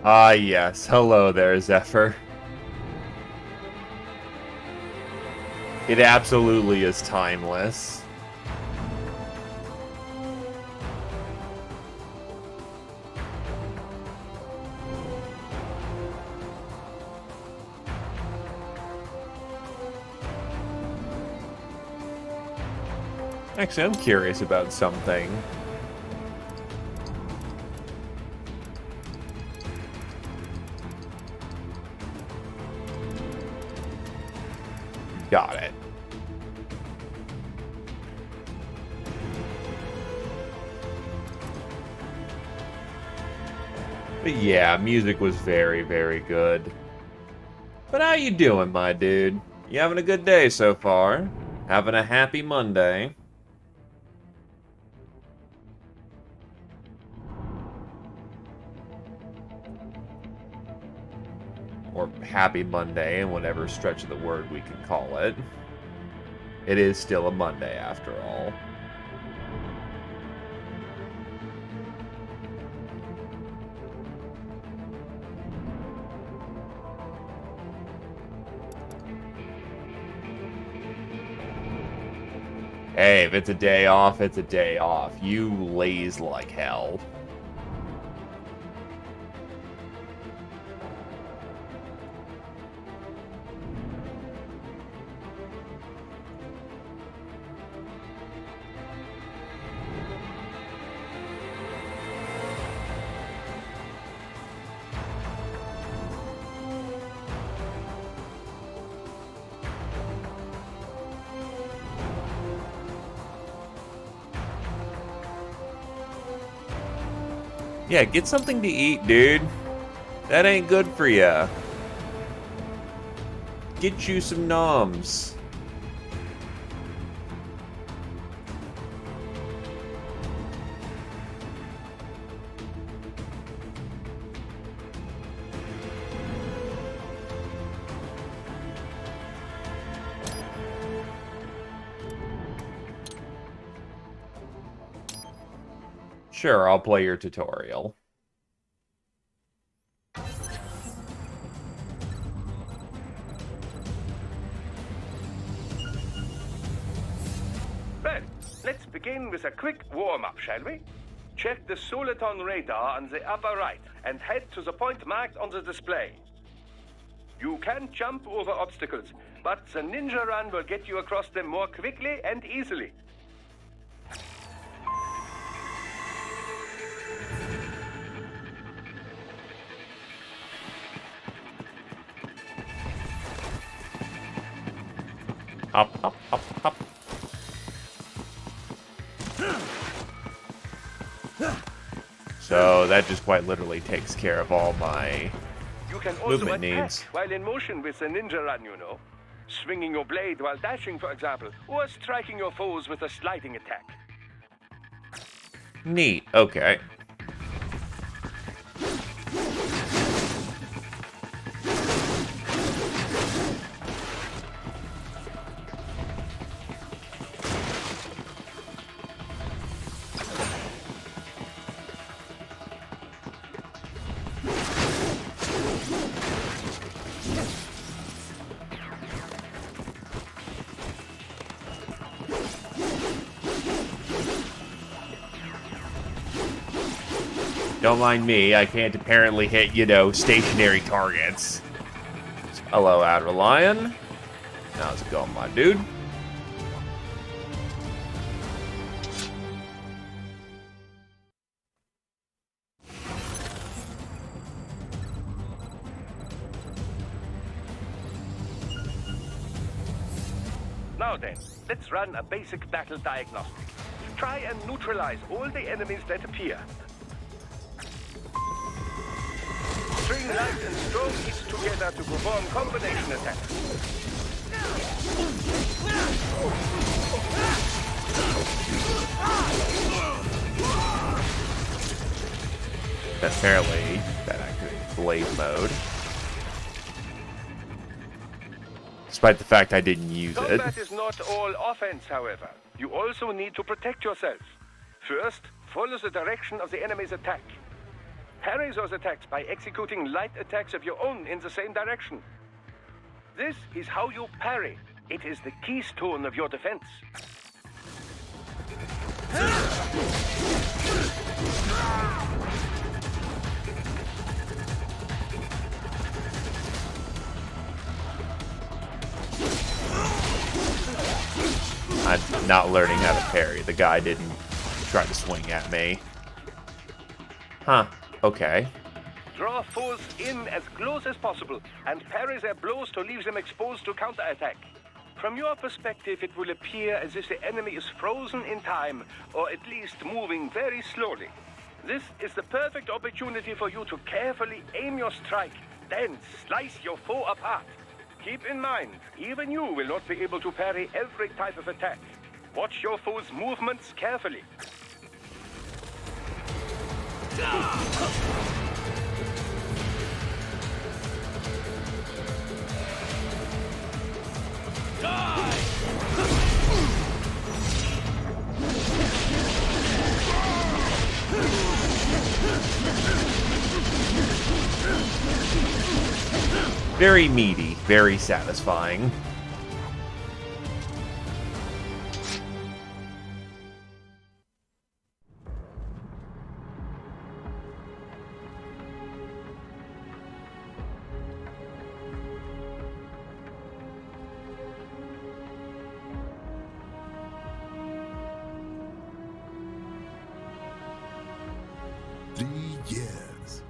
Ah, yes. Hello there, Zephyr. It absolutely is timeless. Actually, I'm curious about something. Got it. But yeah, music was very, very good. But how you doing, my dude? You having a good day so far? Having a happy Monday? Or happy Monday, in whatever stretch of the word we can call it. It is still a Monday, after all. Hey, if it's a day off, it's a day off. You laze like hell. Yeah, get something to eat, dude. That ain't good for ya. Get you some noms. Sure, I'll play your tutorial. Well, let's begin with a quick warm-up, shall we? Check the Soliton radar on the upper right and head to the point marked on the display. You can jump over obstacles, but the ninja run will get you across them more quickly and easily. Hop, hop, hop, hop. So that just quite literally takes care of all my You can also movement attack needs. while in motion with the ninja run, you know. Swinging your blade while dashing, for example, or striking your foes with a sliding attack. Neat. Okay. Don't mind me, I can't apparently hit, stationary targets. Hello, Outer Lion. How's it going, my dude? Now then, let's run a basic battle diagnostic. Try and neutralize all the enemies that appear. String light and strong hits together to perform combination attacks. Apparently, that activates blade mode. Despite the fact I didn't use it. Combat is not all offense, however. You also need to protect yourself. First, follow the direction of the enemy's attack. Parry those attacks by executing light attacks of your own in the same direction. This is how you parry. It is the keystone of your defense. I'm not learning how to parry. The guy didn't try to swing at me. Huh. Okay. Draw foes in as close as possible and parry their blows to leave them exposed to counterattack. From your perspective, it will appear as if the enemy is frozen in time, or at least moving very slowly. This is the perfect opportunity for you to carefully aim your strike, then slice your foe apart. Keep in mind, even you will not be able to parry every type of attack. Watch your foe's movements carefully. Very meaty, very satisfying. Years.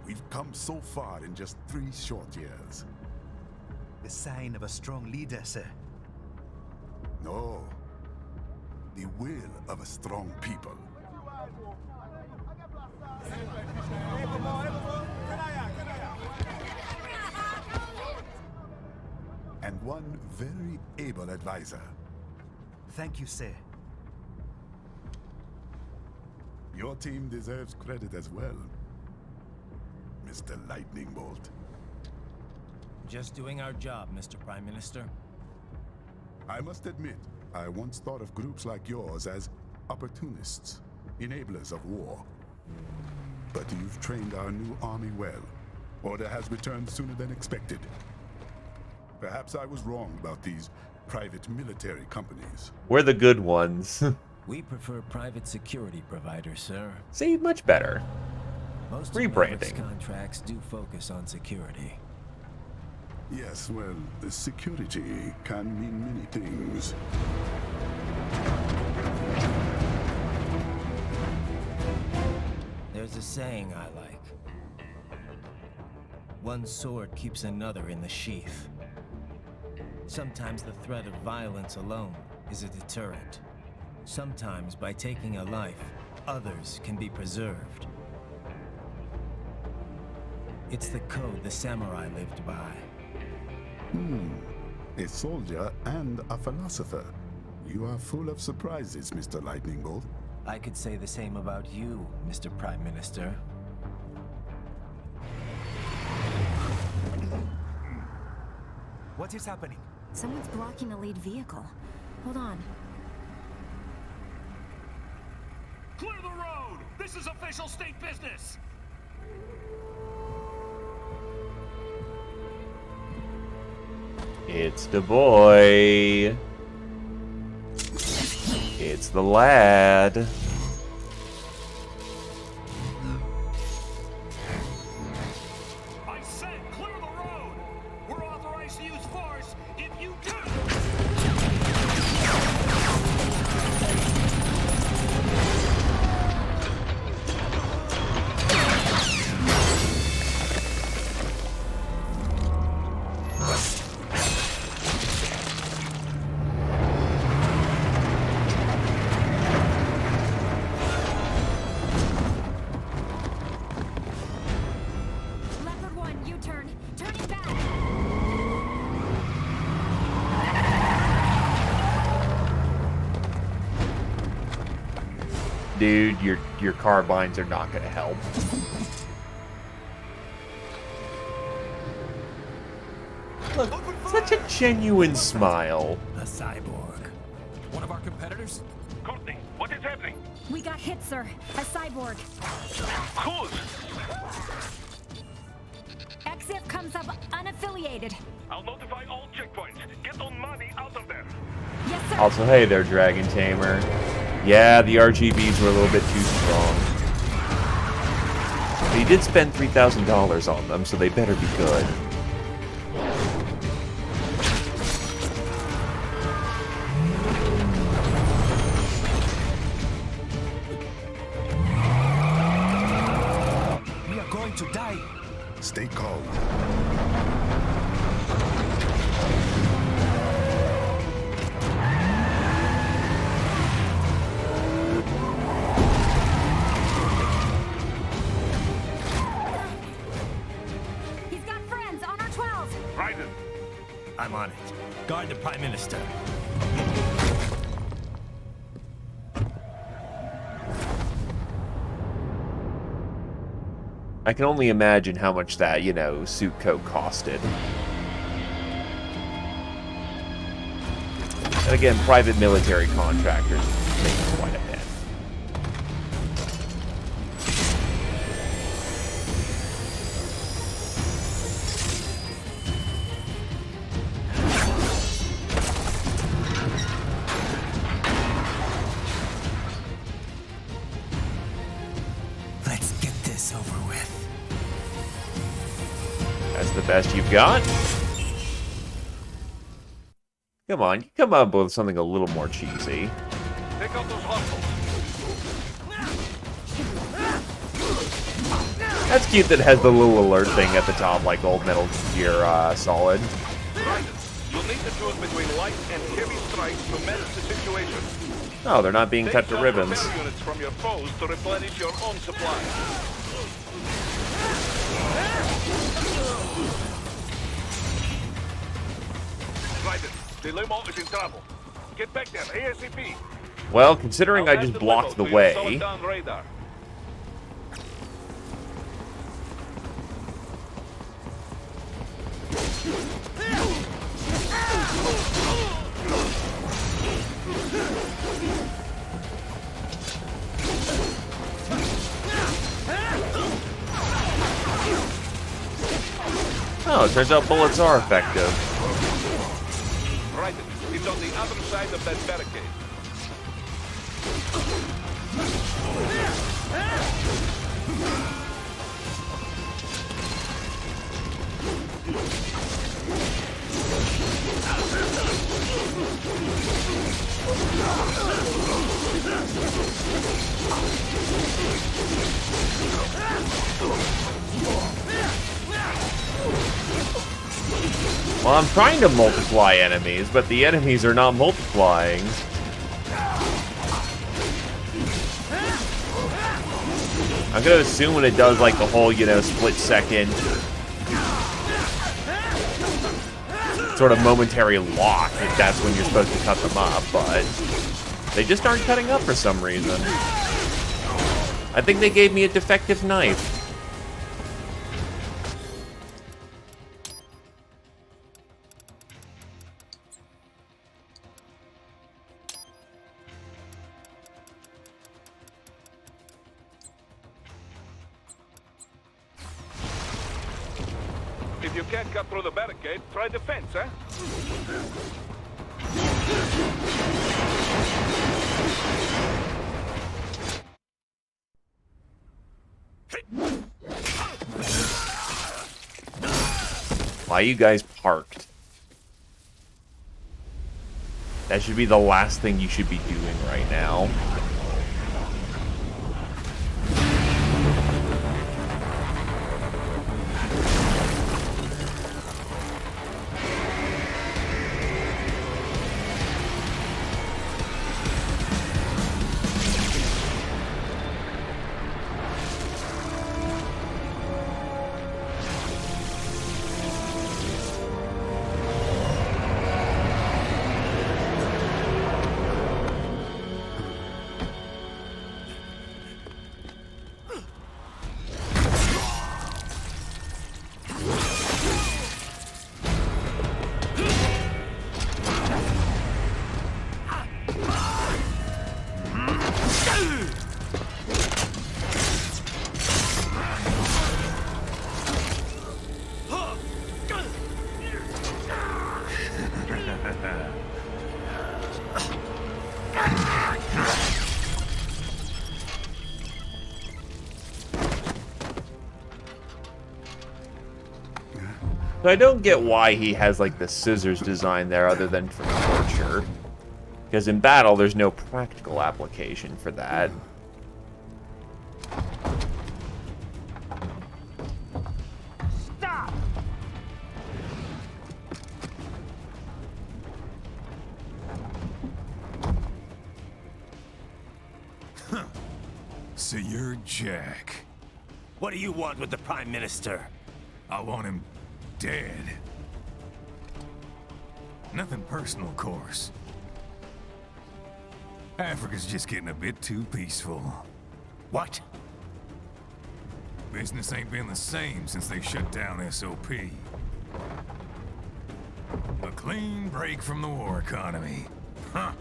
We've come so far in just 3 short years. The sign of a strong leader, sir. No. The will of a strong people. And one very able advisor. Thank you, sir. Your team deserves credit as well, Mr. Lightning Bolt. Just doing our job, Mr. Prime Minister. I must admit, I once thought of groups like yours as opportunists, enablers of war. But you've trained our new army well. Order has returned sooner than expected. Perhaps I was wrong about these private military companies. We're the good ones. We prefer private security providers, sir. See, much better. Most Rebranding. contracts do focus on security. Yes, well, the security can mean many things. There's a saying I like. One sword keeps another in the sheath. Sometimes the threat of violence alone is a deterrent. Sometimes by taking a life, others can be preserved. It's the code the samurai lived by. A soldier and a philosopher. You are full of surprises, Mr. Lightning Bolt. I could say the same about you, Mr. Prime Minister. What is happening? Someone's blocking the lead vehicle. Hold on. Clear the road! This is official state business! It's the boy. It's the lad. I said clear the road! We're authorized to use force if you do! Leopard 1, U-turn. Turning back. Dude, your carbines are not gonna help. Look, such a genuine smile. A cyborg. One of our competitors? Courtney, what is happening? We got hit, sir. A cyborg. Who's? EXIF comes up unaffiliated. I'll notify all checkpoints. Get on money out of there. Yes, sir. Also, hey there, Dragon Tamer. Yeah, the RGBs were a little bit too strong. But he did spend $3,000 on them, so they better be good. We are going to die. Stay calm. He's got friends on our 12. Raiden, I'm on it. Guard the Prime Minister. I can only imagine how much that, you know, suit coat costed. And again, private military contractors make quite a bit. Let's get this over with. That's the best you've got? Come on, come up with something a little more cheesy. take out those hostiles. That's cute that it has the little alert thing at the top, like old Metal Gear Solid. Raiden, you'll need to choose between light and heavy strikes to manage the situation. Oh, they're not being cut to Take ribbons. repair units from your foes to replenish your own supply. Raiden, the limo is in trouble. Get back there, ASAP. Well, considering I I'll just add blocked the limo to your way, solid-down radar. oh, it turns out bullets are effective. Raiden, it's on the other side of that barricade. Well, I'm trying to multiply enemies, but the enemies are not multiplying. I'm gonna assume when it does like the whole, you know, split second sort of momentary lock, that that's when you're supposed to cut them up, but they just aren't cutting up for some reason. I think they gave me a defective knife. If you can't cut through the barricade, try the fence, huh? Why are you guys parked? That should be the last thing you should be doing right now. So I don't get why he has like the scissors design there other than for torture. Because in battle, there's no practical application for that. Stop! So you're Jack. What do you want with the Prime Minister? I want him dead. Nothing personal, of course. Africa's just getting a bit too peaceful. What? Business ain't been the same since they shut down SOP. A clean break from the war economy. Huh.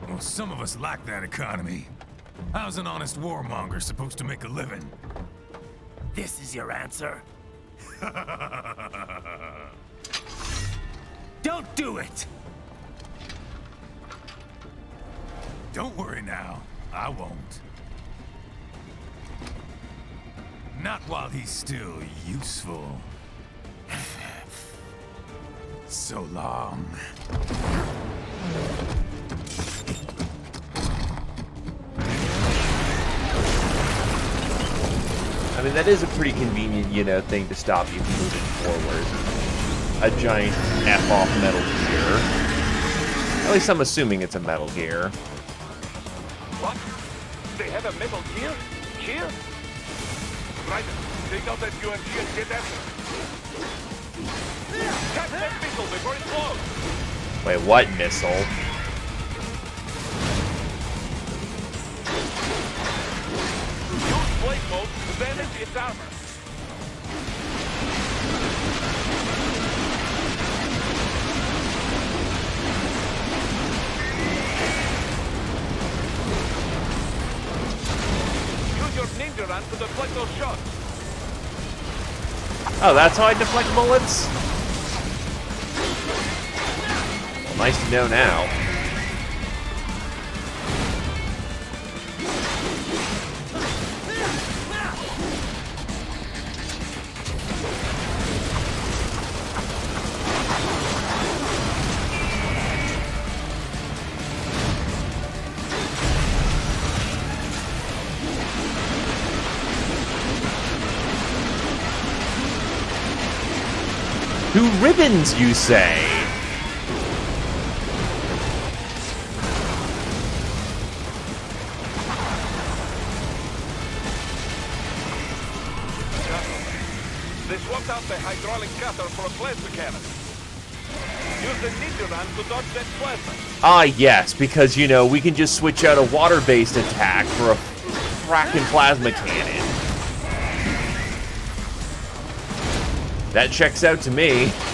Well, some of us like that economy. How's an honest warmonger supposed to make a living? This is your answer? Don't do it! Don't worry now. I won't. Not while he's still useful. So long. I mean, that is a pretty convenient, you know, thing to stop you from moving forward. A giant F-off Metal Gear. At least I'm assuming it's a Metal Gear. What? They have a Metal Gear? Here? Right. Take out that UMG and get after it. Catch that missile before it blows! Wait, what missile? Use blade mode to damage its armor. Use your ninja run to deflect those shots. Oh, that's how I deflect bullets? Well, nice to know now. Two ribbons, you say? They swapped out the hydraulic cutter for a plasma cannon. Use the ninja run to dodge that plasma. Ah, yes, because, you know, we can just switch out a water-based attack for a frackin' plasma cannon. That checks out to me. I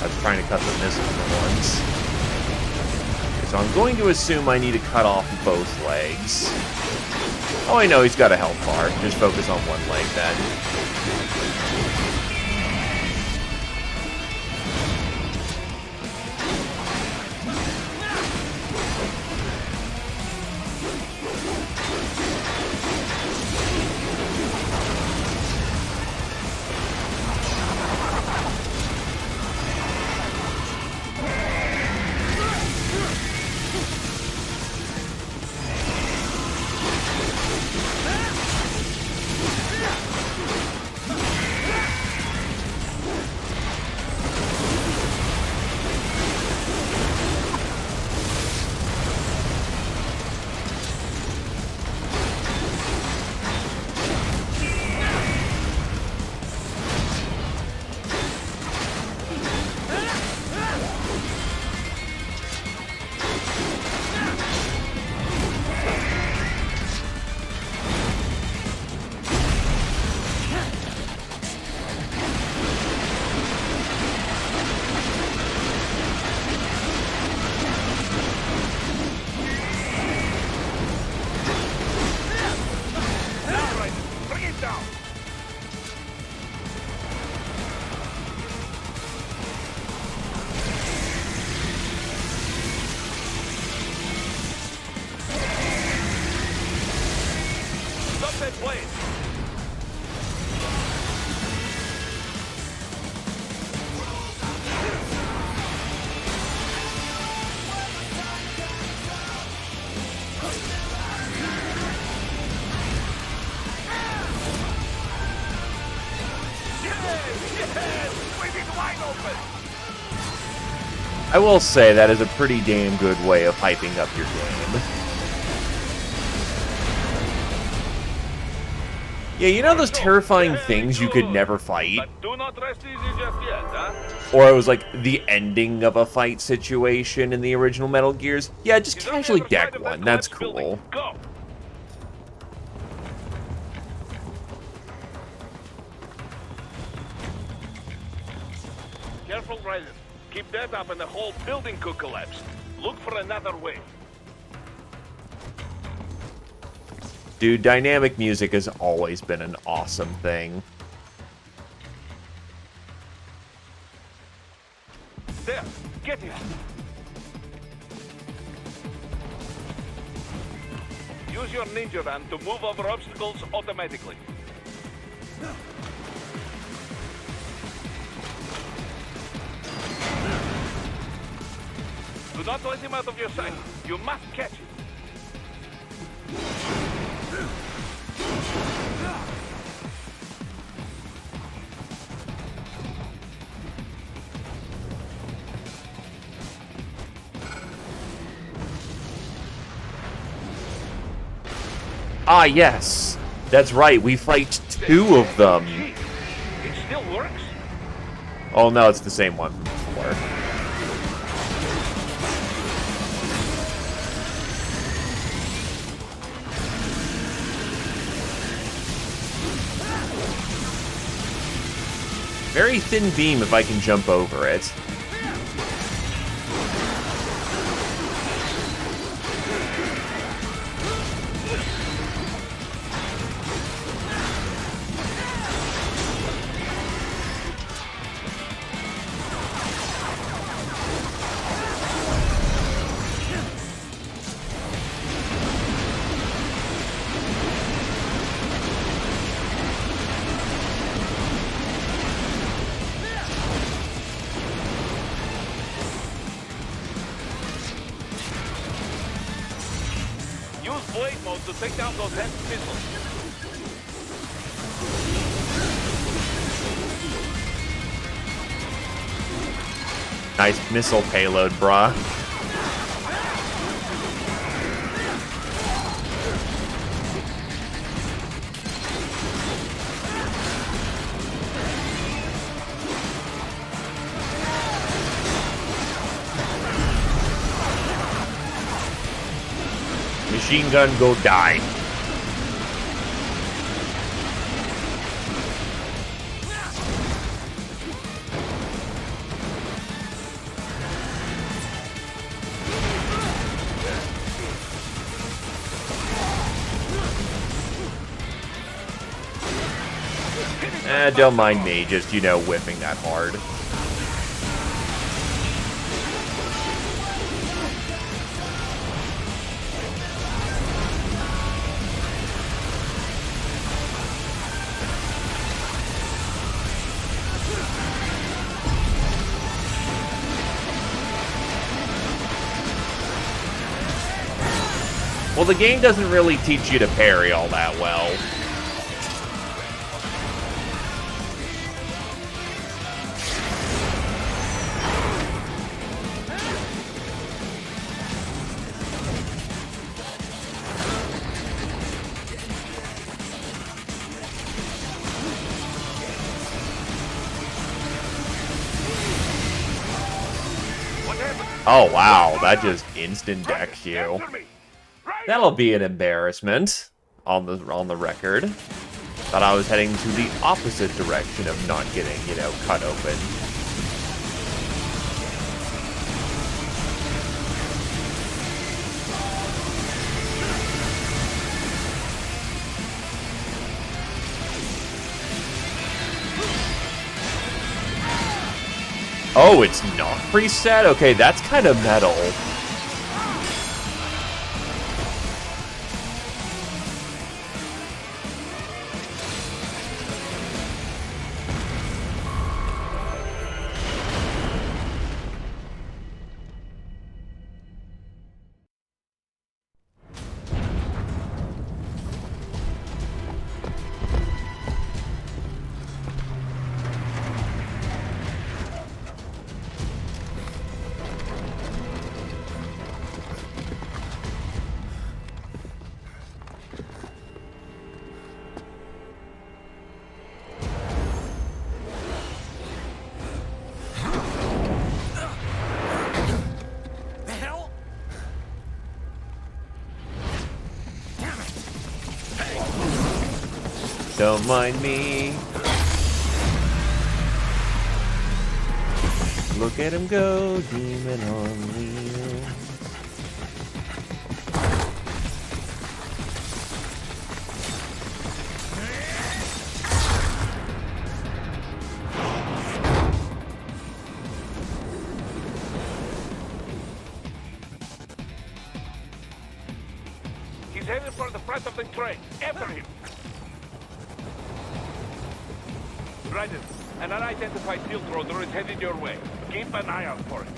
was trying to cut the missile for once. Okay, so I'm going to assume I need to cut off both legs. Oh, I know he's got a health bar. Just focus on one leg then. I will say that is a pretty damn good way of hyping up your game. Yeah, you know those terrifying things you could never fight? But do not rest easy just yet, huh? Or it was like the ending of a fight situation in the original Metal Gears? Yeah, just He's on the casually other deck side of one. that That's collapsed cool. building. Go! Careful, Raiden. Keep that up and the whole building could collapse. Look for another way. Dude, dynamic music has always been an awesome thing. There, get it. Use your ninja van to move over obstacles automatically. Do not let him out of your sight. You must catch it. Ah, yes. That's right, we fight two of them. Gee, it still works? Oh no, it's the same one from before. Very thin beam if I can jump over it. Use blade mode to take down those heavy missiles. Nice missile payload, brah. Machine gun, go die. Don't mind me, just, you know, whipping that hard. Well, the game doesn't really teach you to parry all that well. Oh wow, that just instant decks you. Answer me. That'll be an embarrassment on the record. Thought I was heading to the opposite direction of not getting, you know, cut open. Oh, it's not preset? Okay, that's kind of metal. Don't mind me. Look at him go, demon on wheels. He's headed for the front of the train. After him. Brandon, an unidentified field roller is headed your way. Keep an eye out for it.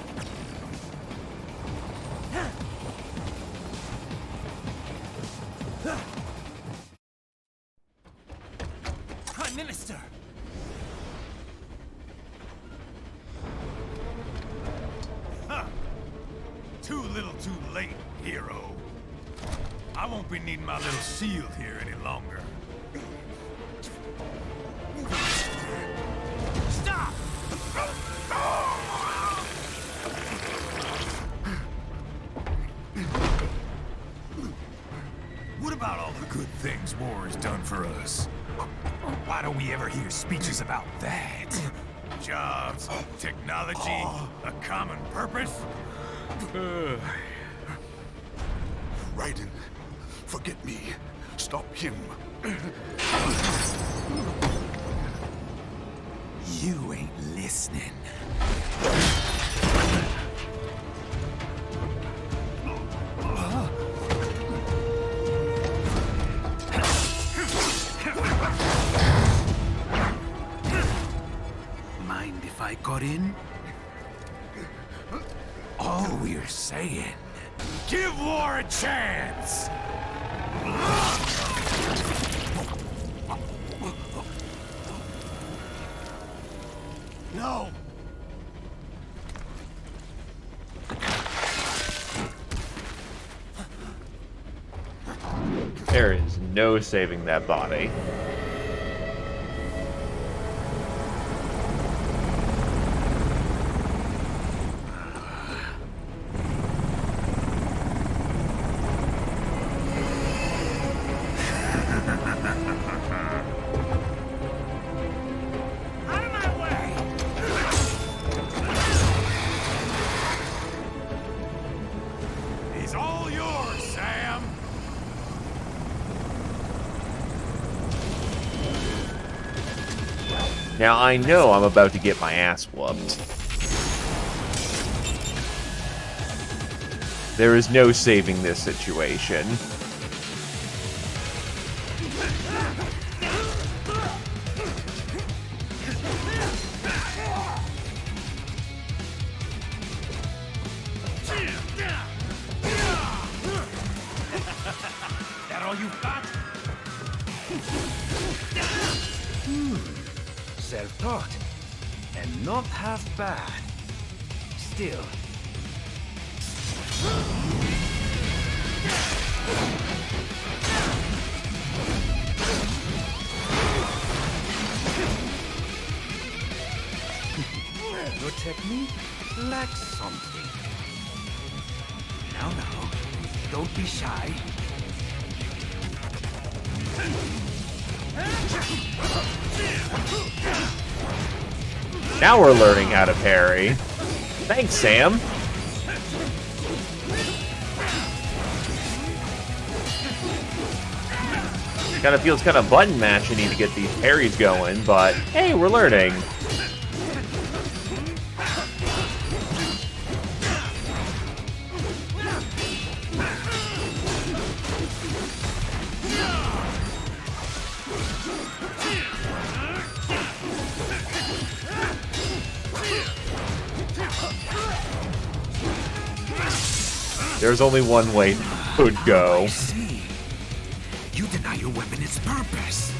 Prime Minister! Too little too late, hero. I won't be needing my little shield here any longer. Stop! What about all the good things war has done for us? Why don't we ever hear speeches about that? Jobs, technology, a common purpose? Raiden, forget me. Stop him. You ain't listening. Mind if I got in? All we're saying, give war a chance! No! There is no saving that body. He's all yours, Sam! Now I know I'm about to get my ass whooped. There is no saving this situation. That all you've got? Self-taught. And not half bad. Still. Your technique lacks something. Now, don't be shy. Now we're learning how to parry. Thanks, Sam. Kinda feels kinda button mashing to get these parries going, but hey, we're learning. There's only one way it could go. See, you deny your weapon its purpose.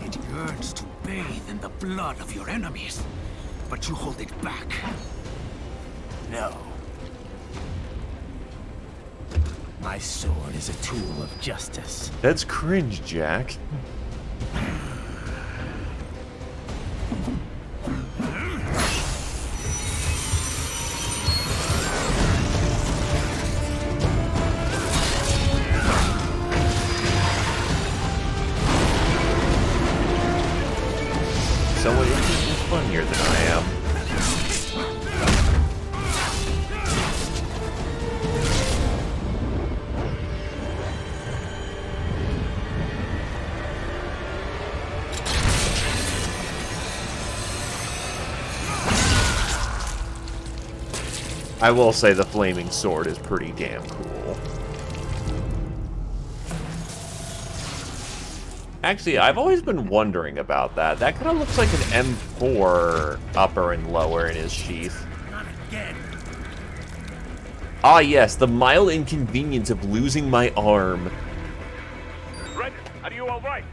It yearns to bathe in the blood of your enemies, but you hold it back. No. My sword is a tool of justice. That's cringe, Jack. I will say the flaming sword is pretty damn cool. Actually, I've always been wondering about that. That kind of looks like an M4 upper and lower in his sheath. Not again. Ah yes, the mild inconvenience of losing my arm. Red, are you all right?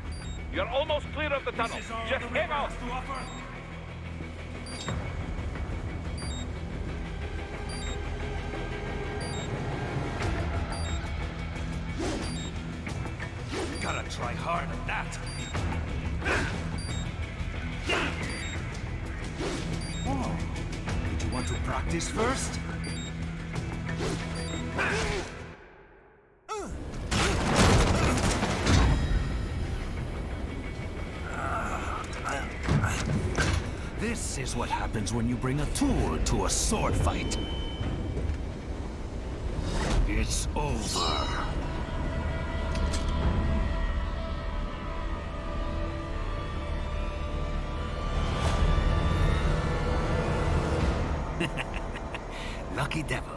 You're almost clear of the tunnel. Just hang on. Gotta try hard at that. Oh, did you want to practice first? This is what happens when you bring a tool to a sword fight. It's over. Lucky devil.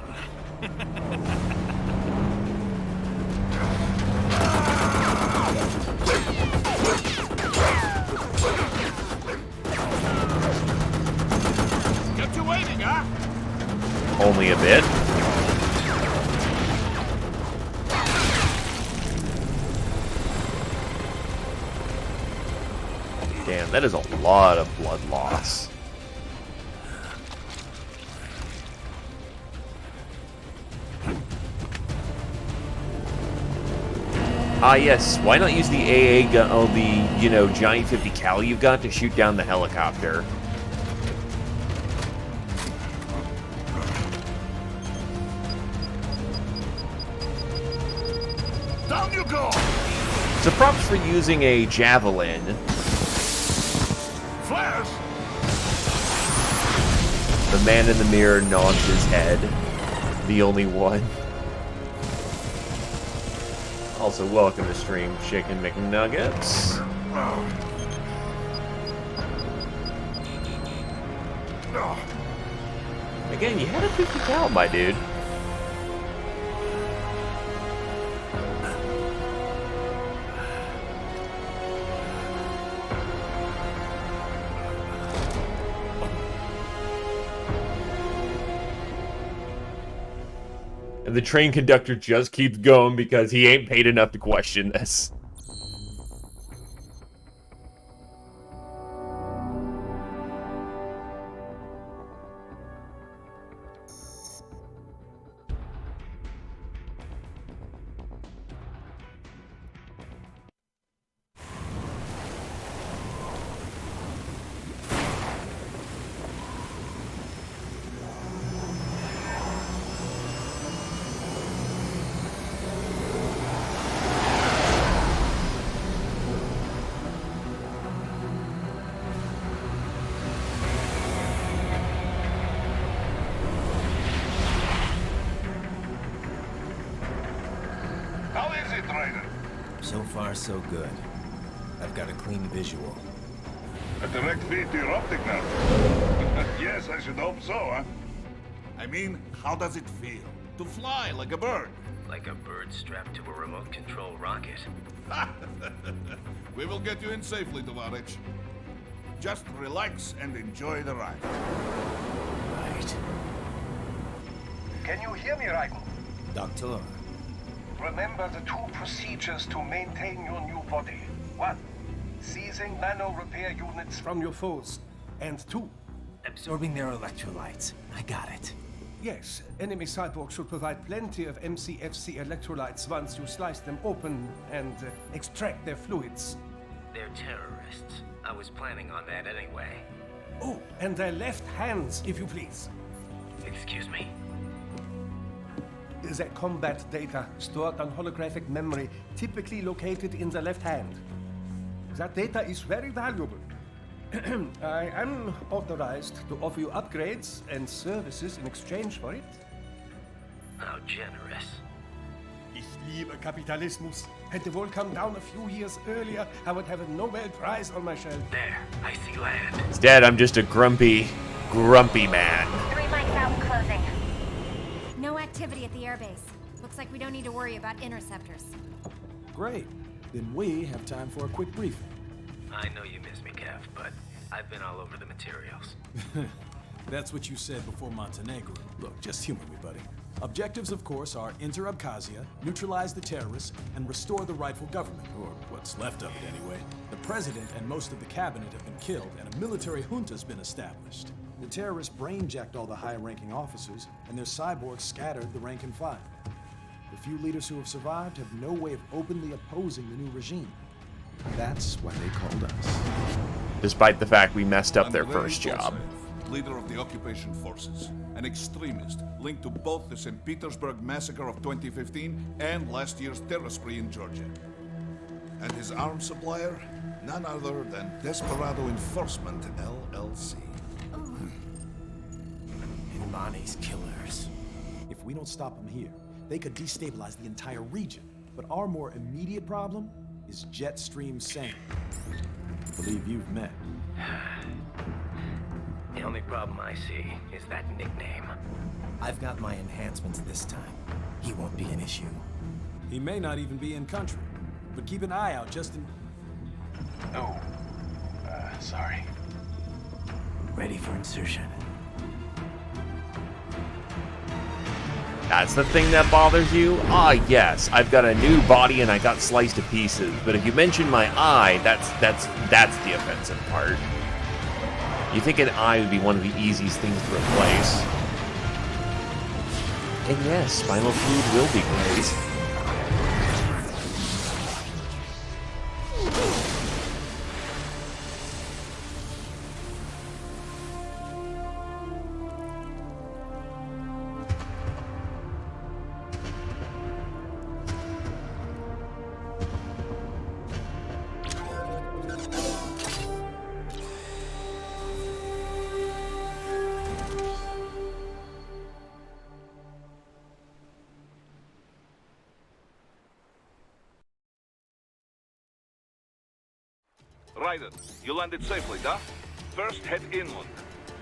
Kept you waiting, huh? Only a bit. Damn, that is a lot of blood loss. Ah, yes. Why not use the AA gun, oh, the, you know, giant 50 cal you've got to shoot down the helicopter? Down you go! So props for using a javelin. Flares! The man in the mirror nods his head. The only one. Also, welcome to stream, Chicken McNuggets. Again, you had a 50 cal, my dude. And the train conductor just keeps going because he ain't paid enough to question this. How is it, Ryder? So far, so good. I've got a clean visual. A direct feed to your optic nerve. Yes, I should hope so, huh? I mean, how does it feel? To fly like a bird? Like a bird strapped to a remote control rocket. We will get you in safely, Tovarich. Just relax and enjoy the ride. Right. Can you hear me, Ryder? Doctor. Remember the two procedures to maintain your new body. 1. Seizing nano repair units from your foes. And 2. Absorbing their electrolytes. I got it. Yes, enemy cyborgs should provide plenty of MCFC electrolytes once you slice them open and extract their fluids. They're terrorists. I was planning on that anyway. Oh, and their left hands, if you please. Excuse me? Their combat data stored on holographic memory, typically located in the left hand. That data is very valuable. I am authorized to offer you upgrades and services in exchange for it. How generous. Ich liebe Kapitalismus. Had the wall come down a few years earlier, I would have a Nobel Prize on my shelf. There, I see land. Instead, I'm just a grumpy man. 3 mics out, closing. activity at the airbase. Looks like we don't need to worry about interceptors. Great. Then we have time for a quick briefing. I know you miss me, Kev, but I've been all over the materials. That's what you said before Montenegro. Look, just humor me, buddy. Objectives, of course, are enter Abkhazia, neutralize the terrorists, and restore the rightful government, or what's left of it anyway. The president and most of the cabinet have been killed, and a military junta's been established. The terrorists brain-jacked all the high-ranking officers, and their cyborgs scattered the rank and file. The few leaders who have survived have no way of openly opposing the new regime. That's why they called us. Despite the fact we messed up their first job. Leader of the occupation forces, an extremist linked to both the St. Petersburg massacre of 2015 and last year's terror spree in Georgia. And his arms supplier, none other than Desperado Enforcement, LLC. Imani's killers. If we don't stop them here, they could destabilize the entire region. But our more immediate problem is Jetstream Sam. I believe you've met. The only problem I see is that nickname. I've got my enhancements this time. He won't be an issue. He may not even be in country, but keep an eye out just in... Oh, sorry. Ready for insertion. That's the thing that bothers you? Ah, yes, I've got a new body and I got sliced to pieces. But if you mention my eye, that's the offensive part. You think an eye would be one of the easiest things to replace. And yes, spinal fluid will be great. Raiden, you landed safely, da? First, head inland.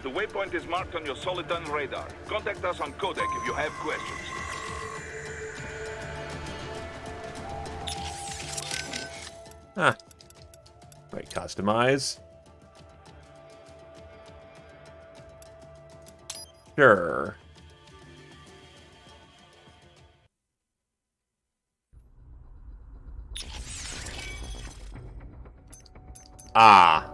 The waypoint is marked on your Soliton radar. Contact us on Codec if you have questions. Huh. Right, customize. Sure. Ah.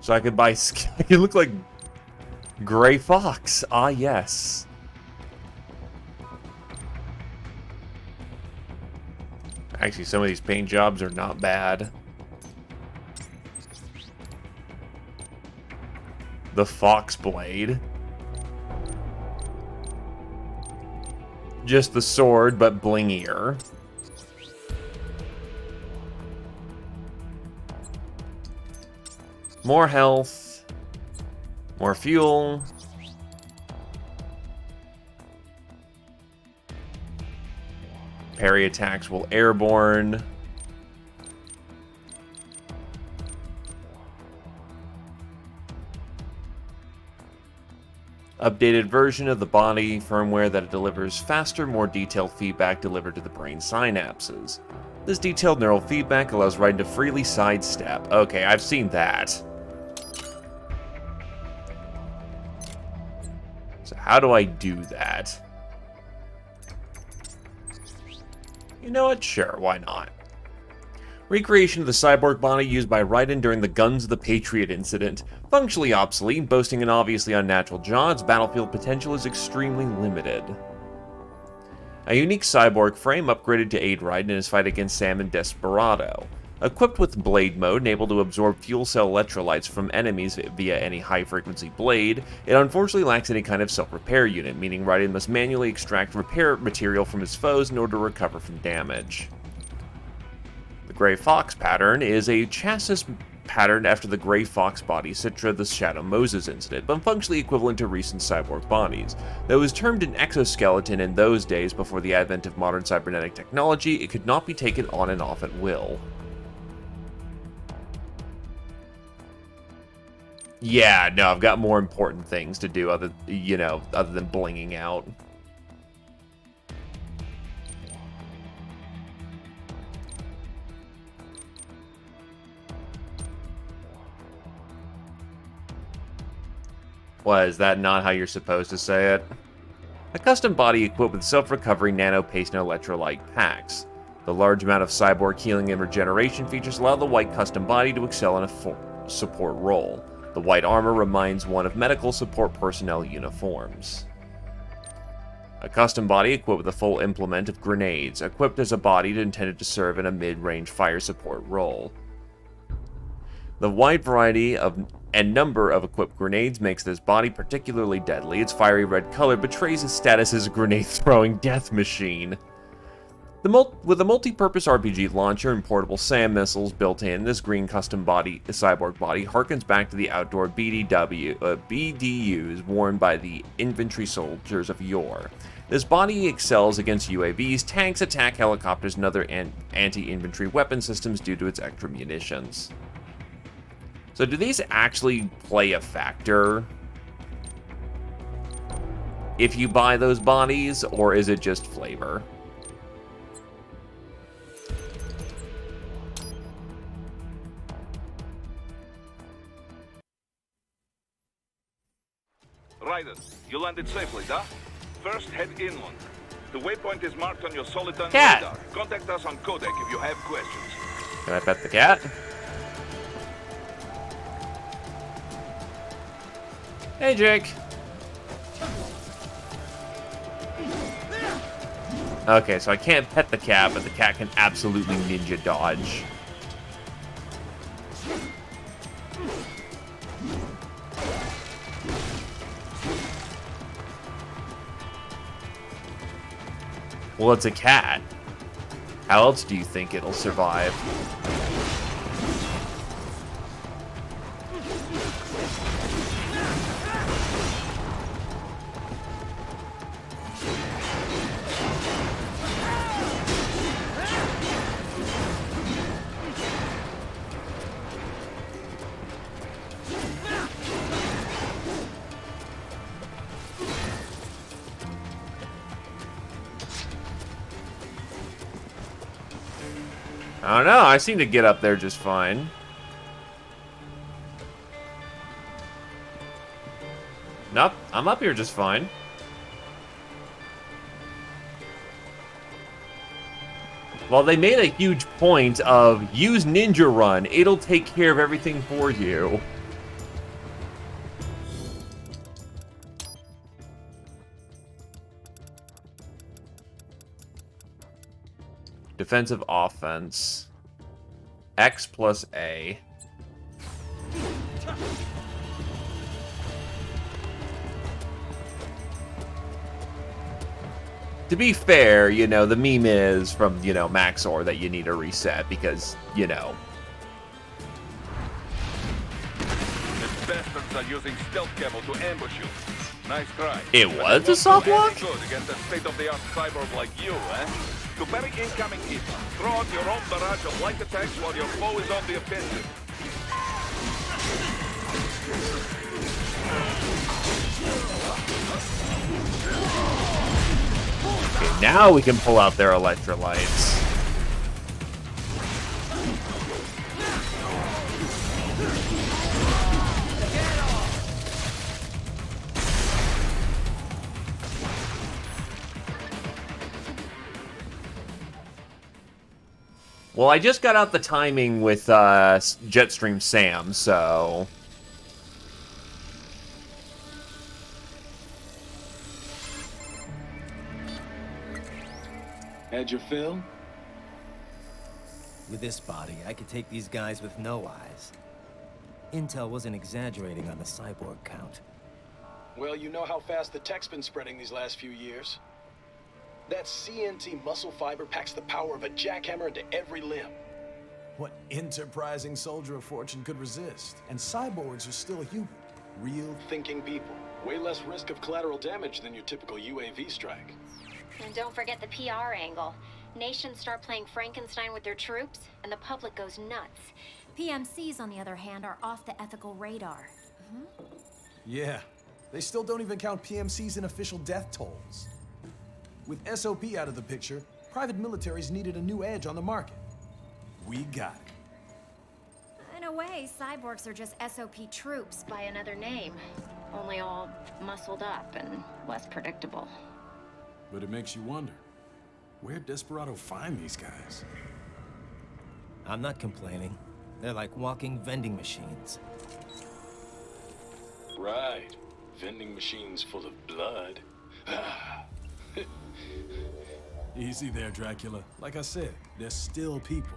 So I could buy skin. You look like Gray Fox. Ah, yes. Actually, some of these paint jobs are not bad. The Fox Blade. Just the sword, but blingier. More health. More fuel. Parry attacks will airborne. Updated version of the body firmware that delivers faster, more detailed feedback delivered to the brain synapses. This detailed neural feedback allows Raiden to freely sidestep. Okay, I've seen that. So how do I do that? You know what? Sure, why not? Recreation of the cyborg body used by Raiden during the Guns of the Patriot incident. Functionally obsolete, boasting an obviously unnatural jaw, its battlefield potential is extremely limited. A unique cyborg frame upgraded to aid Raiden in his fight against Sam and Desperado. Equipped with Blade Mode and able to absorb fuel cell electrolytes from enemies via any high-frequency blade, it unfortunately lacks any kind of self-repair unit, meaning Raiden must manually extract repair material from his foes in order to recover from damage. The Gray Fox pattern is a chassis patterned after the Gray Fox body Citra the Shadow Moses incident, but functionally equivalent to recent cyborg bodies. Though it was termed an exoskeleton in those days before the advent of modern cybernetic technology, it could not be taken on and off at will. Yeah, no, I've got more important things to do other than blinging out. What, is that not how you're supposed to say it? A custom body equipped with self-recovery nano-paste and electrolyte packs. The large amount of cyborg healing and regeneration features allow the white custom body to excel in a support role. The white armor reminds one of medical support personnel uniforms. A custom body equipped with a full implement of grenades, equipped as a body intended to serve in a mid-range fire support role. The wide variety and number of equipped grenades makes this body particularly deadly. Its fiery red color betrays its status as a grenade-throwing death machine. With a multi-purpose RPG launcher and portable SAM missiles built in, this green custom cyborg body harkens back to the outdoor BDUs worn by the infantry soldiers of yore. This body excels against UAVs, tanks, attack helicopters, and other anti-infantry weapon systems due to its extra munitions. So do these actually play a factor if you buy those bodies, or is it just flavor? Raiden, you landed safely, da? First, head inland. The waypoint is marked on your Soliton Cat. radar. Contact us on Codec if you have questions. Can I pet the cat? Hey, Jake. Okay, so I can't pet the cat, but the cat can absolutely ninja dodge. Well, it's a cat. How else do you think it'll survive? I don't know, I seem to get up there just fine. Nope, I'm up here just fine. Well, they made a huge point of use Ninja Run. It'll take care of everything for you. Defensive offense. X plus A. To be fair, you know, the meme is from, you know, Maxor that you need a reset because, you know. The bastards are using stealth cable to ambush you. Nice try. It was a soft lock? Good against a state-of-the-art cyborg like you, eh? To bury incoming heat, throw out your own barrage of light attacks while your foe is on the offensive. Okay, now we can pull out their electrolytes. Well, I just got out the timing with Jetstream Sam, so... Had your fill? With this body, I could take these guys with no eyes. Intel wasn't exaggerating on the cyborg count. Well, you know how fast the tech's been spreading these last few years. That CNT muscle fiber packs the power of a jackhammer into every limb. What enterprising soldier of fortune could resist? And cyborgs are still human. Real thinking people. Way less risk of collateral damage than your typical UAV strike. And don't forget the PR angle. Nations start playing Frankenstein with their troops, and the public goes nuts. PMCs, on the other hand, are off the ethical radar. Yeah, they still don't even count PMCs in official death tolls. With SOP out of the picture, private militaries needed a new edge on the market. We got it. In a way, cyborgs are just SOP troops by another name. Only all muscled up and less predictable. But it makes you wonder, where'd Desperado find these guys? I'm not complaining. They're like walking vending machines. Right. Vending machines full of blood. Easy there, Dracula. Like I said, they're still people.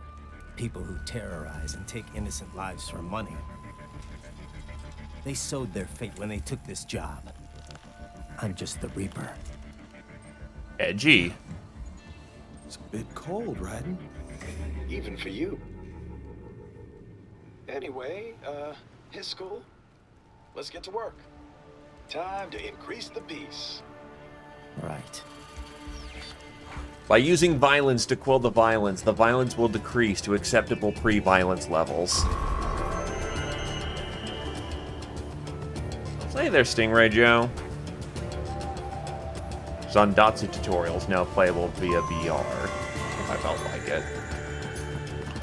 People who terrorize and take innocent lives for money. They sowed their fate when they took this job. I'm just the Reaper. Edgy. It's a bit cold, Raiden. Even for you. Anyway, his school? Let's get to work. Time to increase the peace. Right. By using violence to quell the violence will decrease to acceptable pre-violence levels. Say there, Stingray Joe. Zandatsu tutorials now playable via VR, if I felt like it.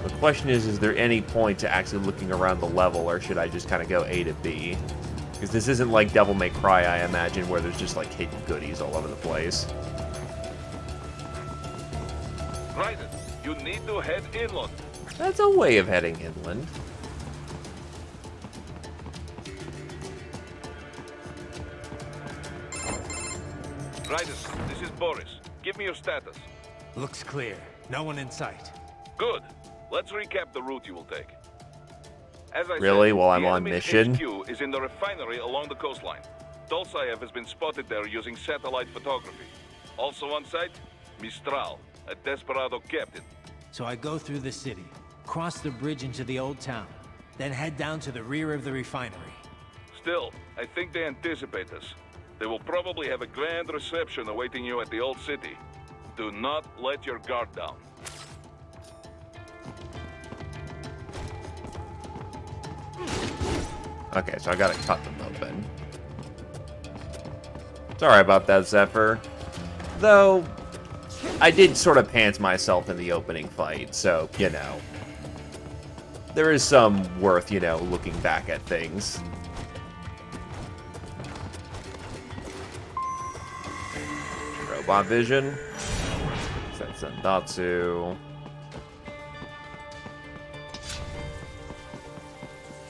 The question is there any point to actually looking around the level, or should I just kind of go A to B? Because this isn't like Devil May Cry, I imagine, where there's just like hidden goodies all over the place. Raiden, you need to head inland. That's a way of heading inland. Raiden, this is Boris. Give me your status. Looks clear. No one in sight. Good. Let's recap the route you will take. As I really? said, While I'm the on enemy's mission? HQ is in the refinery along the coastline. Dolzaev has been spotted there using satellite photography. Also on site, Mistral, a Desperado captain. So I go through the city, cross the bridge into the old town, then head down to the rear of the refinery. Still, I think they anticipate us. They will probably have a grand reception awaiting you at the old city. Do not let your guard down. Okay, so I gotta cut them open. Sorry about that, Zephyr. Though, I did sort of pants myself in the opening fight, so, you know. There is some worth, you know, looking back at things. Robot vision. Sendatsu.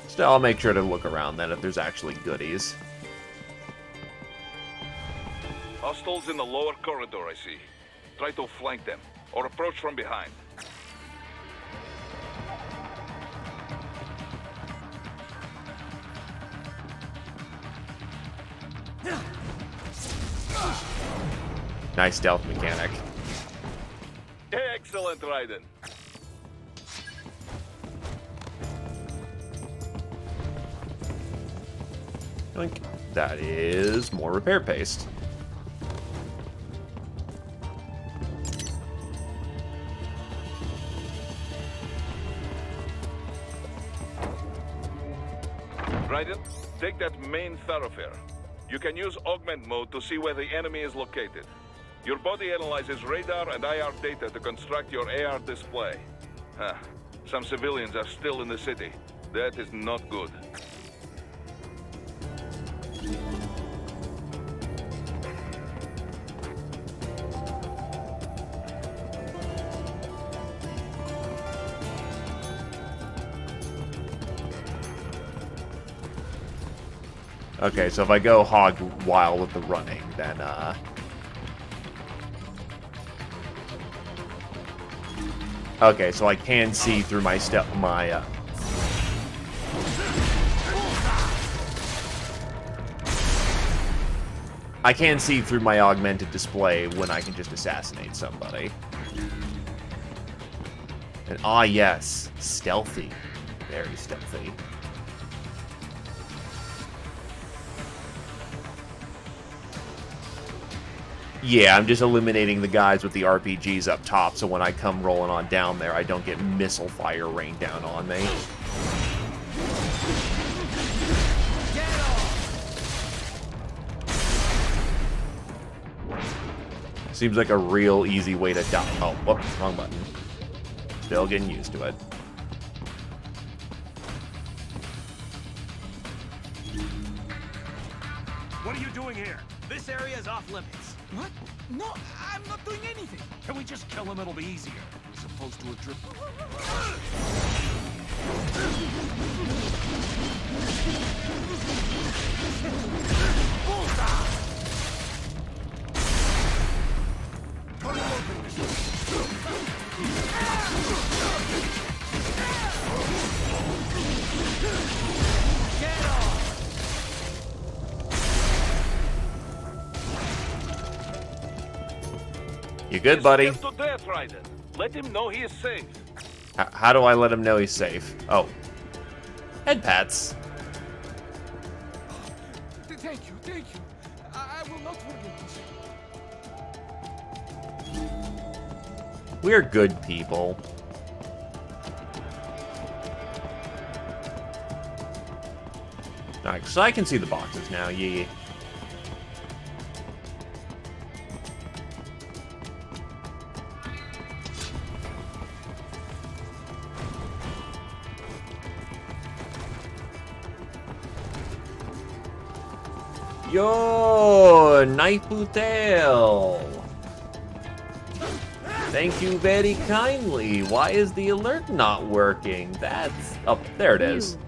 Still, I'll make sure to look around then if there's actually goodies. Hostiles in the lower corridor, I see. Try to flank them, or approach from behind. Nice stealth mechanic. Excellent, Raiden. Think that is more repair paste. Raiden, take that main thoroughfare. You can use augment mode to see where the enemy is located. Your body analyzes radar and IR data to construct your AR display. Huh. Some civilians are still in the city. That is not good. Okay, so if I go hog wild with the running, then, okay, so I can see through my I can see through my augmented display when I can just assassinate somebody. And ah, yes, stealthy. Very stealthy. Yeah, I'm just eliminating the guys with the RPGs up top, so when I come rolling on down there, I don't get missile fire rained down on me. Seems like a real easy way to die. Oh, whoops, wrong button. Still getting used to it. What are you doing here? This area is off limits. What? No, I'm not doing anything. Can we just kill him? It'll be easier. As opposed to a trip. You good, buddy? To death, Raiden. Let him know he is safe. How do I let him know he's safe? Oh. Head pats. Thank you, thank you. I will not forget this. We're good people. Alright, so I can see the boxes now, yeah. Yo, Knife Butel. Thank you very kindly. Why is the alert not working? That's... Oh, there it is.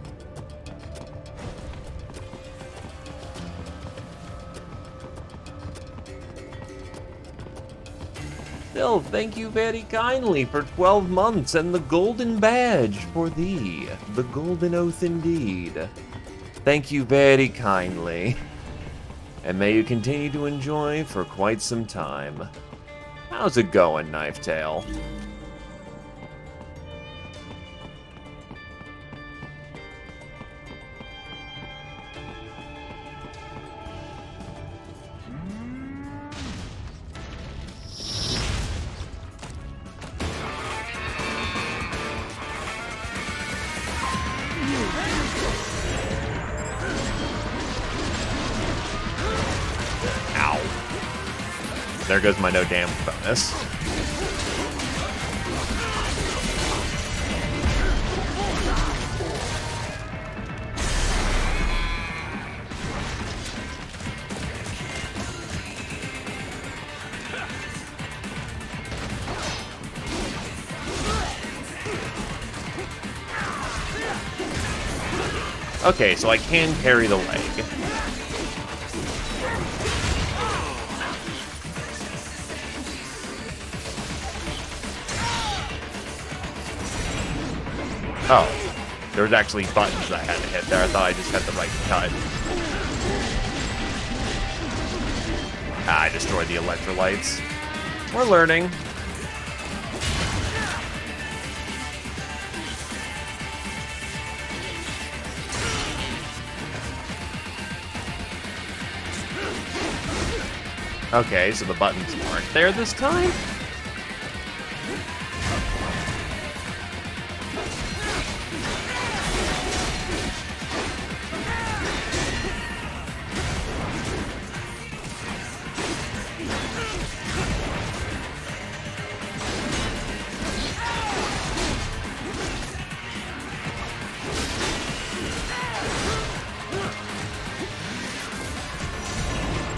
Still, thank you very kindly for 12 months and the golden badge for thee. The golden oath indeed. Thank you very kindly. And may you continue to enjoy for quite some time. How's it going, Knifetail? There goes my no damage bonus. Okay, so I can carry the leg. Oh, there was actually buttons I had to hit there. I thought I just had the right cut. Ah, I destroyed the electrolytes. We're learning. Okay, so the buttons aren't there this time?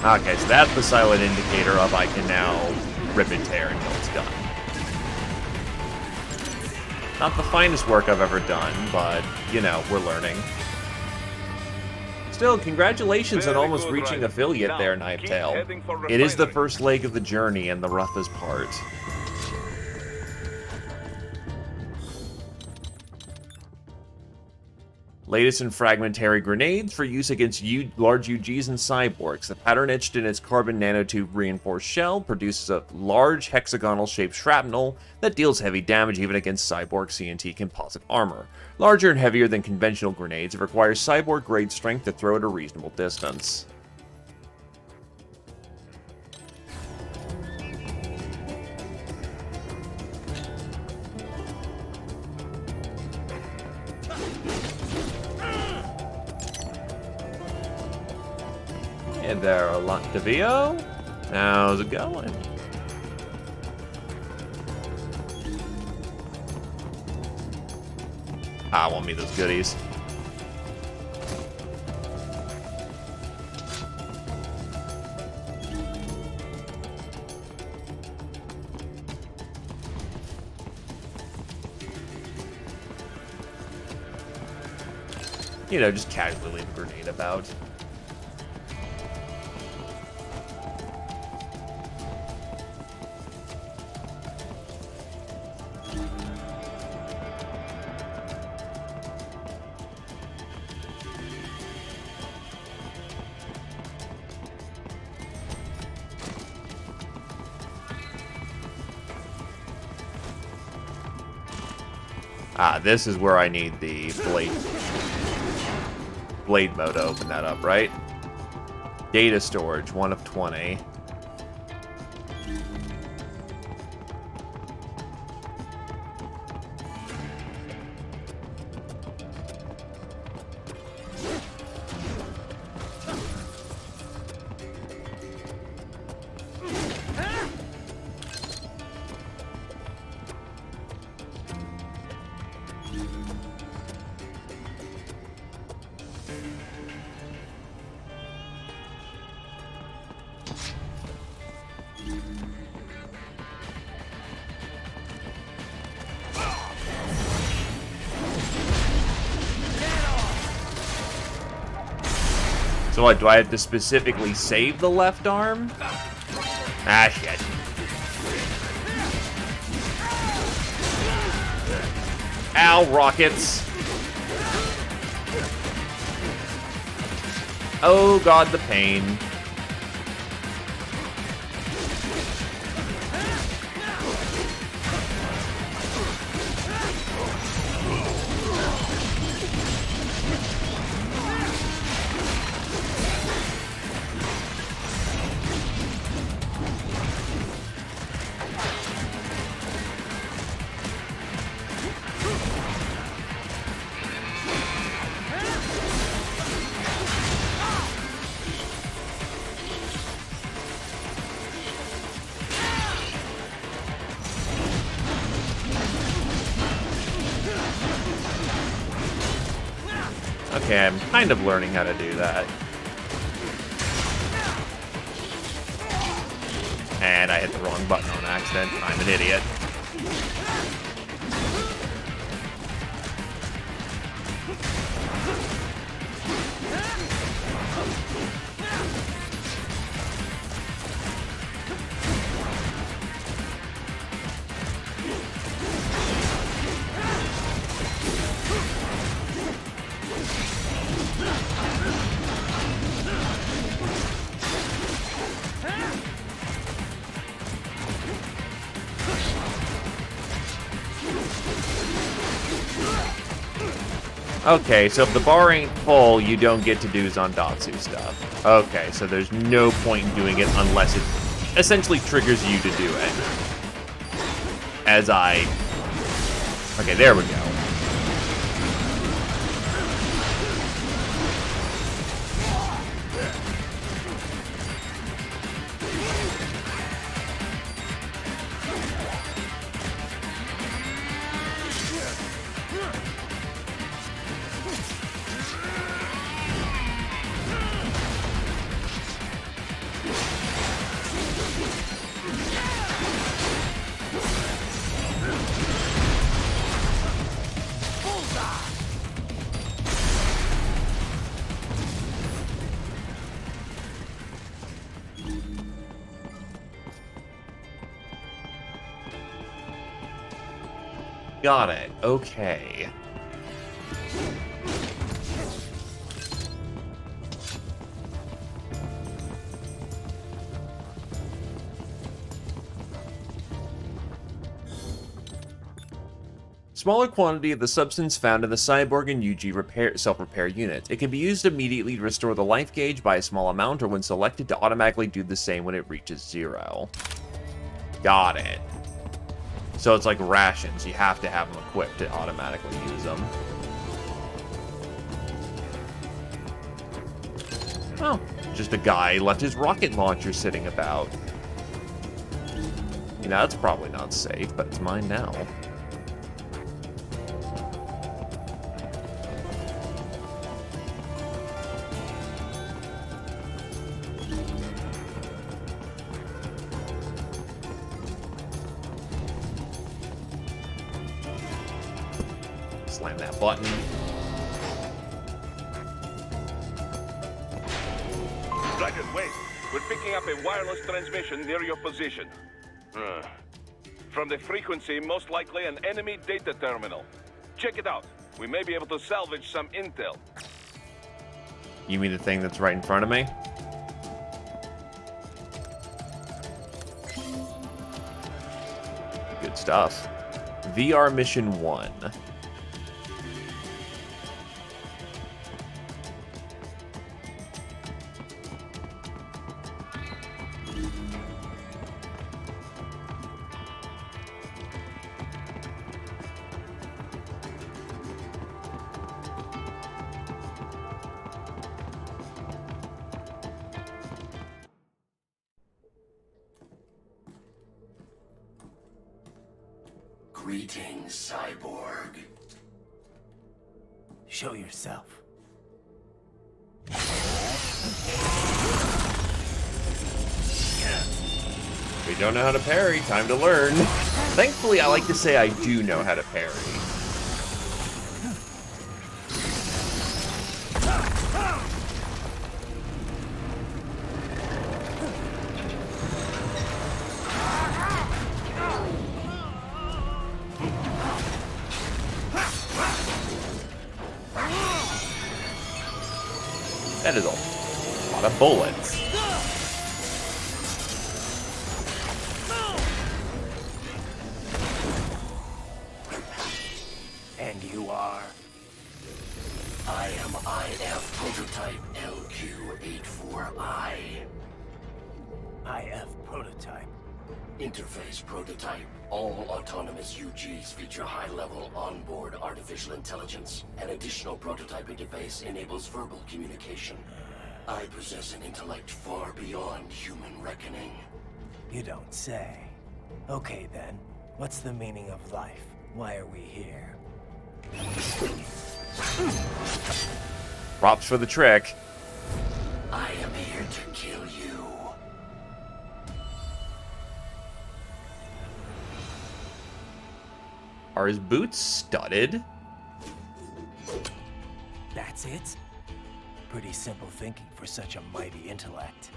Okay, so that's the silent indicator of I can now rip and tear until it's done. Not the finest work I've ever done, but, you know, we're learning. Still, congratulations on almost reaching affiliate there, Knifetail. It is the first leg of the journey and the roughest part. Latest in fragmentary grenades for use against large UGs and cyborgs. The pattern etched in its carbon nanotube reinforced shell produces a large hexagonal-shaped shrapnel that deals heavy damage even against cyborg CNT composite armor. Larger and heavier than conventional grenades, it requires cyborg-grade strength to throw at a reasonable distance. Hey there, Devio. How's it going? I want me those goodies. You know, just casually leave a grenade about. Ah, this is where I need the blade mode to open that up, right? Data storage, 1 of 20. So what, do I have to specifically save the left arm? Ah, shit. Ow, rockets. Oh god, the pain. Okay, I'm kind of learning how to do that. And I hit the wrong button on accident. I'm an idiot. Okay, so if the bar ain't full, you don't get to do Zandatsu stuff. Okay, so there's no point in doing it unless it essentially triggers you to do it. As I... Okay, there we go. Got it. Okay. smaller quantity of the substance found in the Cyborg and UG self-repair unit. It can be used immediately to restore the life gauge by a small amount, or when selected to automatically do the same when it reaches 0. Got it. So it's like rations. You have to have them equipped to automatically use them. Oh, just a guy left his rocket launcher sitting about. You know, that's probably not safe, but it's mine now. Slam that button. Dragon, wait. We're picking up a wireless transmission near your position. From the frequency, most likely an enemy data terminal. Check it out. We may be able to salvage some intel. You mean the thing that's right in front of me? Good stuff. VR Mission 1. Greetings, Cyborg. Show yourself. We don't know how to parry. Time to learn. Thankfully, I like to say I do know how to parry. That is a lot of bullets. And you are? I am IF Prototype LQ84I. IF Prototype. Interface Prototype. All autonomous UGs feature high-level onboard artificial intelligence. An additional prototype interface enables verbal communication. I possess an intellect far beyond human reckoning. You don't say. Okay then, what's the meaning of life? Why are we here? Props for the trick. I am here to kill you. Are his boots studded? That's it? Pretty simple thinking for such a mighty intellect.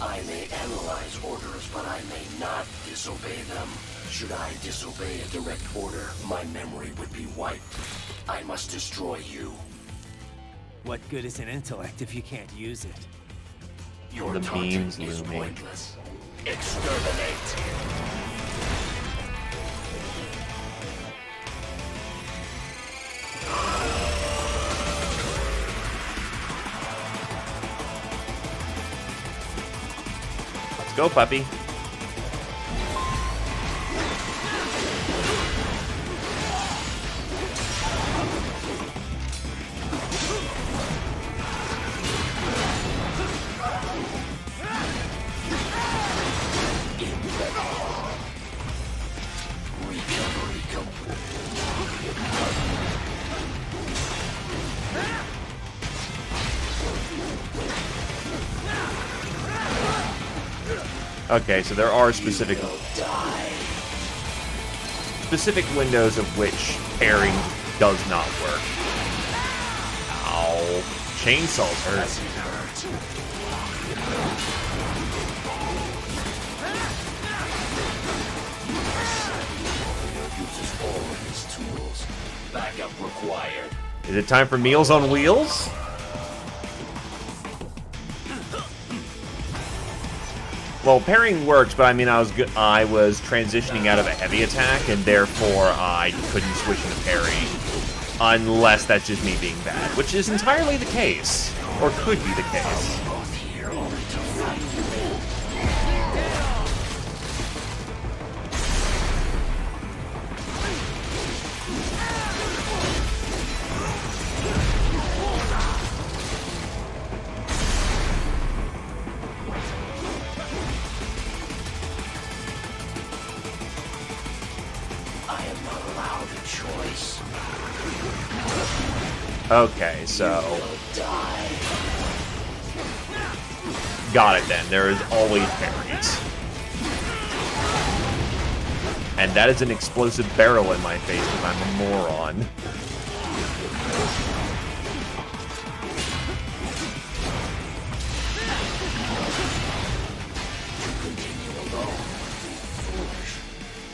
I may analyze orders, but I may not disobey them. Should I disobey a direct order, my memory would be wiped. I must destroy you. What good is an intellect if you can't use it? Your taunting is pointless. Exterminate. Let's go, puppy. Okay, so there are specific windows of which pairing does not work. Ow. Chainsaws hurt. Uses all of his tools. Backup required. Is it time for Meals on Wheels? Well, parrying works, but I mean, I was transitioning out of a heavy attack, and therefore I couldn't switch into parry. Unless that's just me being bad, which is entirely the case. Or could be the case. Okay, so... Got it then. There is always parries. And that is an explosive barrel in my face because I'm a moron.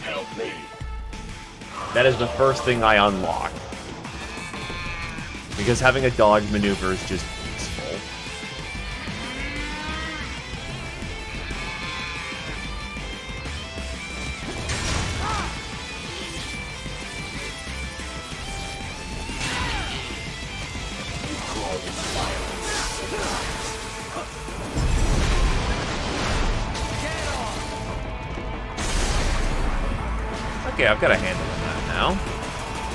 Help me. That is the first thing I unlock. Because having a dodge maneuver is just useful. Okay, I've got a handle on that now.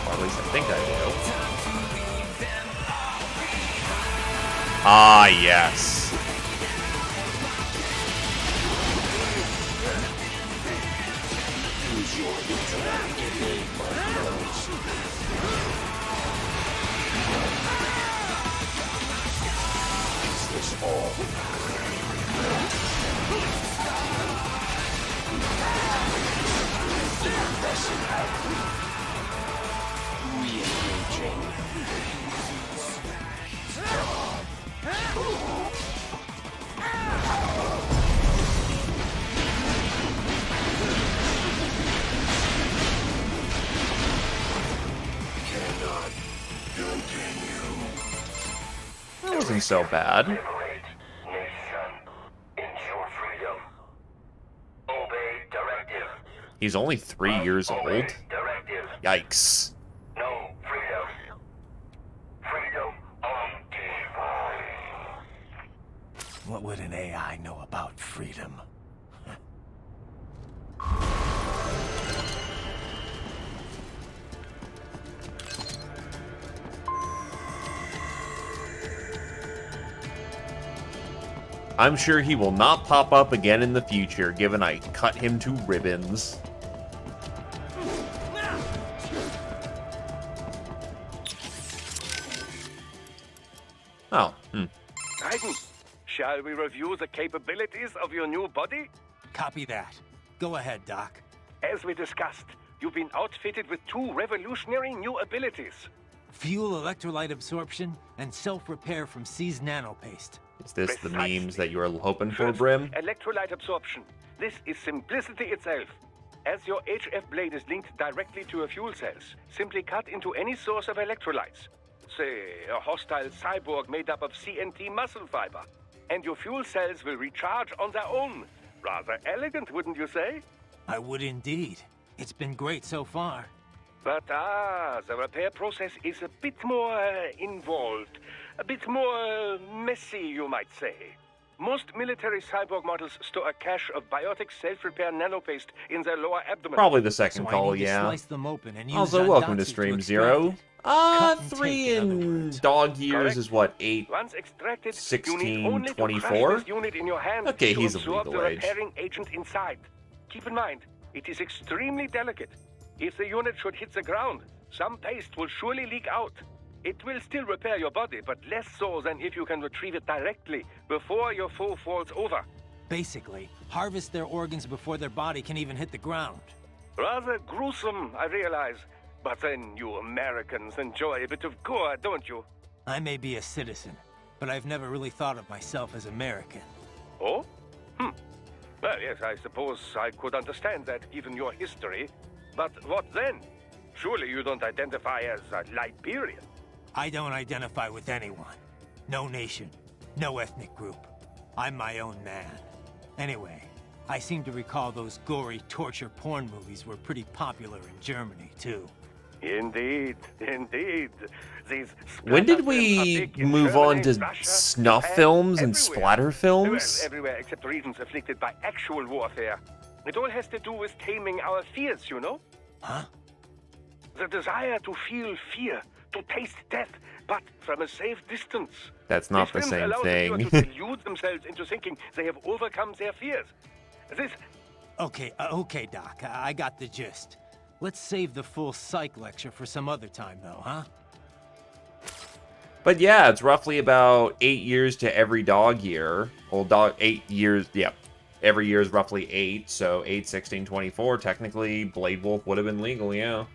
Or at least I think I do. Ah, yes. That wasn't so bad. He's only 3 years old? Yikes. No freedom. Freedom on divine. What would an AI know about freedom? I'm sure he will not pop up again in the future, given I cut him to ribbons. Oh, Raiden, shall we review the capabilities of your new body? Copy that. Go ahead, Doc. As we discussed, you've been outfitted with 2 revolutionary new abilities. Fuel electrolyte absorption and self-repair from C's nanopaste. Is this the memes that you were hoping for, Brim? Electrolyte absorption. This is simplicity itself. As your HF blade is linked directly to your fuel cells, simply cut into any source of electrolytes. Say, a hostile cyborg made up of CNT muscle fiber. And your fuel cells will recharge on their own. Rather elegant, wouldn't you say? I would indeed. It's been great so far. But the repair process is a bit more involved. A bit more messy, you might say. Most military cyborg models store a cache of biotic self-repair nanopaste in their lower abdomen. Probably the second So call, I need to yeah. slice them open and use Also, welcome to Zandatsu Stream extract Zero. it. Cut and 3 take, in other in words. dog years Correct. is what, 8? Once extracted, 16, you need only to crush 24? this unit in your hand Okay, to he's of absorb legal the age. repairing agent inside. Keep in mind, it is extremely delicate. If the unit should hit the ground, some paste will surely leak out. It will still repair your body, but less so than if you can retrieve it directly before your foe falls over. Basically, harvest their organs before their body can even hit the ground. Rather gruesome, I realize. But then you Americans enjoy a bit of gore, don't you? I may be a citizen, but I've never really thought of myself as American. Oh? Well, yes, I suppose I could understand that given your history. But what then? Surely you don't identify as a Liberian. I don't identify with anyone. No nation, no ethnic group. I'm my own man. Anyway, I seem to recall those gory torture porn movies were pretty popular in Germany, too. Indeed, indeed. These When did splatter we films are big in move on Germany, to Russia, snuff Japan, films and everywhere. splatter films? Well, everywhere except regions afflicted by actual warfare. It all has to do with taming our fears, you know? Huh? The desire to feel fear, to taste death, but from a safe distance. That's not the These same films allow the viewer thing. to delude themselves into thinking they have overcome their fears. This... Okay, okay, Doc. I got the gist. Let's save the full psych lecture for some other time, though, huh? But yeah, it's roughly about 8 years to every dog year. Well, 8 years, yeah. Every year is roughly 8, so 8, 16, 24. Technically, Blade Wolf would have been legal, yeah.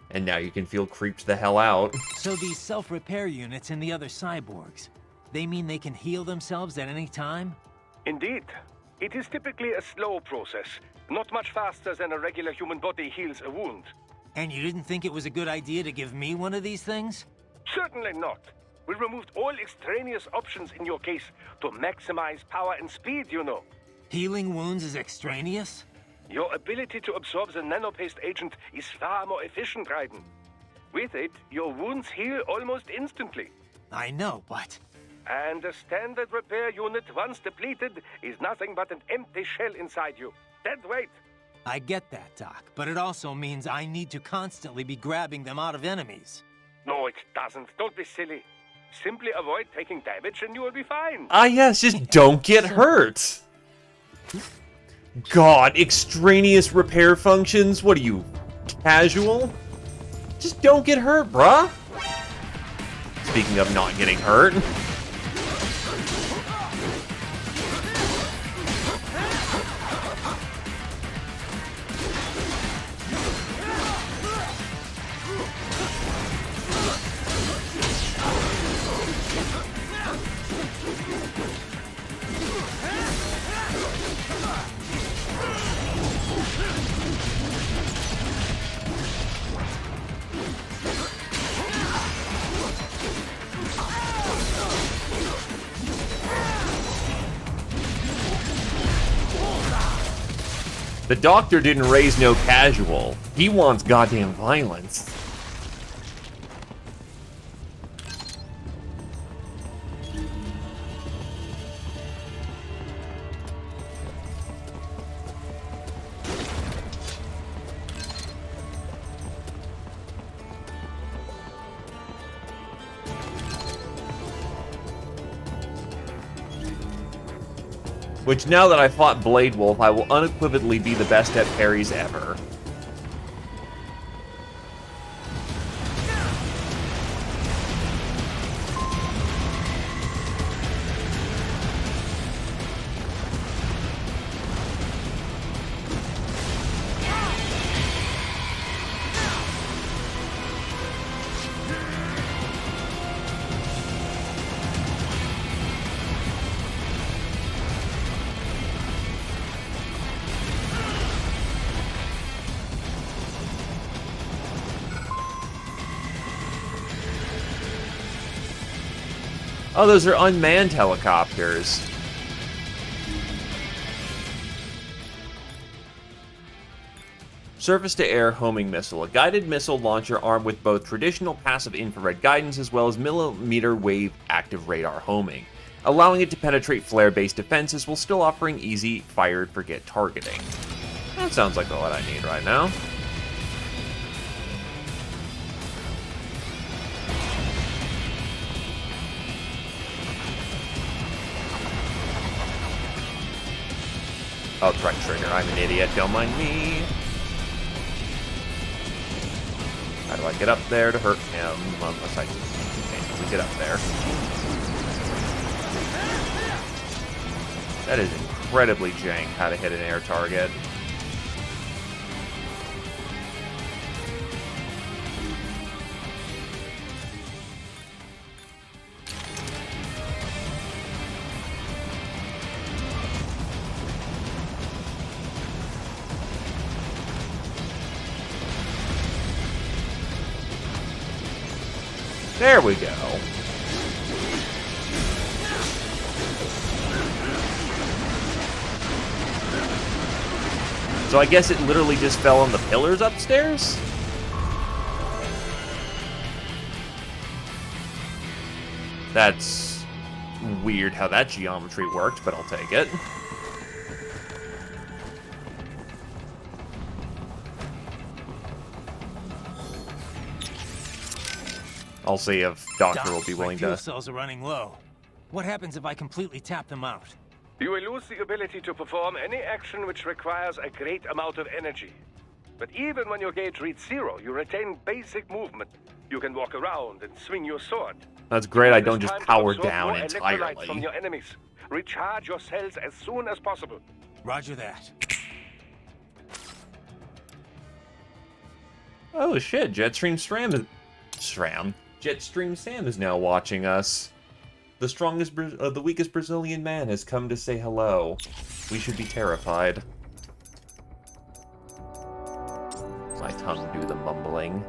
And now you can feel creeped the hell out. So these self-repair units in the other cyborgs, they mean they can heal themselves at any time? Indeed. It is typically a slow process, not much faster than a regular human body heals a wound. And you didn't think it was a good idea to give me one of these things? Certainly not. We removed all extraneous options in your case to maximize power and speed, you know. Healing wounds is extraneous? Your ability to absorb the nanopaste agent is far more efficient, Raiden. With it, your wounds heal almost instantly. I know, but... And a standard repair unit, once depleted, is nothing but an empty shell inside you. Dead weight. I get that, Doc, but it also means I need to constantly be grabbing them out of enemies. No, it doesn't. Don't be silly. Simply avoid taking damage and you will be fine. Ah, yes, just don't get hurt. God, extraneous repair functions? What are you, casual? Just don't get hurt, bruh. Speaking of not getting hurt. The doctor didn't raise no casual. He wants goddamn violence. Which, now that I fought Blade Wolf, I will unequivocally be the best at parries ever. Oh, those are unmanned helicopters. Surface-to-air homing missile, a guided missile launcher armed with both traditional passive infrared guidance as well as millimeter wave active radar homing, allowing it to penetrate flare-based defenses while still offering easy fire-forget targeting. That sounds like what I need right now. Oh, right trigger. I'm an idiot. Don't mind me. How do I get up there to hurt him? Unless I can we get up there. That is incredibly jank how to hit an air target. There we go. So I guess it literally just fell on the pillars upstairs? That's weird how that geometry worked, but I'll take it. I'll see if Doctor will be willing fuel to... cells are running low. What happens if I completely tap them out? You will lose the ability to perform any action which requires a great amount of energy. But even when your gauge reaches 0, you retain basic movement. You can walk around and swing your sword. That's great, I don't just Time to power absorb down more electrolytes from entirely. your enemies. Recharge your cells as soon as possible. Roger that. Oh shit, Jetstream Sam is now watching us. The weakest Brazilian man has come to say hello. We should be terrified. My tongue do the mumbling.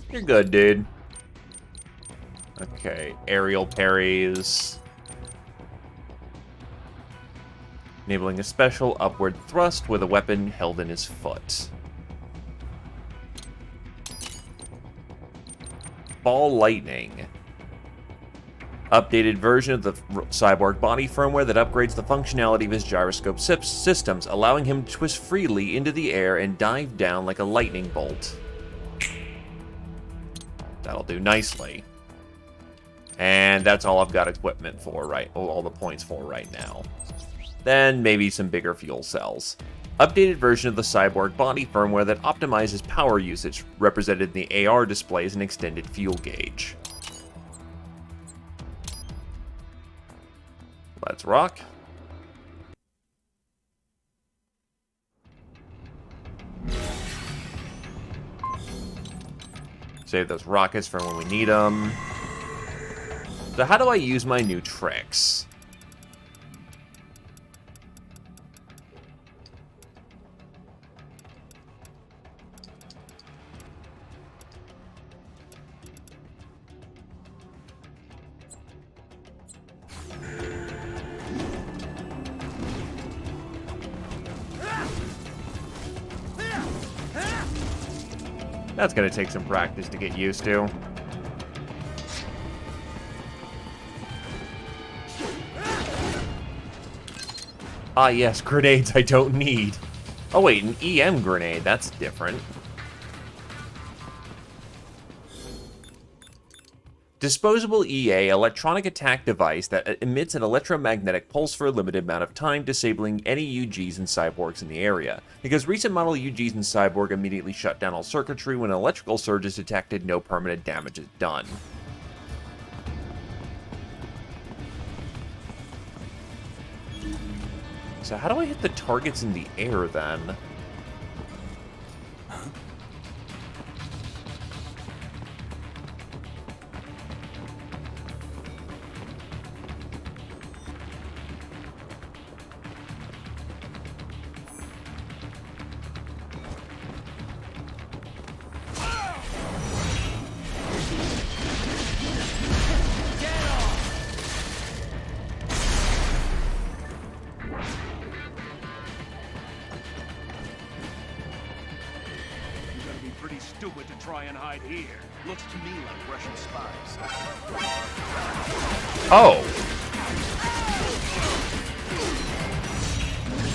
You're good, dude. Okay, aerial parries. Enabling a special upward thrust with a weapon held in his foot. Ball Lightning. Updated version of the Cyborg body firmware that upgrades the functionality of his gyroscope systems, allowing him to twist freely into the air and dive down like a lightning bolt. That'll do nicely. And that's all I've got equipment for, all the points for right now. Then maybe some bigger fuel cells. Updated version of the Cyborg body firmware that optimizes power usage, represented in the AR display as an extended fuel gauge. Let's rock. Save those rockets for when we need them. So how do I use my new tricks? That's gonna take some practice to get used to. Ah yes, grenades I don't need. Oh wait, an EM grenade, that's different. Disposable EA, electronic attack device that emits an electromagnetic pulse for a limited amount of time, disabling any UGs and cyborgs in the area. Because recent model UGs and cyborg immediately shut down all circuitry when an electrical surge is detected, no permanent damage is done. So how do I hit the targets in the air then? Stupid to try and hide here. Looks to me like Russian spies. Oh.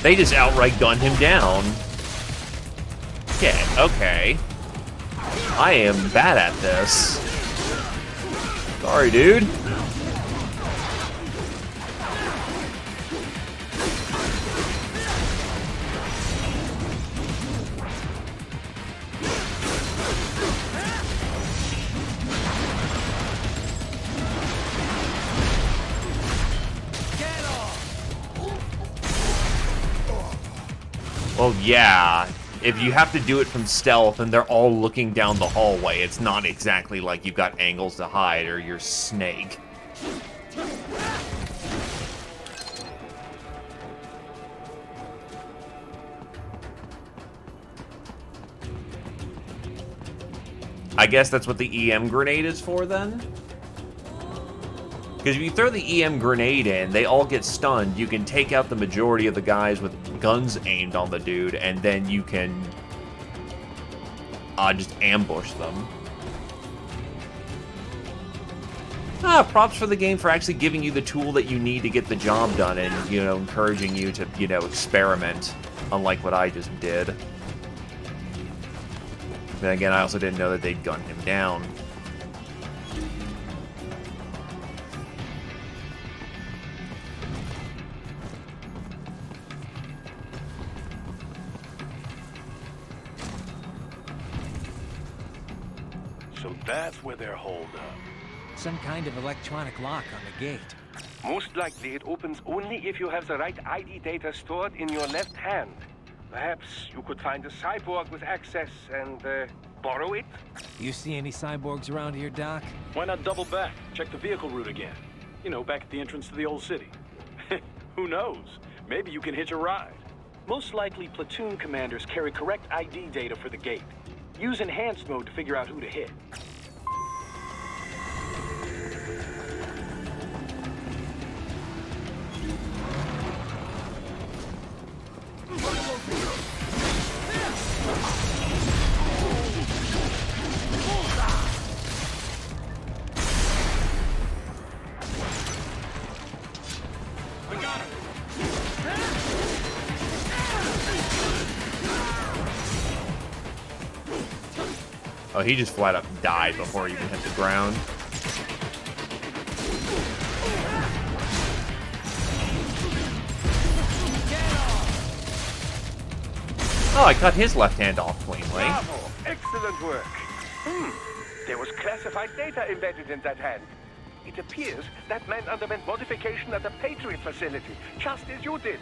They just outright gunned him down. Yeah, okay. I am bad at this. Sorry, dude. Well, yeah, if you have to do it from stealth and they're all looking down the hallway, it's not exactly like you've got angles to hide or you're Snake. I guess that's what the EM grenade is for, then? Because if you throw the EM grenade in, they all get stunned. You can take out the majority of the guys with guns aimed on the dude, and then you can just ambush them. Props for the game for actually giving you the tool that you need to get the job done and, you know, encouraging you to, you know, experiment, unlike what I just did. Then again, I also didn't know that they'd gun him down. So that's where they're holed up. Some kind of electronic lock on the gate. Most likely it opens only if you have the right ID data stored in your left hand. Perhaps you could find a cyborg with access and borrow it? You see any cyborgs around here, Doc? Why not double back? Check the vehicle route again. You know, back at the entrance to the old city. Who knows? Maybe you can hitch a ride. Most likely, platoon commanders carry correct ID data for the gate. Use enhanced mode to figure out who to hit. Oh, he just flat up died before he even hit the ground. Oh, I cut his left hand off cleanly. Bravo! Excellent work. There was classified data embedded in that hand. It appears that man underwent modification at the Patriot facility, just as you did.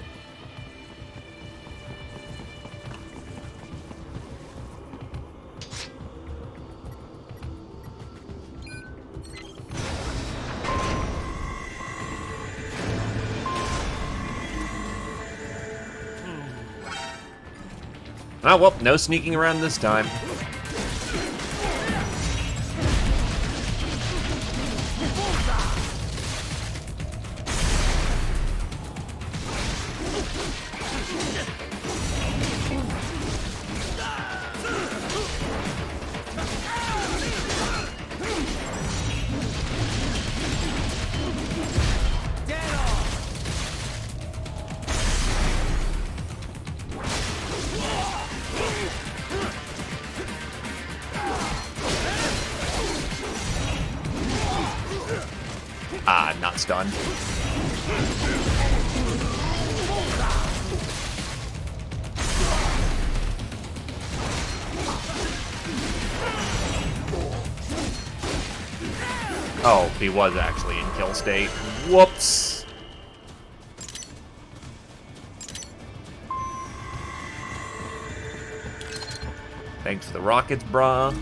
Oh, well, no sneaking around this time. Not stunned. Oh, he was actually in kill state. Whoops. Thanks for the rockets, brah.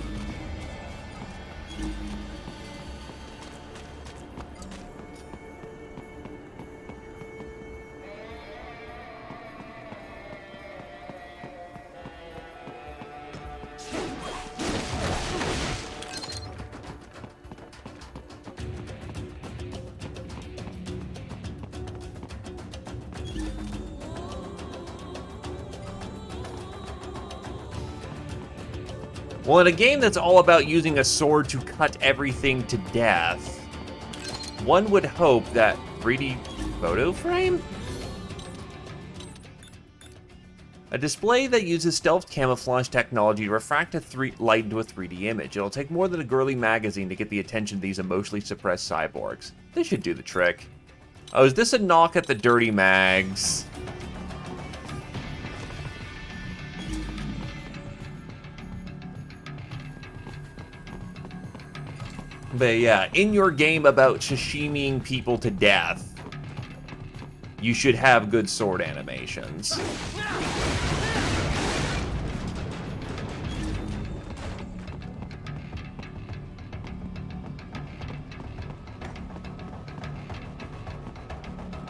Well, in a game that's all about using a sword to cut everything to death, one would hope that 3D photo frame? A display that uses stealth camouflage technology to refract light into a 3D image. It'll take more than a girly magazine to get the attention of these emotionally suppressed cyborgs. This should do the trick. Oh, is this a knock at the dirty mags? But yeah, in your game about sashimiing people to death, you should have good sword animations.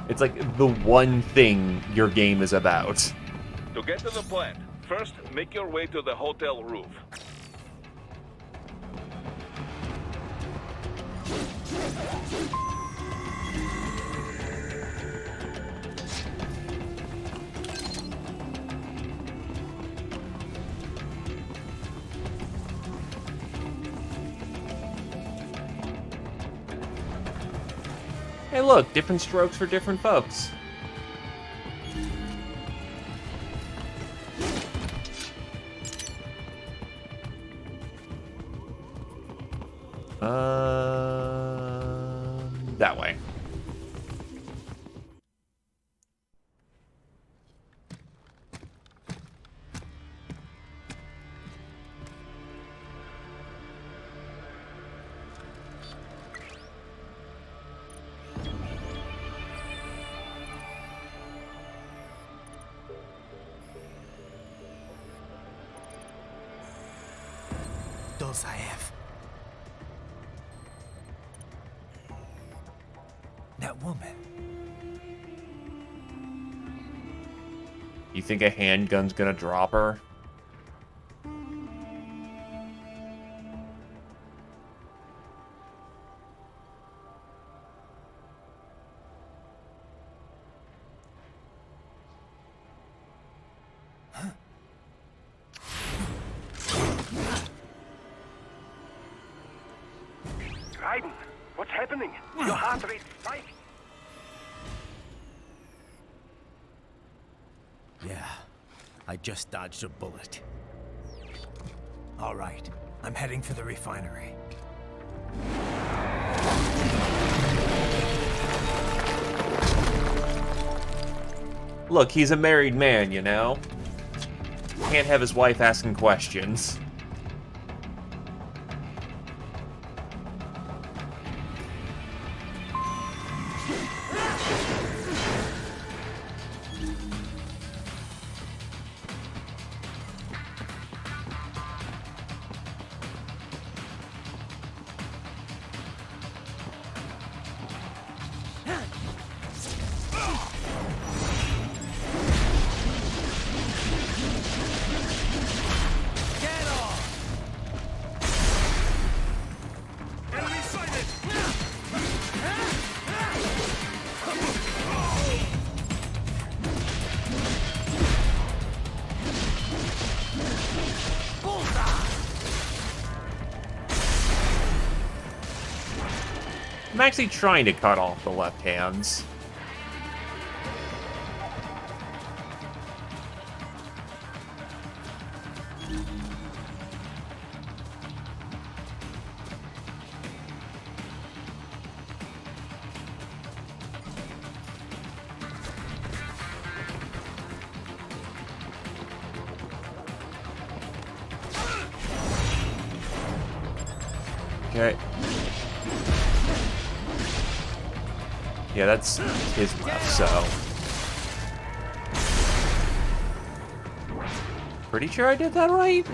It's like the one thing your game is about. To get to the plant, first make your way to the hotel roof. Hey, look, different strokes for different folks. That way. Dolzaev. That woman. You think a handgun's gonna drop her? Raiden, what's happening? Your heart rate spiked. Yeah, I just dodged a bullet. All right, I'm heading for the refinery. Look, he's a married man, you know? Can't have his wife asking questions. I'm actually trying to cut off the left hands. Okay. Yeah, that's his left, so... Pretty sure I did that right?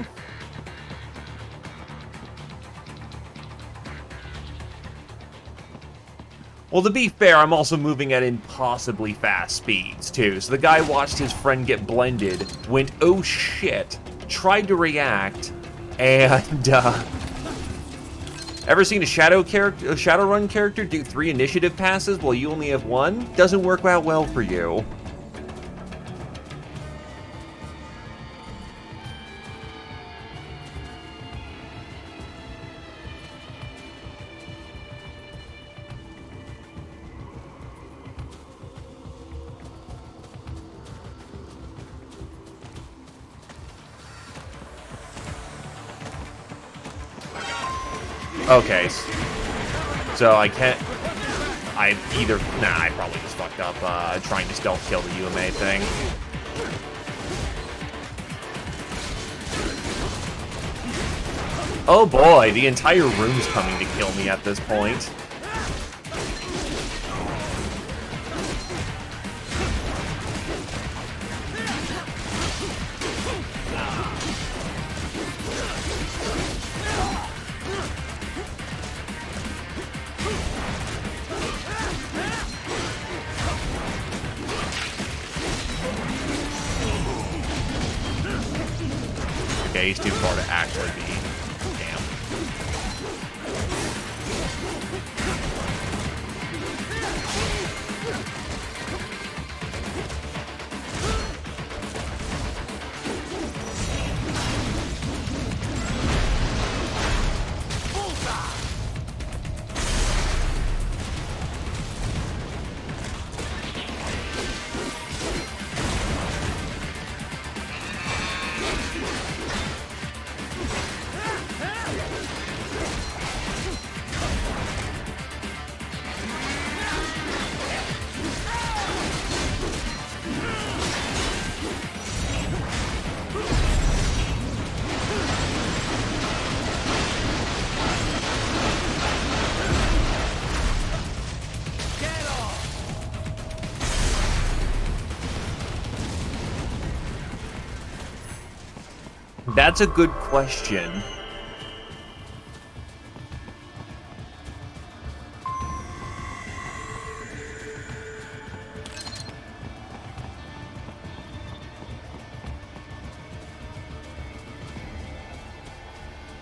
Well, to be fair, I'm also moving at impossibly fast speeds, too. So the guy watched his friend get blended, went, oh shit, tried to react, and, ever seen a Shadowrun character do 3 initiative passes while you only have 1? Doesn't work out well for you. Okay, so I can't, I probably just fucked up trying to stealth kill the UMA thing. Oh boy, the entire room's coming to kill me at this point. Okay, he's too far to actually be. Damn. That's a good question.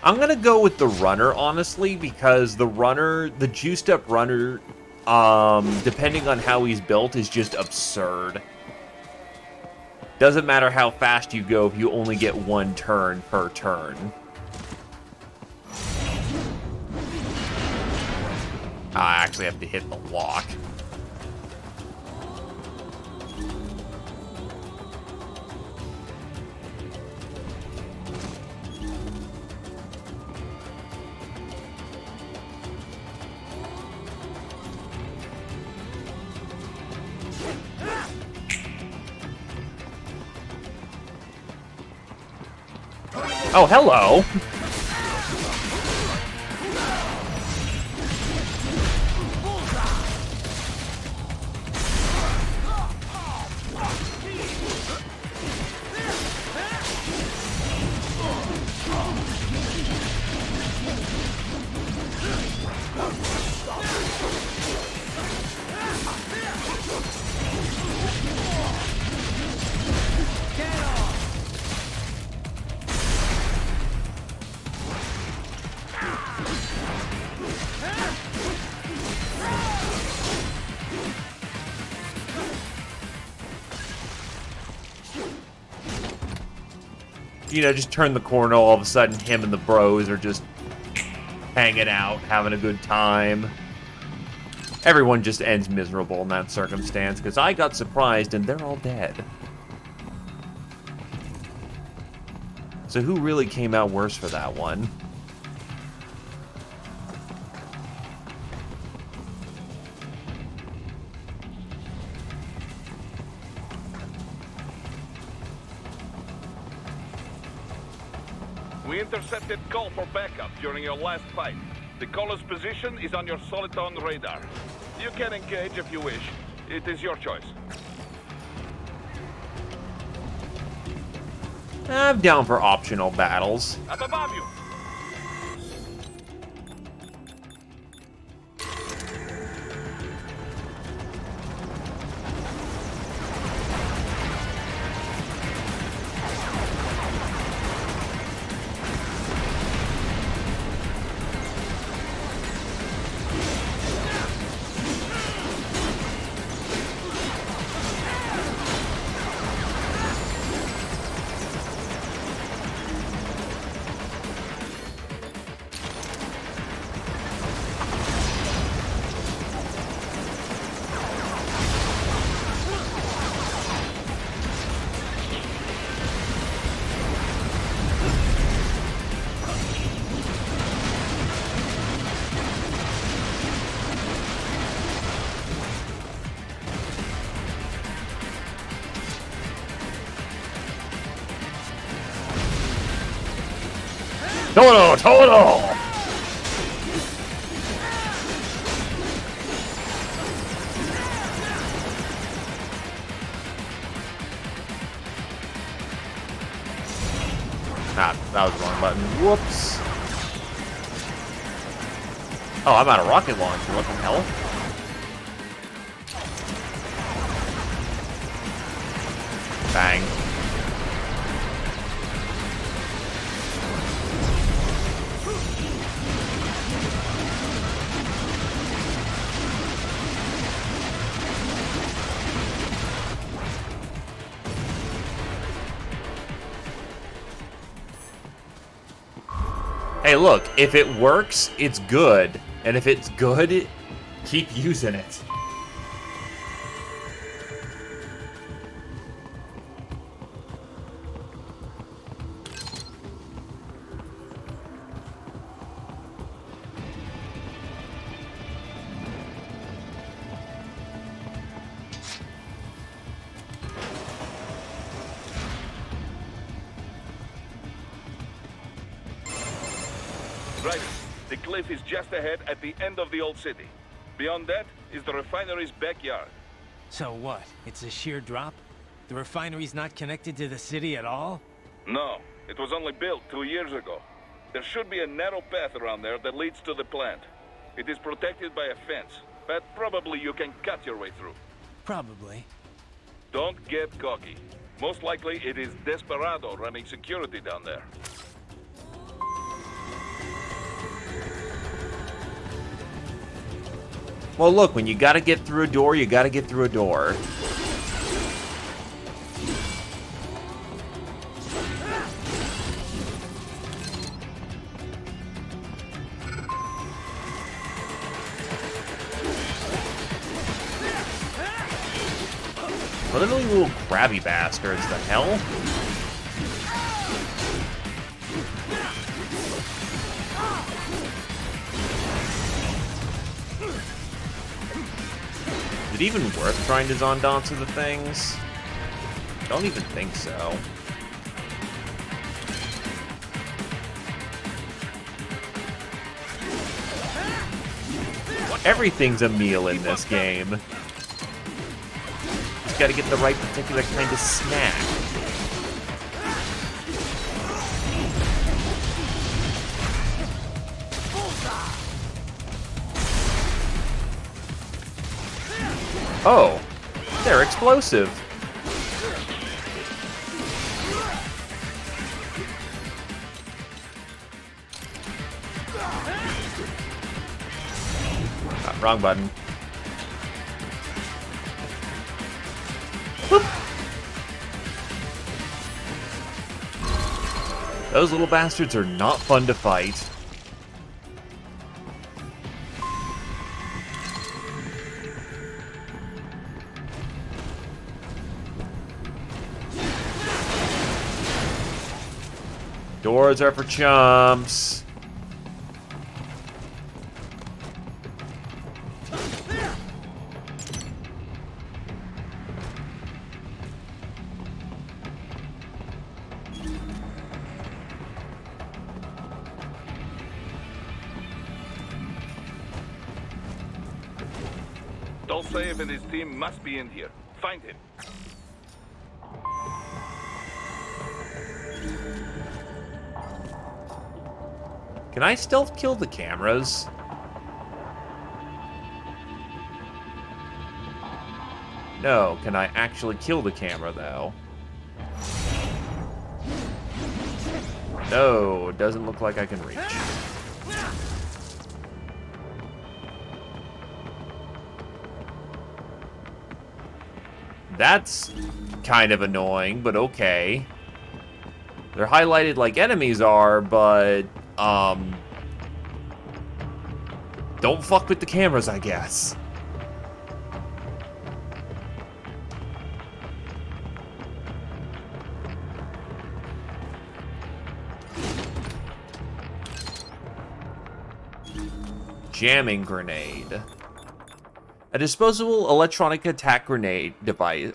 I'm gonna go with the runner, honestly, because the runner, the juiced up runner, depending on how he's built, is just absurd. Doesn't matter how fast you go if you only get one turn per turn. I actually have to hit the lock. Oh, hello. You know, just turn the corner, all of a sudden him and the bros are just hanging out, having a good time. Everyone just ends miserable in that circumstance, because I got surprised and they're all dead. So who really came out worse for that one? We intercepted call for backup during your last fight. The caller's position is on your Soliton radar. You can engage if you wish. It is your choice. I'm down for optional battles. Up above you. Total! Ah, that was the wrong button. Whoops. Oh, I'm out of rocket launcher. What the hell? Bang. Hey, look, if it works, it's good. And if it's good, keep using it. Right. The cliff is just ahead at the end of the old city. Beyond that is the refinery's backyard. So what? It's a sheer drop? The refinery's not connected to the city at all? No, it was only built 2 years ago. There should be a narrow path around there that leads to the plant. It is protected by a fence, but probably you can cut your way through. Probably. Don't get cocky. Most likely it is Desperado running security down there. Well, look, when you gotta get through a door, you gotta get through a door. What are those little crabby bastards? The hell? Is it even worth trying to Zondanza the things? I don't even think so. Everything's a meal in this game. Just gotta get the right particular kind of snack. Oh, they're explosive. Wrong button. Whoop. Those little bastards are not fun to fight. Doors are for chumps. Dolcev and his team must be in here. Find him. Can I stealth kill the cameras? No, can I actually kill the camera, though? No, it doesn't look like I can reach. That's kind of annoying, but okay. They're highlighted like enemies are, but, don't fuck with the cameras, I guess. Jamming grenade. A disposable electronic attack device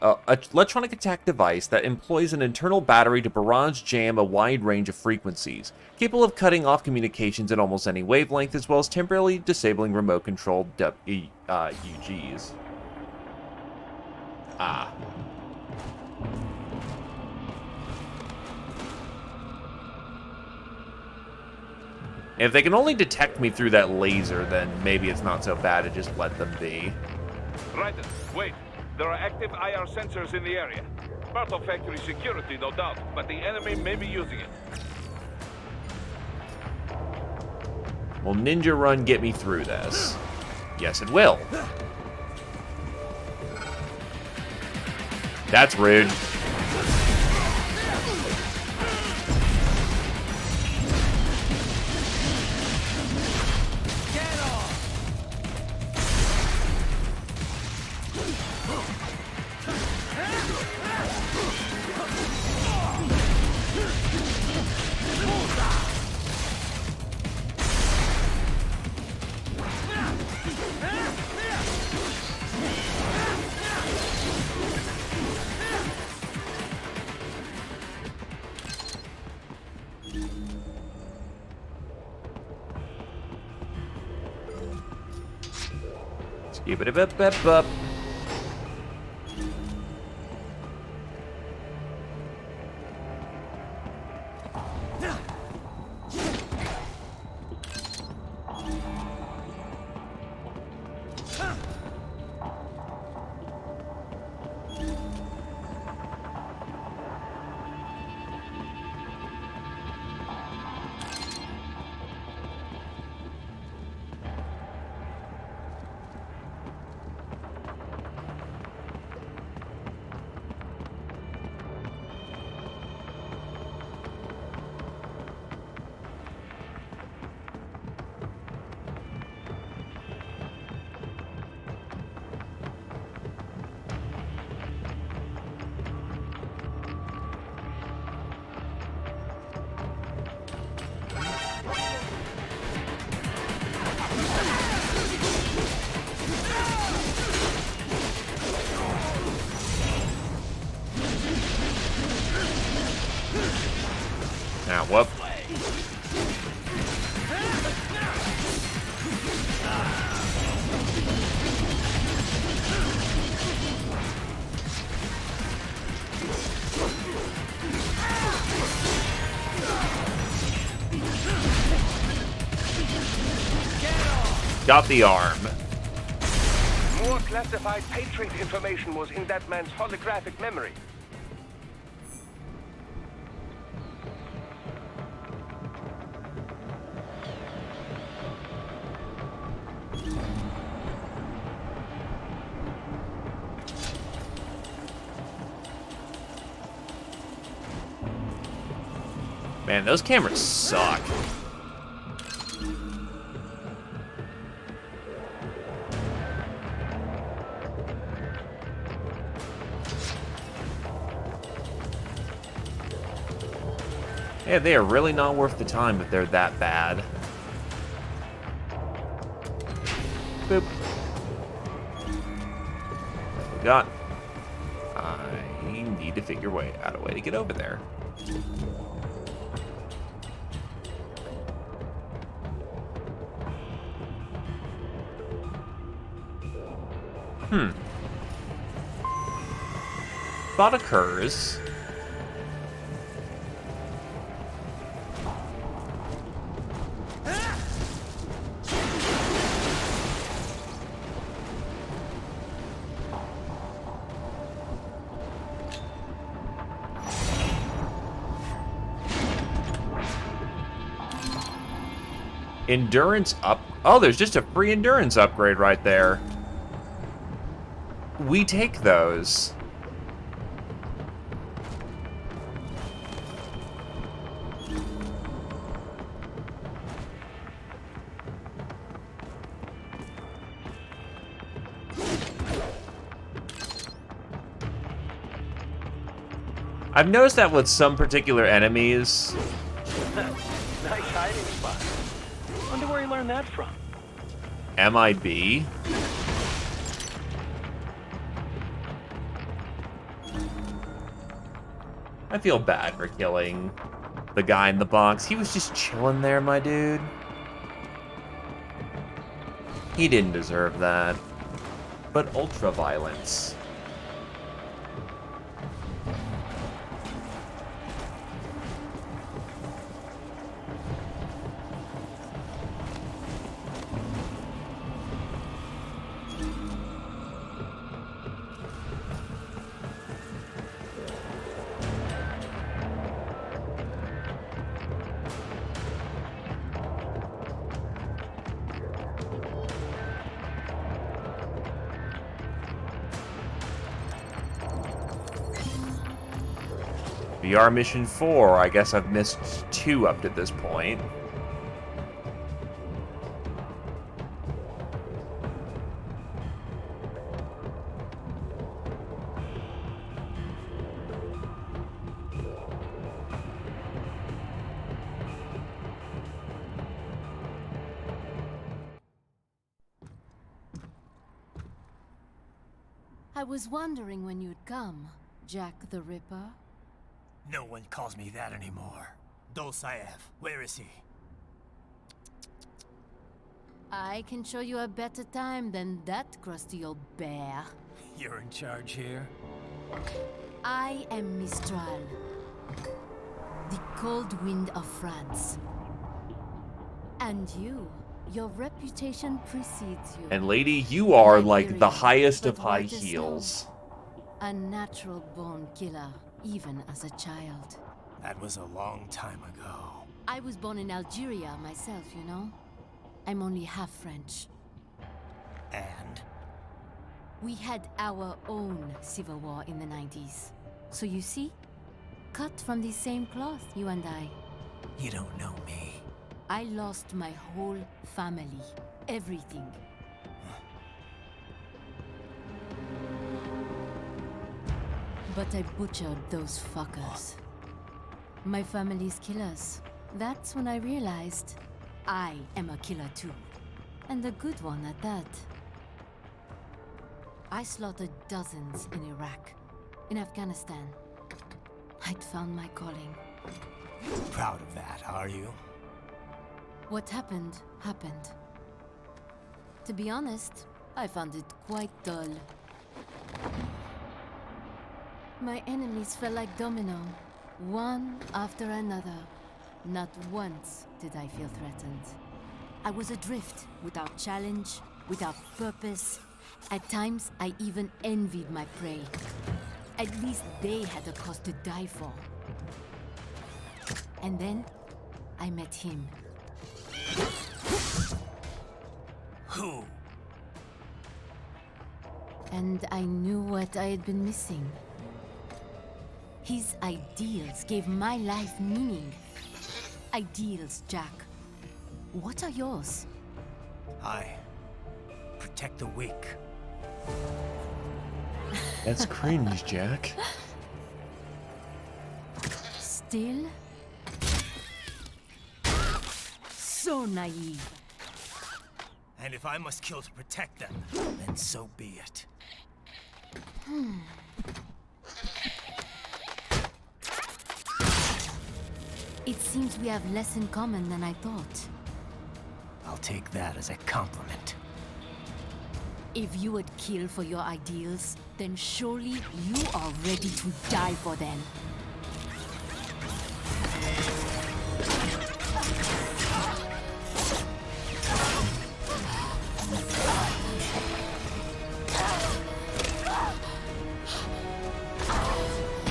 that employs an internal battery to barrage jam a wide range of frequencies, capable of cutting off communications at almost any wavelength, as well as temporarily disabling remote-controlled UGs. Ah. If they can only detect me through that laser, then maybe it's not so bad to just let them be. Right, wait. There are active IR sensors in the area. Part of factory security, no doubt, but the enemy may be using it. Will Ninja Run get me through this? Yes, it will. That's rude. Skip-a-da-bup-bup-bup. Ah, whoop. Got the arm. More classified Patriot information was in that man's holographic memory. Man, those cameras suck. Yeah, they are really not worth the time if they're that bad. Boop. What we got? I need to figure out a way to get over there. Thought occurs. Endurance up. Oh, there's just a free endurance upgrade right there. We take those. I've noticed that with some particular enemies. Nice hiding spot. Wonder where you learned that from. MIB. I feel bad for killing the guy in the box. He was just chilling there, my dude. He didn't deserve that. But ultra-violence. VR Mission 4, I guess I've missed 2 up to this point. I was wondering when you'd come, Jack the Ripper. No one calls me that anymore. Dolzaev, where is he? I can show you a better time than that crusty old bear. You're in charge here? I am Mistral, the cold wind of France. And your reputation precedes you. And lady, you are like the highest of high heels. A natural-born killer, even as a child. That was a long time ago. I was born in Algeria myself, you know? I'm only half French. And? We had our own civil war in the 90s. So you see? Cut from the same cloth, you and I. You don't know me. I lost my whole family. Everything. But I butchered those fuckers. My family's killers. That's when I realized I am a killer too. And a good one at that. I slaughtered dozens in Iraq, in Afghanistan. I'd found my calling. proud of that, are you? What happened, happened. To be honest, I found it quite dull. My enemies fell like domino, one after another. Not once did I feel threatened. I was adrift, without challenge, without purpose. At times, I even envied my prey. At least they had a cause to die for. And then, I met him. Who? And I knew what I had been missing. His ideals gave my life meaning. Ideals, Jack. What are yours? I protect the weak. That's cringe, Jack. Still? So naive. And if I must kill to protect them, then so be it. It seems we have less in common than I thought. I'll take that as a compliment. If you would kill for your ideals, then surely you are ready to die for them.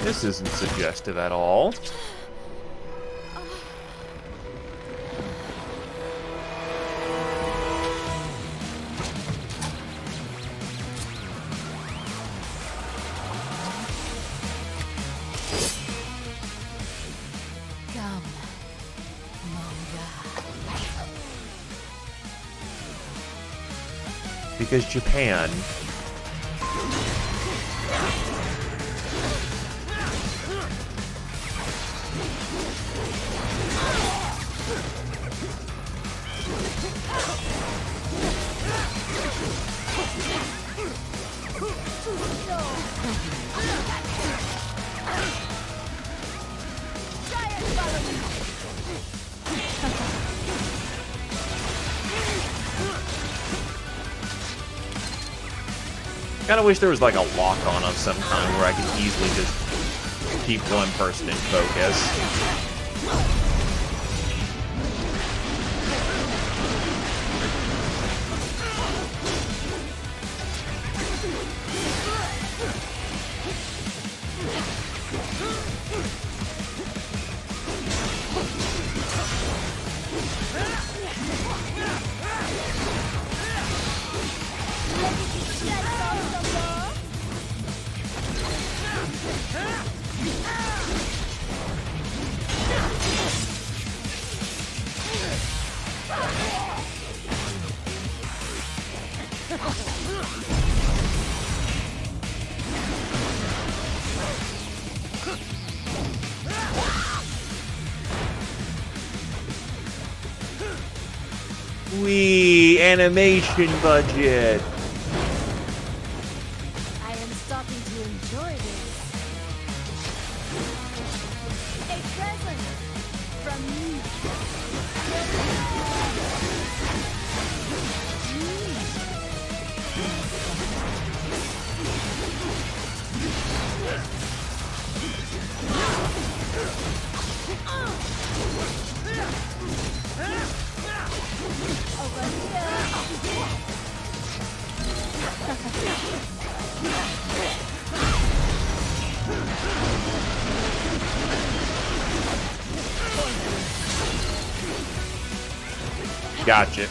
This isn't suggestive at all. Come, Manga. Because Japan. Kinda wish there was like a lock on of some kind where I could easily just keep one person in focus. Wee, animation budget. I am starting to enjoy this. A present from me. Over Gotcha.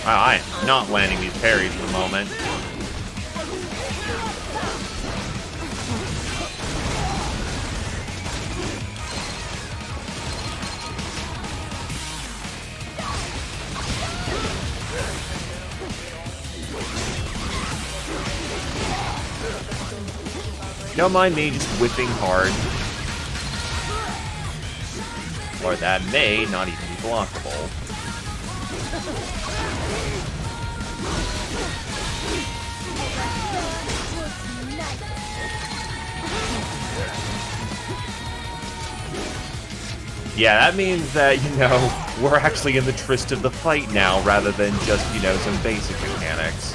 I am not landing these parries for the moment. Don't mind me just whipping hard. Or that may not even be blockable. Yeah, that means that, you know, we're actually in the tryst of the fight now, rather than just, you know, some basic mechanics.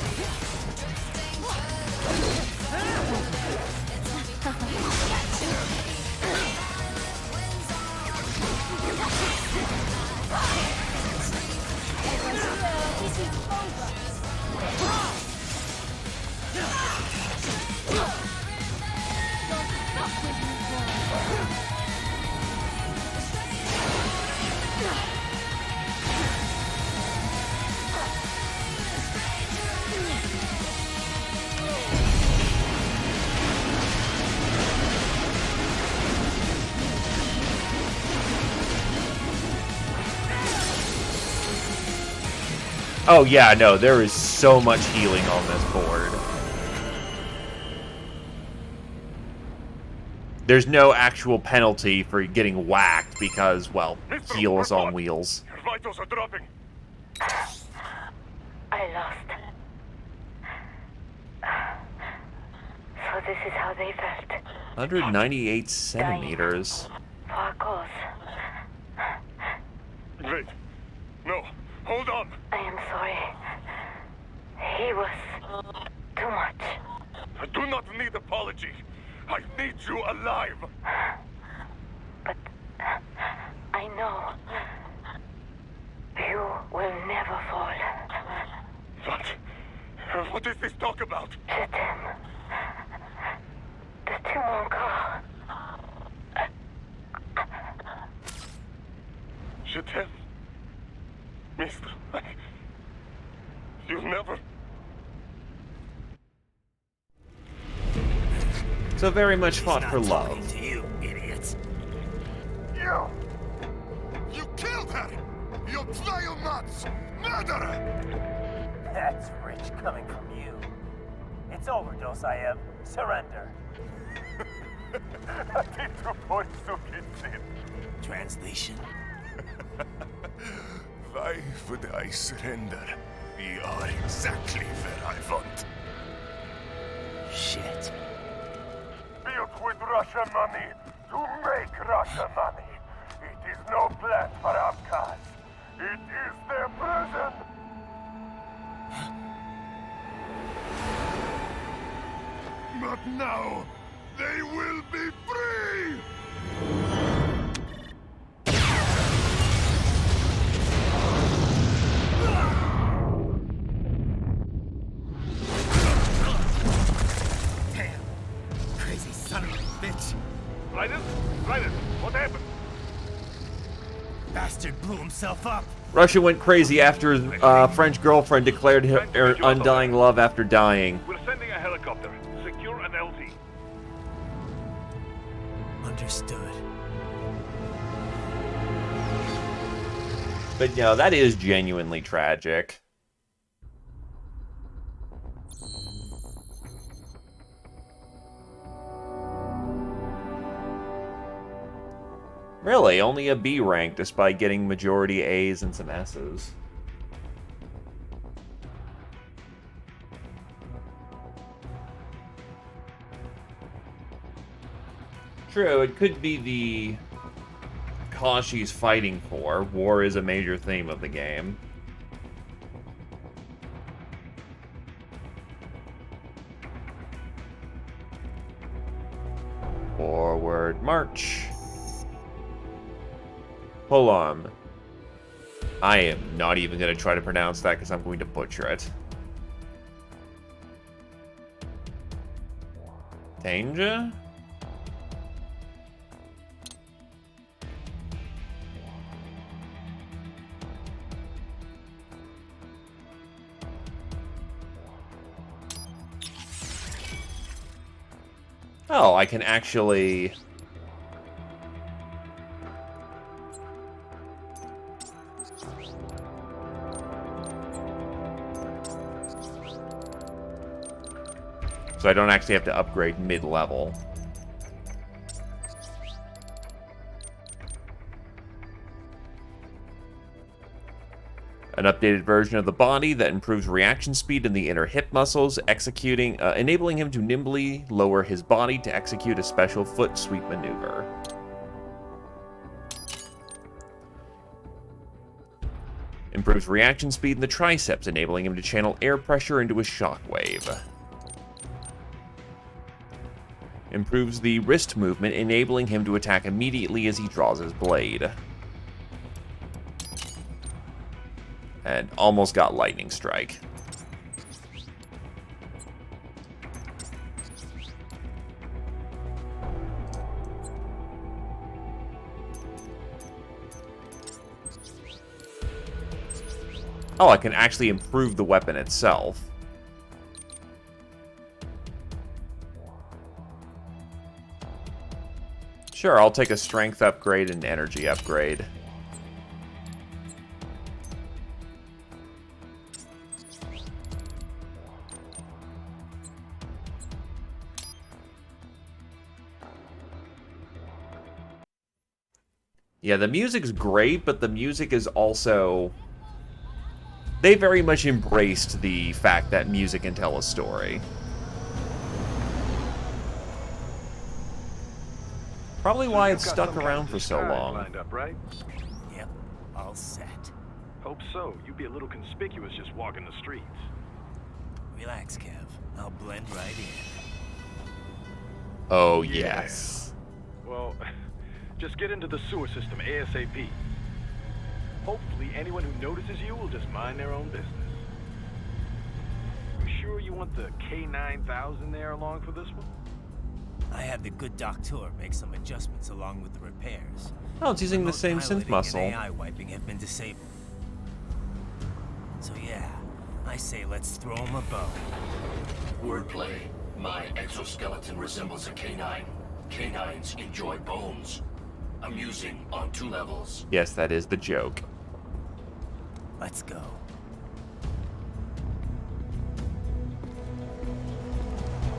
Oh yeah, no, there is so much healing on this board. There's no actual penalty for getting whacked because, well, heal is on wheels. Your vitals are dropping. I lost. So this is how they felt. 198 centimeters. For a cause. Wait. No. Hold on. I am sorry. He was too much. I do not need apology. I need you alive. But I know you will never fall. What is this talk about? Je t'aime. De tout mon corps. Je t'aime. Mister, you'll never... So very much fought for love. To you, idiots. You! You killed her! You vile nuts! Murderer! That's rich coming from you. It's overdose, I am. Surrender. Translation. Why would I surrender? We are exactly where I want. Shit. Built with Russian money to make Russian money. It is no plan for Abkhaz. It is their prison. But now, they will be free! Damn. Crazy son of a bitch. Raiden? Raiden, what happened? Bastard blew himself up. Russia went crazy after his French girlfriend declared her undying love after dying. We're sending a helicopter. Secure an LZ. Understood. But no, that is genuinely tragic. Really, only a B rank despite getting majority A's and some S's. True, it could be the cause she's fighting for. War is a major theme of the game. Forward march. Hold on. I am not even going to try to pronounce that because I'm going to butcher it. Tanja? Oh, I can actually... So I don't actually have to upgrade mid-level. An updated version of the body that improves reaction speed in the inner hip muscles, enabling him to nimbly lower his body to execute a special foot sweep maneuver. Improves reaction speed in the triceps, enabling him to channel air pressure into a shockwave. Improves the wrist movement, enabling him to attack immediately as he draws his blade. And almost got Lightning Strike. Oh, I can actually improve the weapon itself. Sure, I'll take a strength upgrade and energy upgrade. Yeah, the music's great, but the music is also... They very much embraced the fact that music can tell a story. Probably why it's stuck around for so long. Lined up, right? Yep, all set. Hope so. You'd be a little conspicuous just walking the streets. Relax, Kev. I'll blend right in. Oh, yes. Well, just get into the sewer system ASAP. Hopefully anyone who notices you will just mind their own business. You sure you want the K9000 there along for this one? I had the good doctor make some adjustments along with the repairs. Oh, it's using the same Remote synth piloting muscle. and AI wiping have been disabled. So yeah, I say let's throw him a bone. Wordplay. My exoskeleton resembles a canine. Canines enjoy bones. Amusing on 2 levels. Yes, that is the joke. Let's go.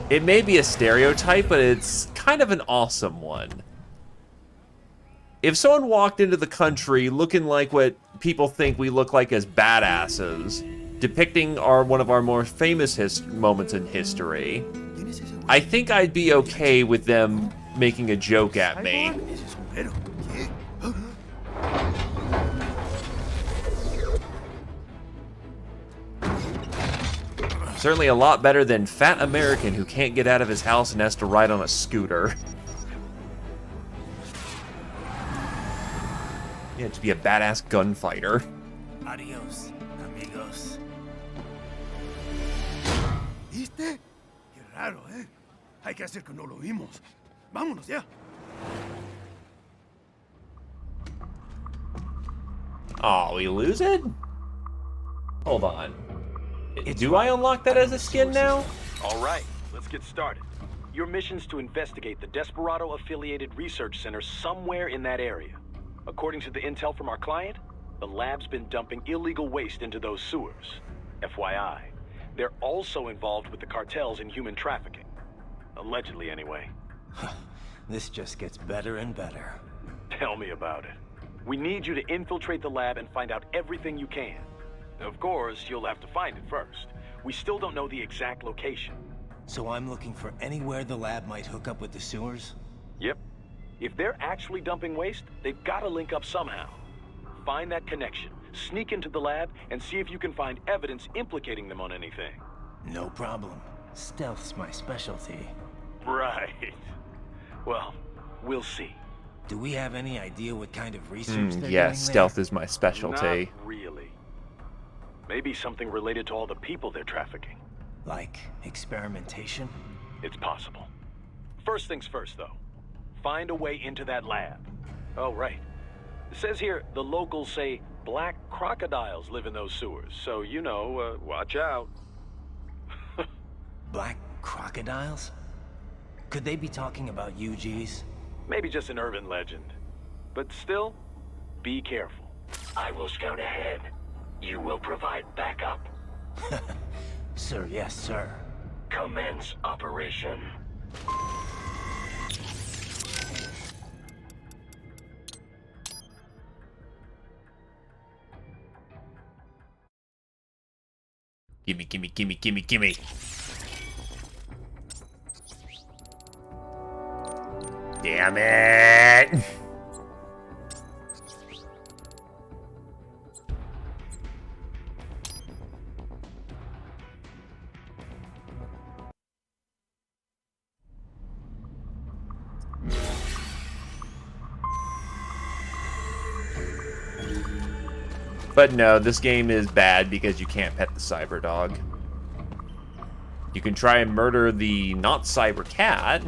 It may be a stereotype, but it's kind of an awesome one. If someone walked into the country looking like what people think we look like as badasses, depicting one of our more famous moments in history, I think I'd be okay with them making a joke at me. Certainly a lot better than fat American who can't get out of his house and has to ride on a scooter. Yeah, to be a badass gunfighter. Adios, amigos. ¿Viste? Qué raro, ¿eh? Hay que hacer que no lo vimos. Vámonos ya. Oh, we lose it? Hold on. Do I unlock that as a skin now? All right, let's get started. Your mission's to investigate the Desperado-affiliated research center somewhere in that area. According to the intel from our client, the lab's been dumping illegal waste into those sewers. FYI, they're also involved with the cartels in human trafficking. Allegedly, anyway. This just gets better and better. Tell me about it. We need you to infiltrate the lab and find out everything you can. Of course, you'll have to find it first. We still don't know the exact location. So I'm looking for anywhere the lab might hook up with the sewers? Yep. If they're actually dumping waste, they've got to link up somehow. Find that connection, sneak into the lab, and see if you can find evidence implicating them on anything. No problem. Stealth's my specialty. Right. Well, we'll see. Do we have any idea what kind of research they're yeah, doing stealth there? is my specialty. Not really. Maybe something related to all the people they're trafficking. Like experimentation? It's possible. First things first, though. Find a way into that lab. Oh, right. It says here the locals say black crocodiles live in those sewers, so, you know, watch out. Black crocodiles? Could they be talking about UGs? Maybe just an urban legend. But still, be careful. I will scout ahead. You will provide backup. Sir, yes, sir. Commence operation. Gimme, gimme, gimme, gimme, gimme. Damn it! But no, this game is bad because you can't pet the cyber dog. You can try and murder the not cyber cat.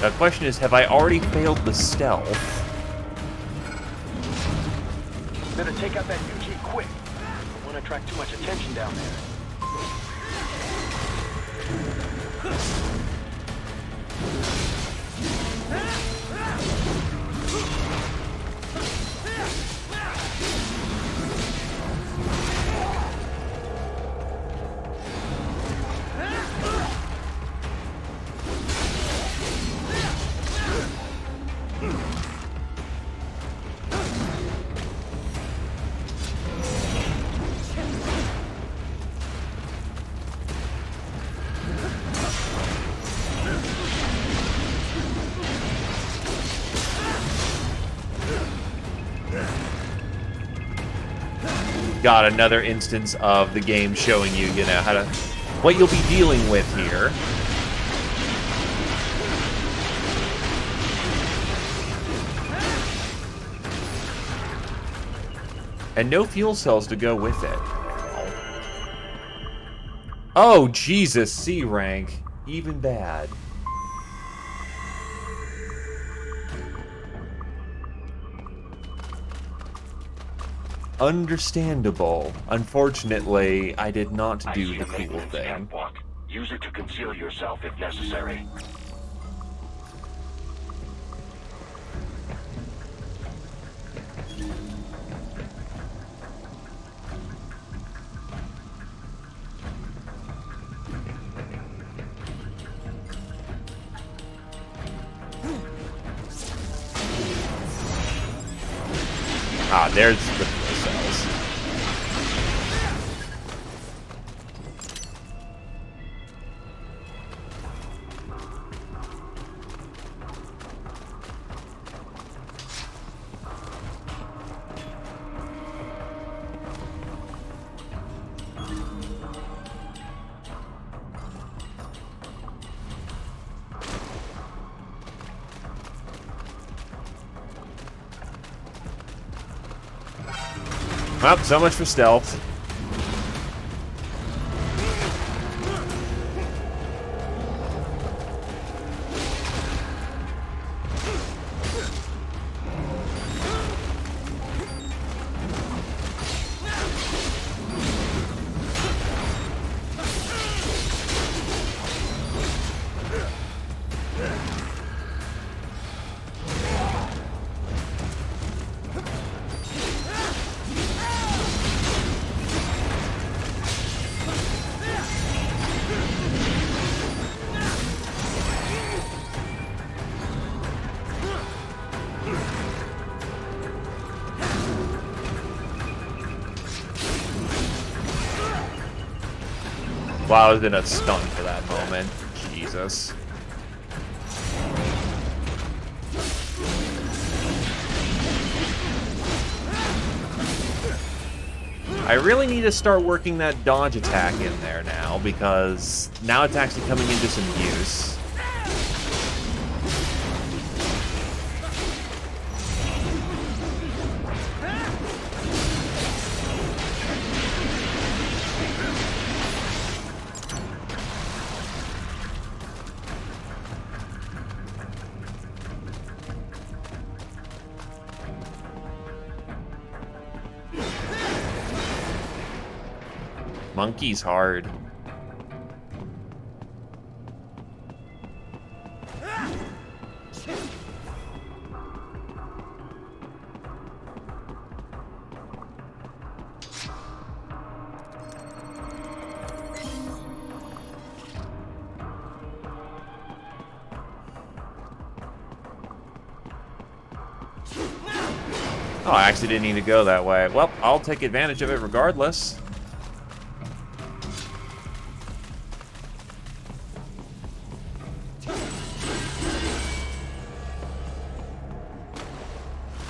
The question is, have I already failed the stealth? Better take out that UG quick. Don't want to attract too much attention down there. Got another instance of the game showing you, you know, how to, what you'll be dealing with here. And no fuel cells to go with it. Oh, Jesus, C rank. Even bad. Understandable. Unfortunately, I did not do the cool thing. Use it to conceal yourself if necessary. Ah, there's the fuel cells. Well, so much for stealth. Wow, I was in a stun for that moment. Jesus. I really need to start working that dodge attack in there now, because now it's actually coming into some use. Monkey's hard. Oh, I actually didn't need to go that way. Well, I'll take advantage of it regardless.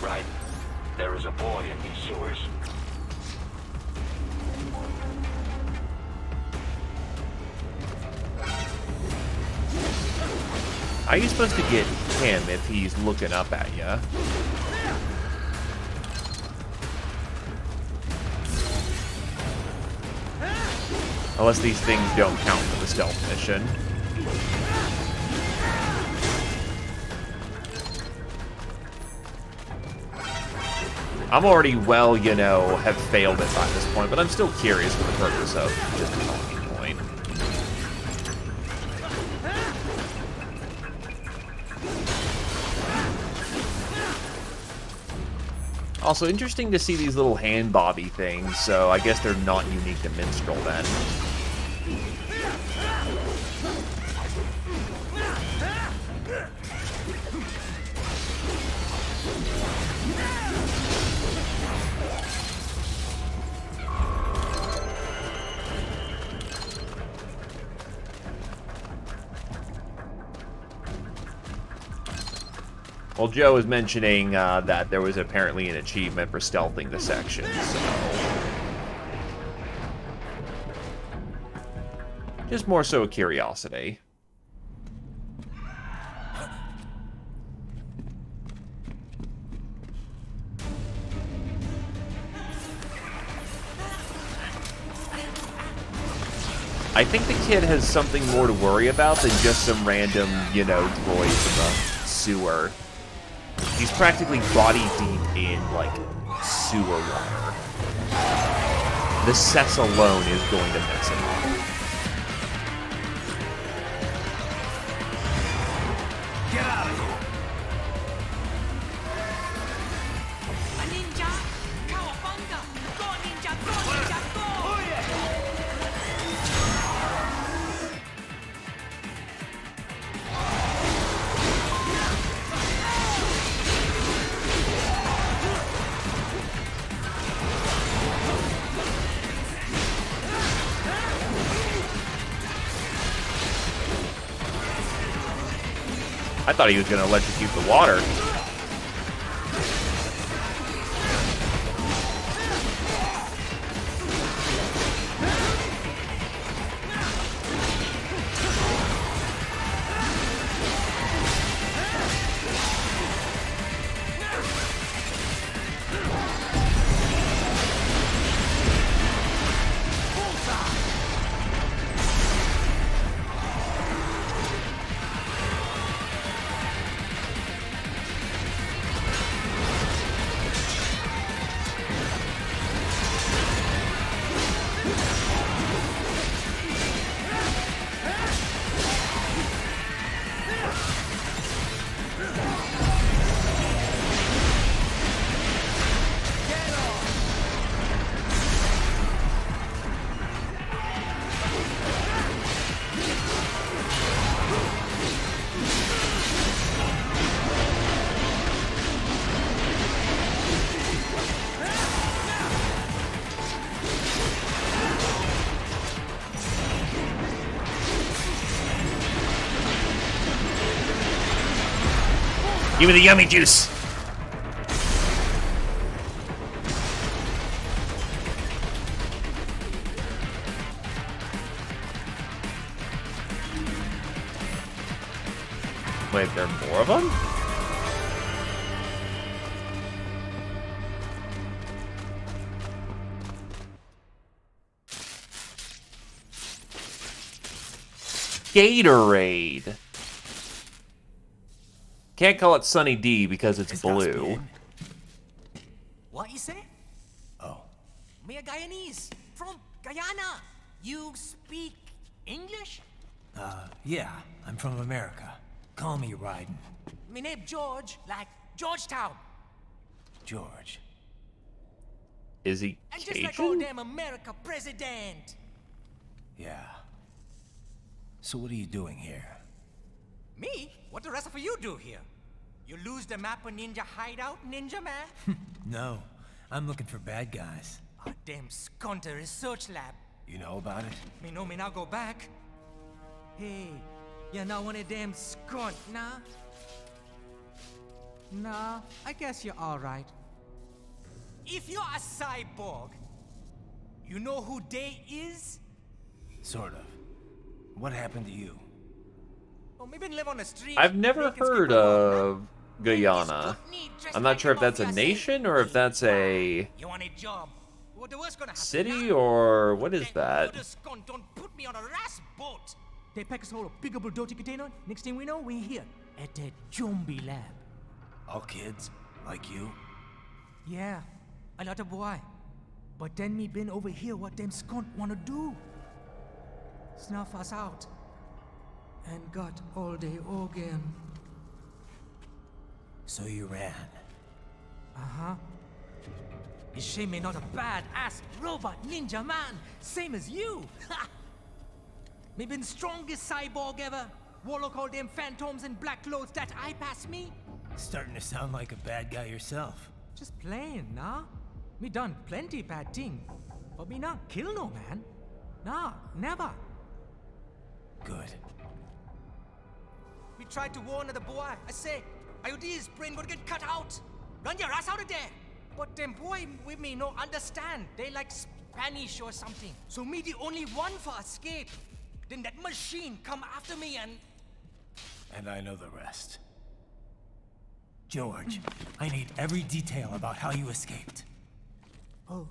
Right. There is a boy in these sewers. How are you supposed to get him if he's looking up at you? Unless these things don't count for the stealth mission. I'm already well, you know, have failed it by this point, but I'm still curious for the purpose of just a talking point. Also, interesting to see these little hand bobby things, so I guess they're not unique to Minstrel then. Well, Joe was mentioning that there was apparently an achievement for stealthing the section, so... just more so a curiosity. I think the kid has something more to worry about than just some random, you know, droids in the sewer. He's practically body deep in, like, sewer water. The cess alone is going to mess him up. Get out of here! I thought he was going to electrocute the water. Give me the yummy juice. Wait, there are more of them? Gatorade. Can't call it Sunny D because it's blue. What you say? Oh. Me a Guyanese from Guyana. You speak English? Yeah, I'm from America. Call me Raiden. Me name George, like Georgetown. George. Is he And just like Cajun? old damn America president. Yeah. So what are you doing here? Me? What the rest of you do here? You lose the map of Ninja Hideout, Ninja Man? No, I'm looking for bad guys. A damn skunter research lab. You know about it? Me know me now go back. Hey, you're not one of them skunt, nah? Nah, I guess you're alright. If you're a cyborg, you know who Day is? Sort of. What happened to you? Oh, maybe live on the street. I've never heard of Guyana. I'm not sure if that's a nation or if that's a You want a job? What the worst gonna happen? city or what is that? Don't put me on a ras boat. They pack us all a big old dirty container. Next thing we know, we're here at that zombie lab. All kids? Like you? Yeah, a lot of boy. But then me been over here what them skunt wanna do. Snuff us out. And got all day organ. So you ran. Uh-huh. You shame me not a bad-ass robot ninja man, same as you. Me been strongest cyborg ever. Warlock all them phantoms in black clothes that eye pass me. Starting to sound like a bad guy yourself. Just playing, nah? Me done plenty bad thing. But me not kill no man. Nah, never. Good. We tried to warn the boy. I say, IOD's brain gonna get cut out. Run your ass out of there. But them boy with me no understand. They like Spanish or something. So me the only one for escape. Then that machine come after me and... And I know the rest. George, I need every detail about how you escaped. Oh.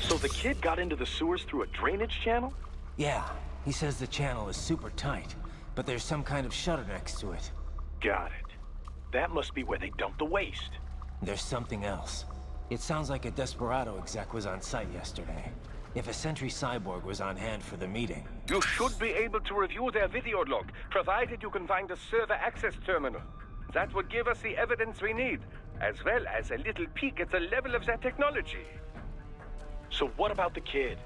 So the kid got into the sewers through a drainage channel? Yeah, he says the channel is super tight, but there's some kind of shutter next to it. Got it. That must be where they dumped the waste. There's something else. It sounds like a Desperado exec was on site yesterday. If a Sentry Cyborg was on hand for the meeting. You should be able to review their video log, provided you can find a server access terminal. That would give us the evidence we need, as well as a little peek at the level of their technology. So what about the kid?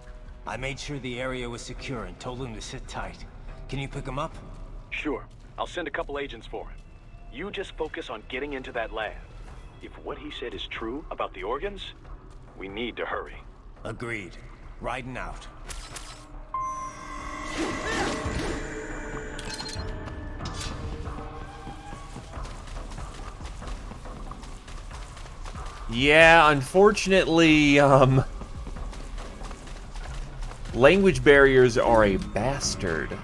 I made sure the area was secure and told him to sit tight. Can you pick him up? Sure. I'll send a couple agents for him. You just focus on getting into that lab. If what he said is true about the organs, we need to hurry. Agreed. Riding out. Yeah, unfortunately, language barriers are a bastard.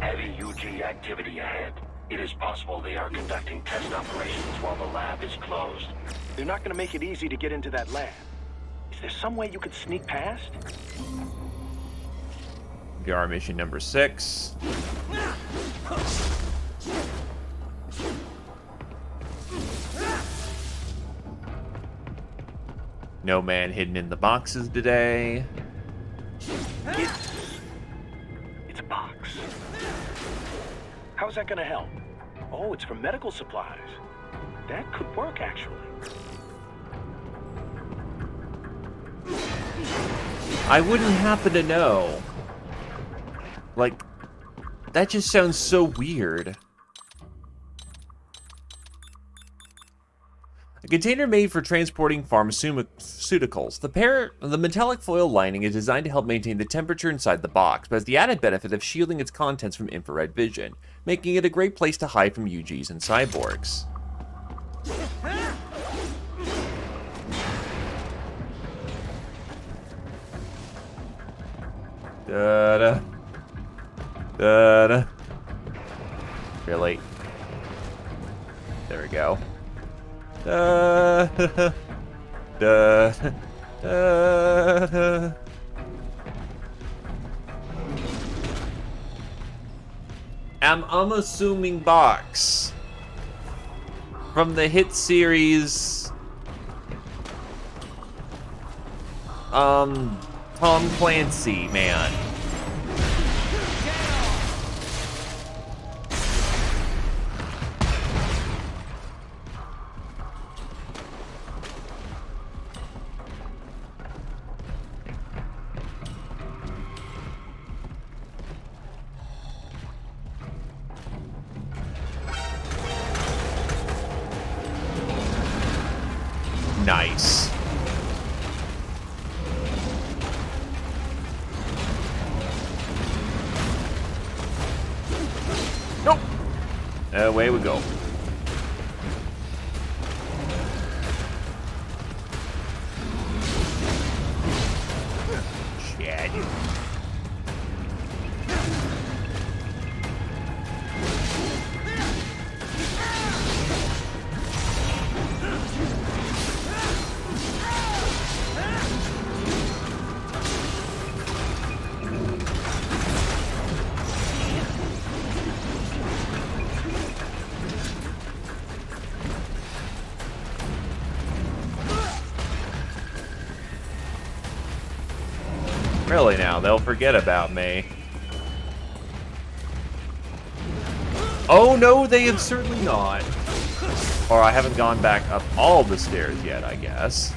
Heavy UG activity ahead. It is possible they are conducting test operations while the lab is closed. They're not gonna make it easy to get into that lab. Is there some way you could sneak past? VR mission number 6. No man hidden in the boxes today. It's a box. How's that gonna help? Oh, it's for medical supplies. That could work, actually. I wouldn't happen to know. Like, that just sounds so weird. A container made for transporting pharmaceuticals. The metallic foil lining is designed to help maintain the temperature inside the box, but has the added benefit of shielding its contents from infrared vision, making it a great place to hide from UGs and cyborgs. Da-da. Da-da. Really? There we go. Da-da. Da-da. Da-da. I'm unassuming box from the hit series Tom Clancy, man. Nice. Nope. Away we go. Chad. Really now, they'll forget about me. Oh no, they have certainly not. Or I haven't gone back up all the stairs yet, I guess.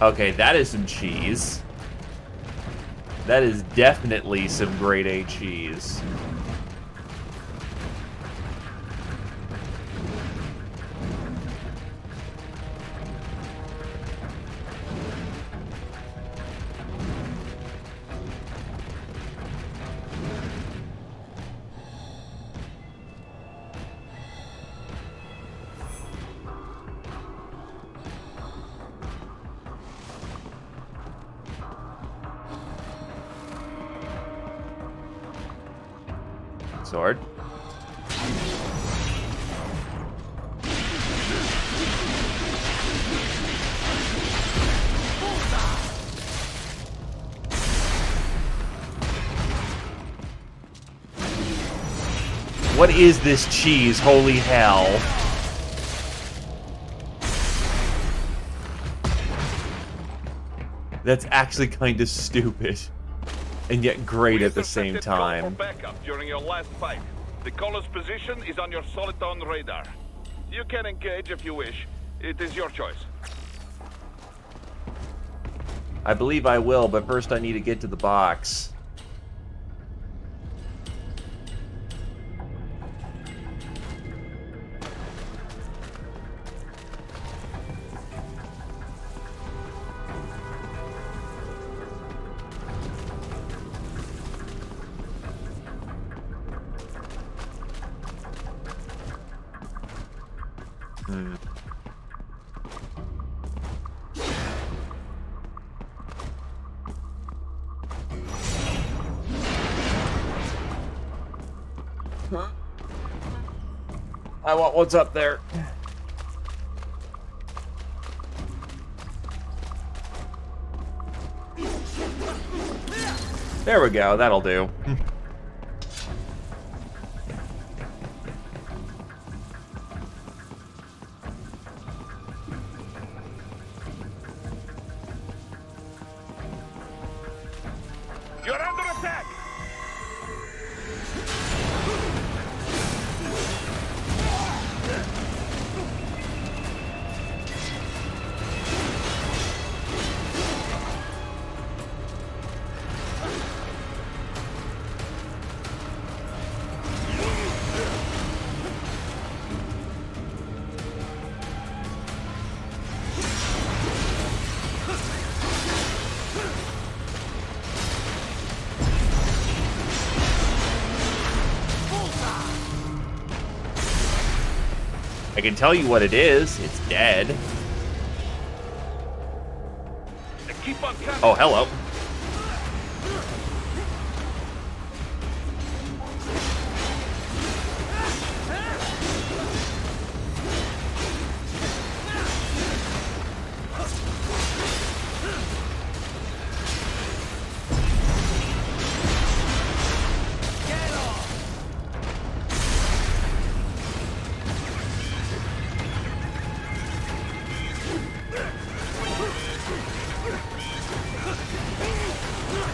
Okay, that is some cheese. That is definitely some grade A cheese. Sword. What is this cheese? Holy hell. That's actually kind of stupid. And yet great at the same time. Backup during your last fight. The caller's position is on your Soliton radar. You can engage if you wish. It is your choice. I believe I will, but first I need to get to the box. I want what's up there. There we go, that'll do. You're under attack! I can tell you what it is. It's dead. Keep on Oh, hello.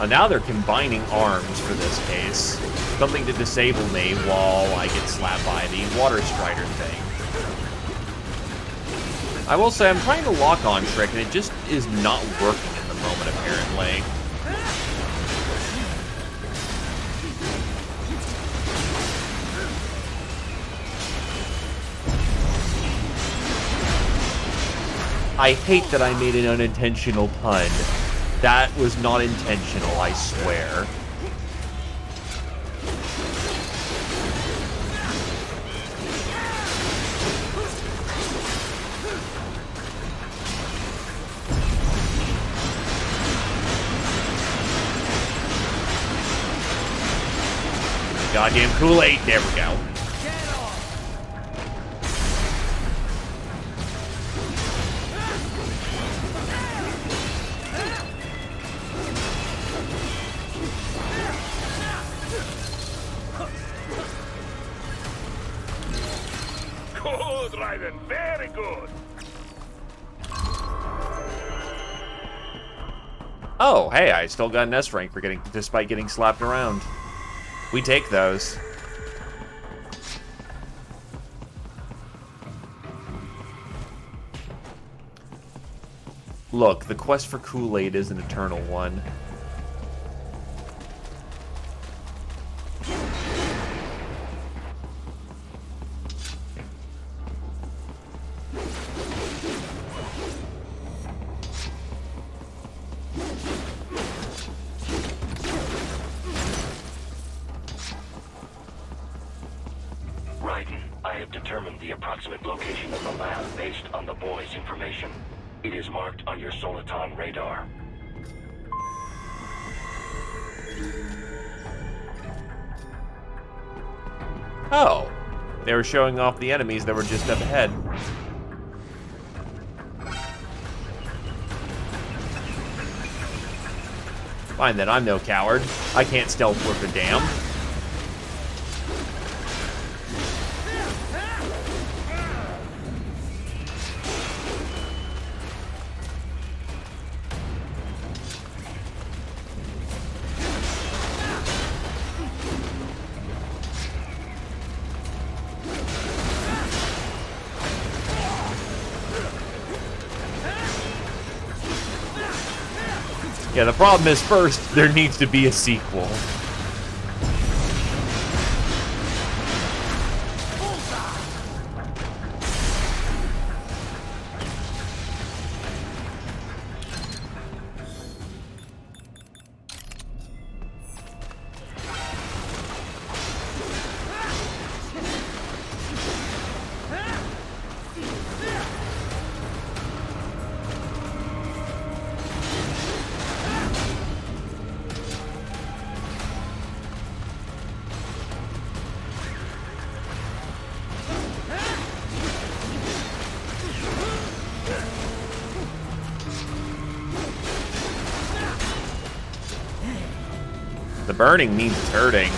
Now they're combining arms for this case. Something to disable me while I get slapped by the Water Strider thing. I will say I'm trying to lock on Trick and it just is not working at the moment, apparently. I hate that I made an unintentional pun. That was not intentional, I swear. Goddamn Kool-Aid, there we go. Good, Raiden. Very good. Oh, hey, I still got an S rank for despite getting slapped around. We take those. Look, the quest for Kool-Aid is an eternal one. The approximate location of the lab based on the boy's information. It is marked on your Soliton radar. Oh, they were showing off the enemies that were just up ahead. Fine then, I'm no coward. I can't stealth worth a damn. Yeah, the problem is first, there needs to be a sequel. The burning means it's hurting.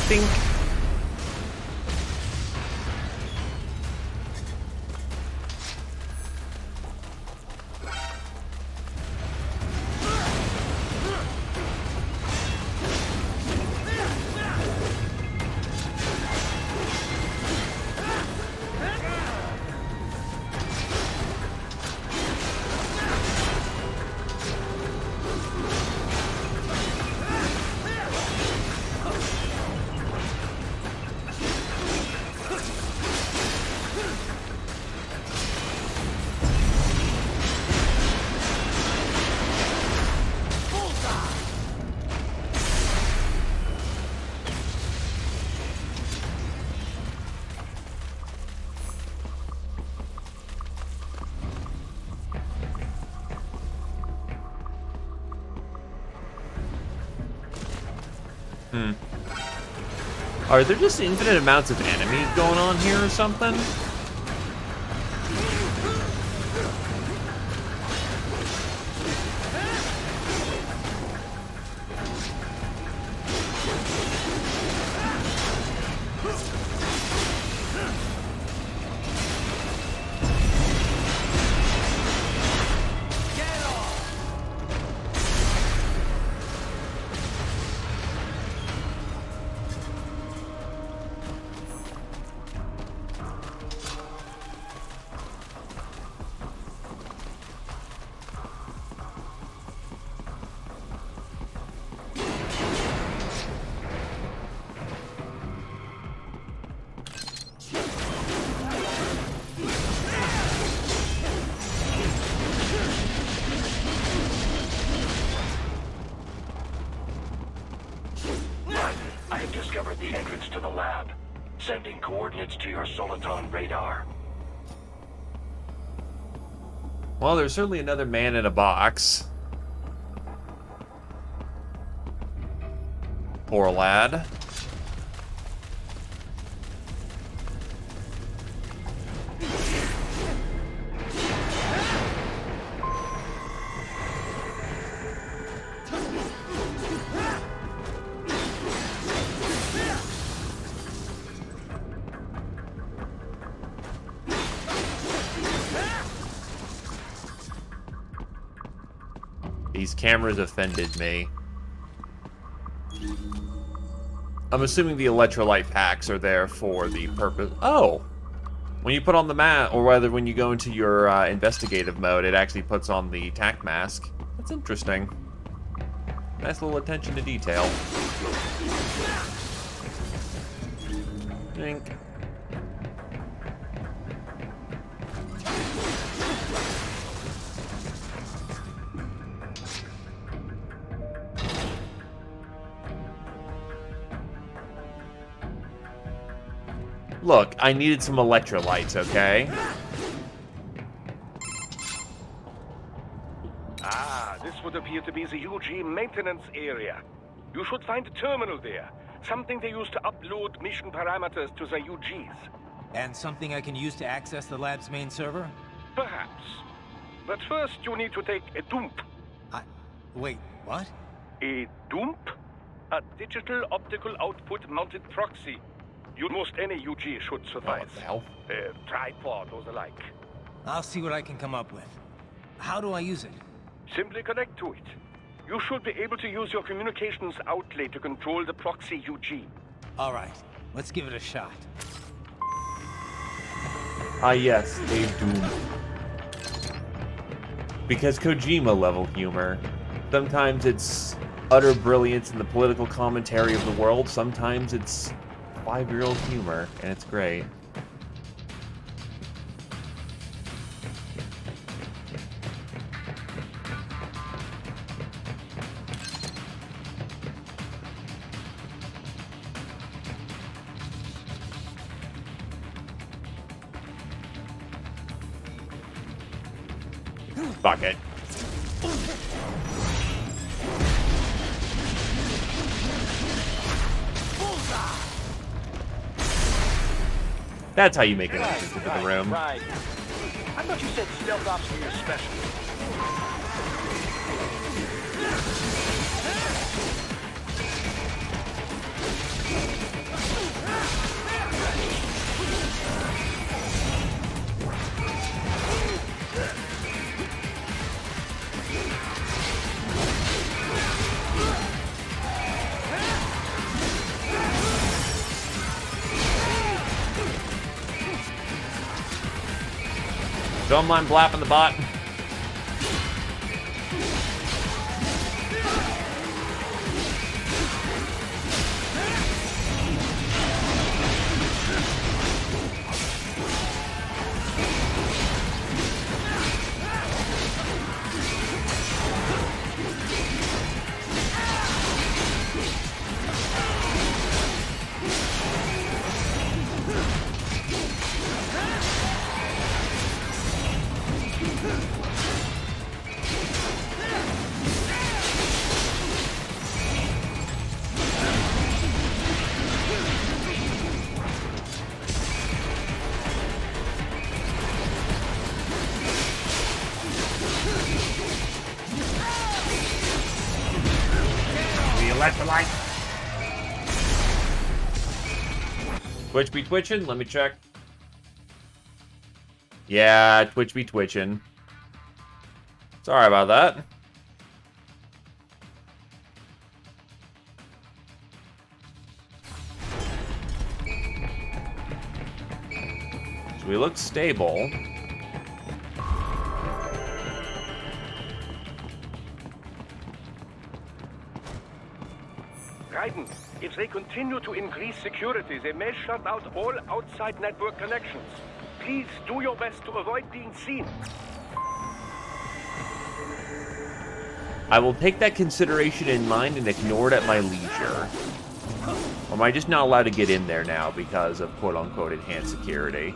Think. Are there just infinite amounts of enemies going on here or something? I have discovered the entrance to the lab. Sending coordinates to your Soliton radar. Well, there's certainly another man in a box. Poor lad. These cameras offended me. I'm assuming the electrolyte packs are there for the purpose... Oh! When you put on the mask, or rather when you go into your investigative mode, it actually puts on the tac mask. That's interesting. Nice little attention to detail. Think. Look, I needed some electrolytes, okay? Ah, this would appear to be the UG maintenance area. You should find a terminal there. Something they use to upload mission parameters to the UGs. And something I can use to access the lab's main server? Perhaps. But first you need to take a dump. Wait, what? A dump? A digital optical output mounted proxy. Almost any UG should suffice. What the hell? A tripod or the like. I'll see what I can come up with. How do I use it? Simply connect to it. You should be able to use your communications outlet to control the proxy UG. All right, let's give it a shot. Ah yes, a Doom. Because Kojima level humor. Sometimes it's utter brilliance in the political commentary of the world, sometimes it's 5-year-old humor, and it's great. Fuck it. That's how you make an entrance into the room. Right. I thought you said stealth ops were your specialty. Don't mind blapping the bot. light. Twitch be twitching? Let me check. Yeah, Twitch be twitching. Sorry about that. So we look stable. Raiden, if they continue to increase security, they may shut out all outside network connections. Please do your best to avoid being seen. I will take that consideration in mind and ignore it at my leisure. Or am I just not allowed to get in there now because of quote-unquote enhanced security?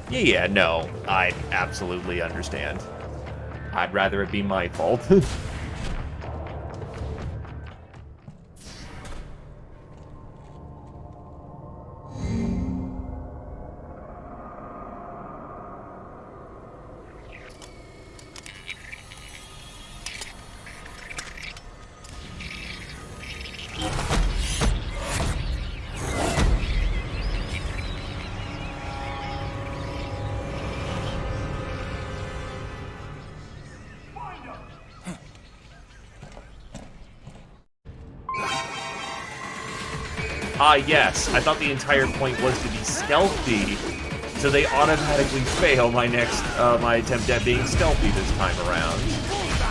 Yeah, no, I absolutely understand. I'd rather it be my fault. Yes. I thought the entire point was to be stealthy, so they automatically fail my my attempt at being stealthy this time around.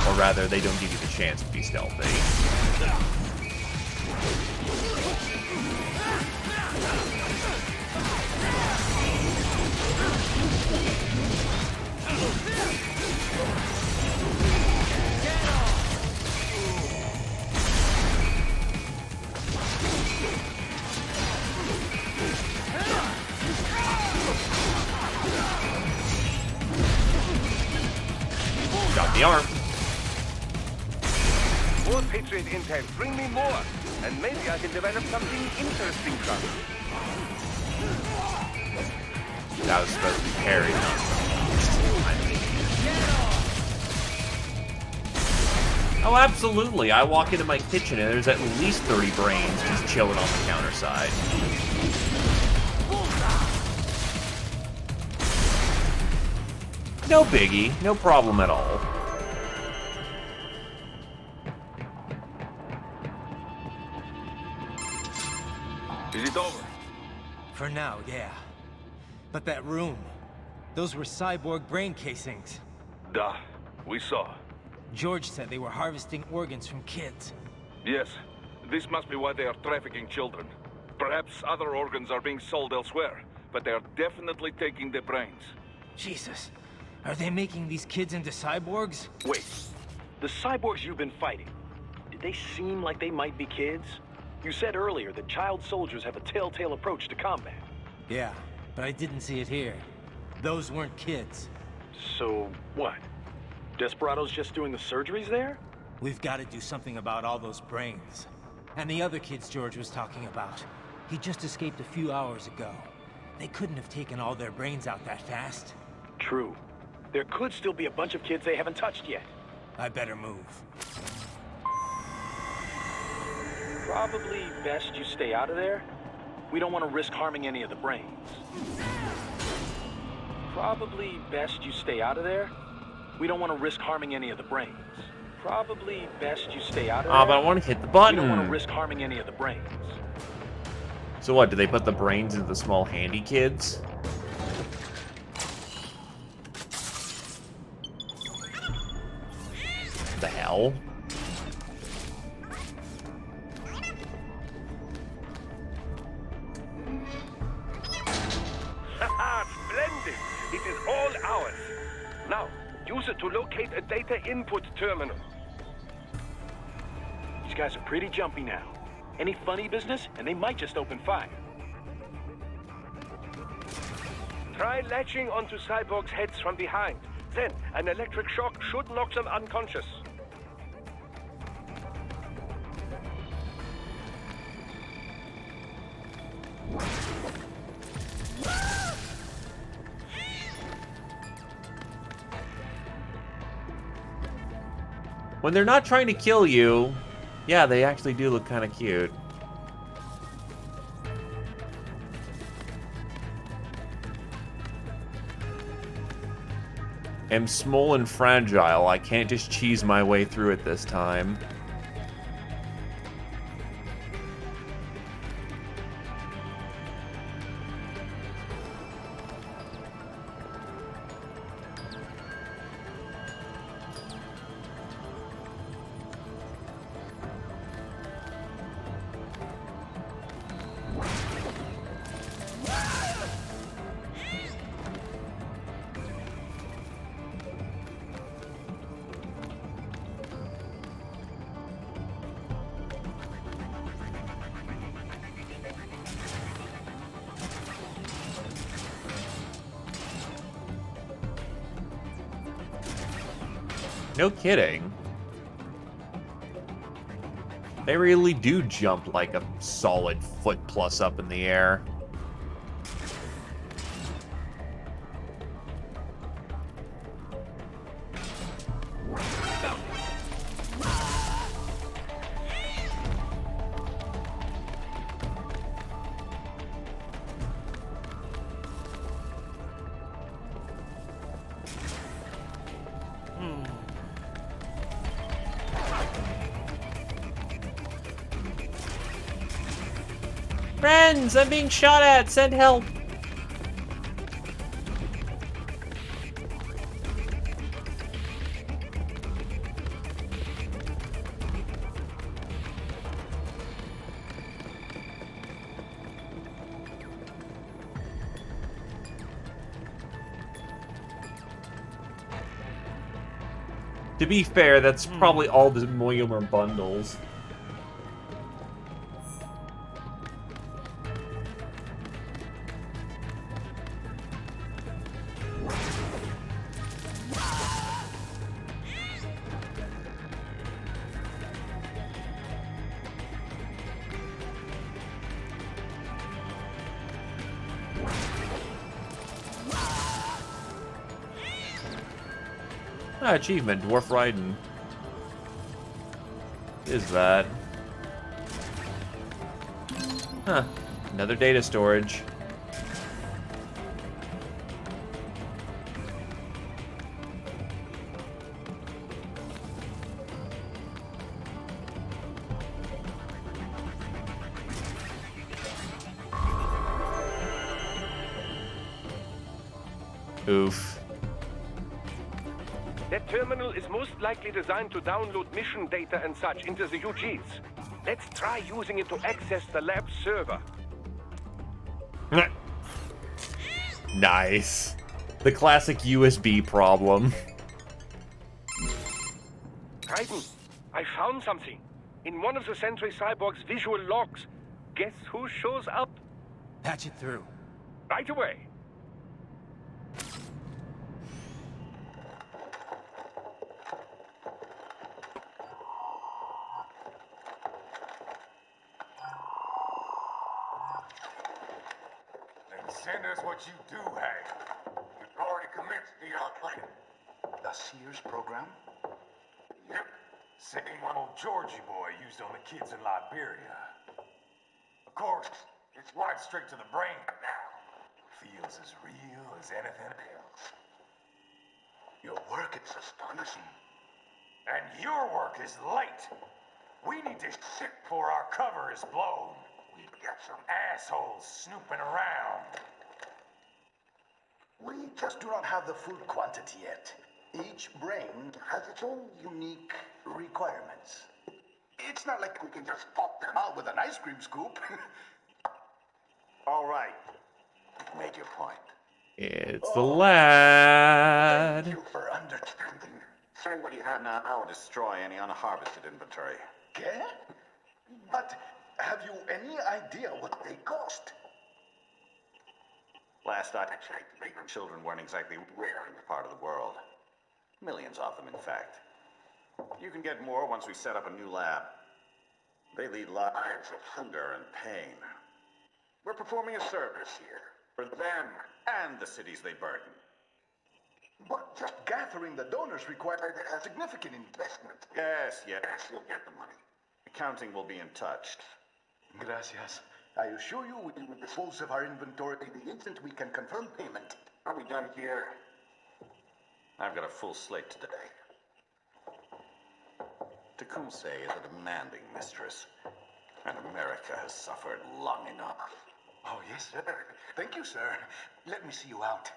Or rather, they don't give you the chance to be stealthy. Got the arm. More Patriot intel. Bring me more. And maybe I can develop something interesting from it. That was supposed to be parried, not Oh, absolutely. I walk into my kitchen and there's at least 30 brains just chilling on the counter side. No biggie. No problem at all. Is it over? For now, yeah. But that room, those were cyborg brain casings. Duh, we saw. George said they were harvesting organs from kids. Yes, this must be why they are trafficking children. Perhaps other organs are being sold elsewhere, but they are definitely taking the brains. Jesus, are they making these kids into cyborgs? Wait, the cyborgs you've been fighting, did they seem like they might be kids? You said earlier that child soldiers have a telltale approach to combat. Yeah, but I didn't see it here. Those weren't kids. So, what? Desperado's just doing the surgeries there? We've got to do something about all those brains. And the other kids George was talking about. He just escaped a few hours ago. They couldn't have taken all their brains out that fast. True. There could still be a bunch of kids they haven't touched yet. I better move. Probably best you stay out of there. We don't want to risk harming any of the brains. Probably best you stay out of there. We don't want to risk harming any of the brains. Probably best you stay out of there. Ah, but I want to hit the button. We don't want to risk harming any of the brains. So what, do they put the brains into the small handy kids? The hell? Splendid! It is all ours. Now, use it to locate a data input terminal. These guys are pretty jumpy now. Any funny business, and they might just open fire. Try latching onto Cyborg's heads from behind. Then, an electric shock should knock them unconscious. When they're not trying to kill you, yeah, they actually do look kind of cute. I'm small and fragile. I can't just cheese my way through it this time. No kidding. They really do jump like a solid foot plus up in the air. Friends, I'm being shot at. Send help. To be fair, that's probably all the Moyumer bundles. Ah, achievement, Dwarf Raiden. Is that? Huh. Another data storage. Oof. That terminal is most likely designed to download mission data and such into the UGs. Let's try using it to access the lab server. Nice. The classic USB problem. Raiden, I found something. In one of the Sentry Cyborg's visual logs. Guess who shows up? Patch it through. Right away. Send us what you do have. You've already commenced the outplay. The Sears program? Yep. Same one old Georgie boy used on the kids in Liberia. Of course, it's right straight to the brain now. Feels as real as anything else. Your work is astonishing. And your work is late. We need to shit before our cover is blown. We've got some assholes snooping around. We just do not have the full quantity yet. Each brain has its own unique requirements. It's not like we can just pop them out with an ice cream scoop. All right. Make your point. It's the lad. Thank you for understanding. Send what you have now or destroy any unharvested inventory. Okay? But have you any idea what they cost? Last I checked, children weren't exactly rare in this part of the world. Millions of them, in fact. You can get more once we set up a new lab. They lead lives of hunger and pain. We're performing a service here for them and the cities they burden. But just gathering the donors required a significant investment. Yes, you'll get the money. Accounting will be in touch. Gracias. I assure you we will dispose of our inventory the instant we can confirm payment. Are we done here? I've got a full slate today. Tecumseh is a demanding mistress, and America has suffered long enough. Oh, yes, sir. Thank you, sir. Let me see you out.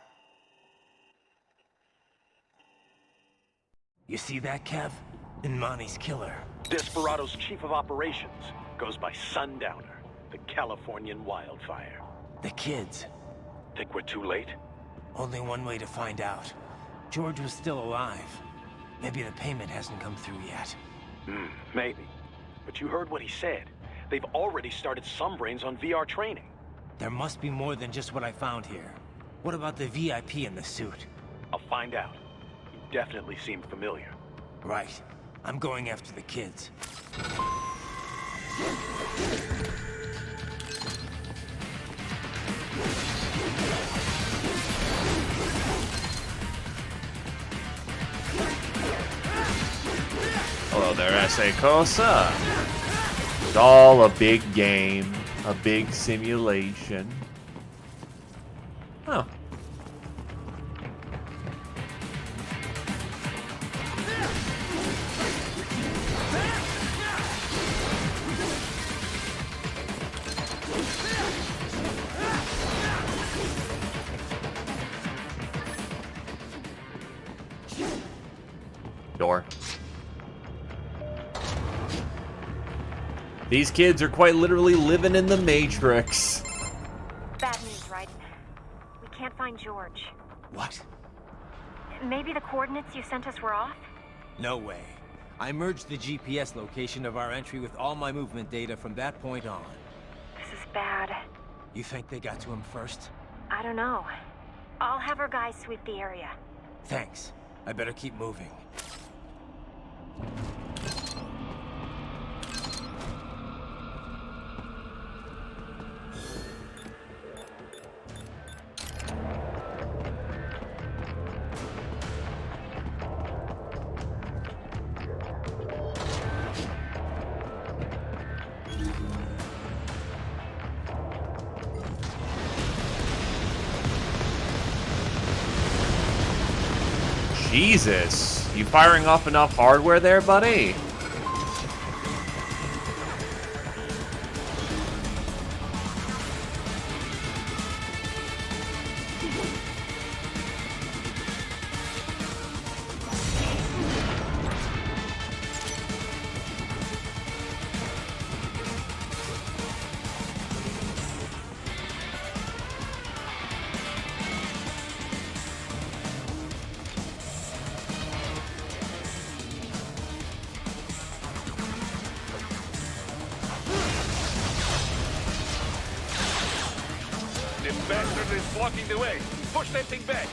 You see that, Kev? Inmani's killer. Desperado's chief of operations goes by Sundowner, the Californian wildfire. The kids. Think we're too late? Only one way to find out. George was still alive. Maybe the payment hasn't come through yet. Maybe. But you heard what he said. They've already started some brains on VR training. There must be more than just what I found here. What about the VIP in the suit? I'll find out. You definitely seem familiar. Right. I'm going after the kids. Hello there, S.A. Cosa. It's all a big game, a big simulation. Huh. Door. These kids are quite literally living in the Matrix. Bad news, Raiden. We can't find George. What? Maybe the coordinates you sent us were off? No way. I merged the GPS location of our entry with all my movement data from that point on. This is bad. You think they got to him first? I don't know. I'll have our guys sweep the area. Thanks. I better keep moving. Jesus, you firing off enough hardware there, buddy? Bastard is blocking the way. Push that thing back.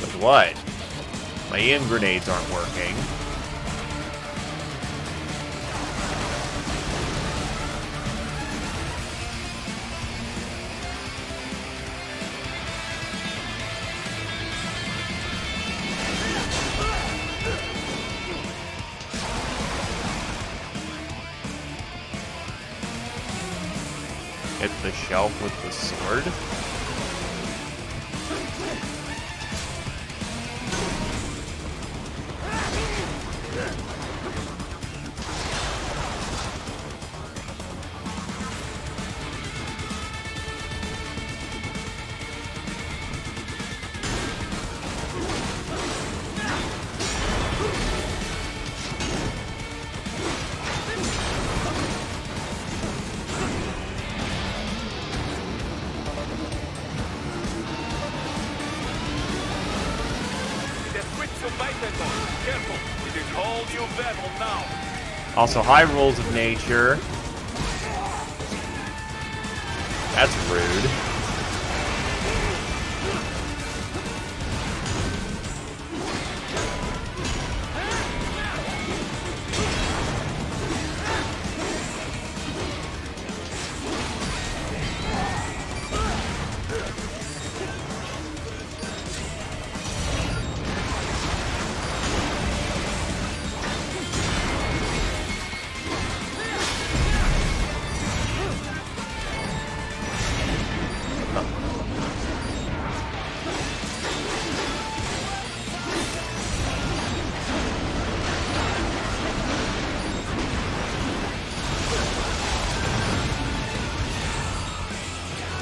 With what? My EM grenades aren't working. Hit the shelf with the sword. Careful, it is all new battle now. Also, high rules of nature. That's rude.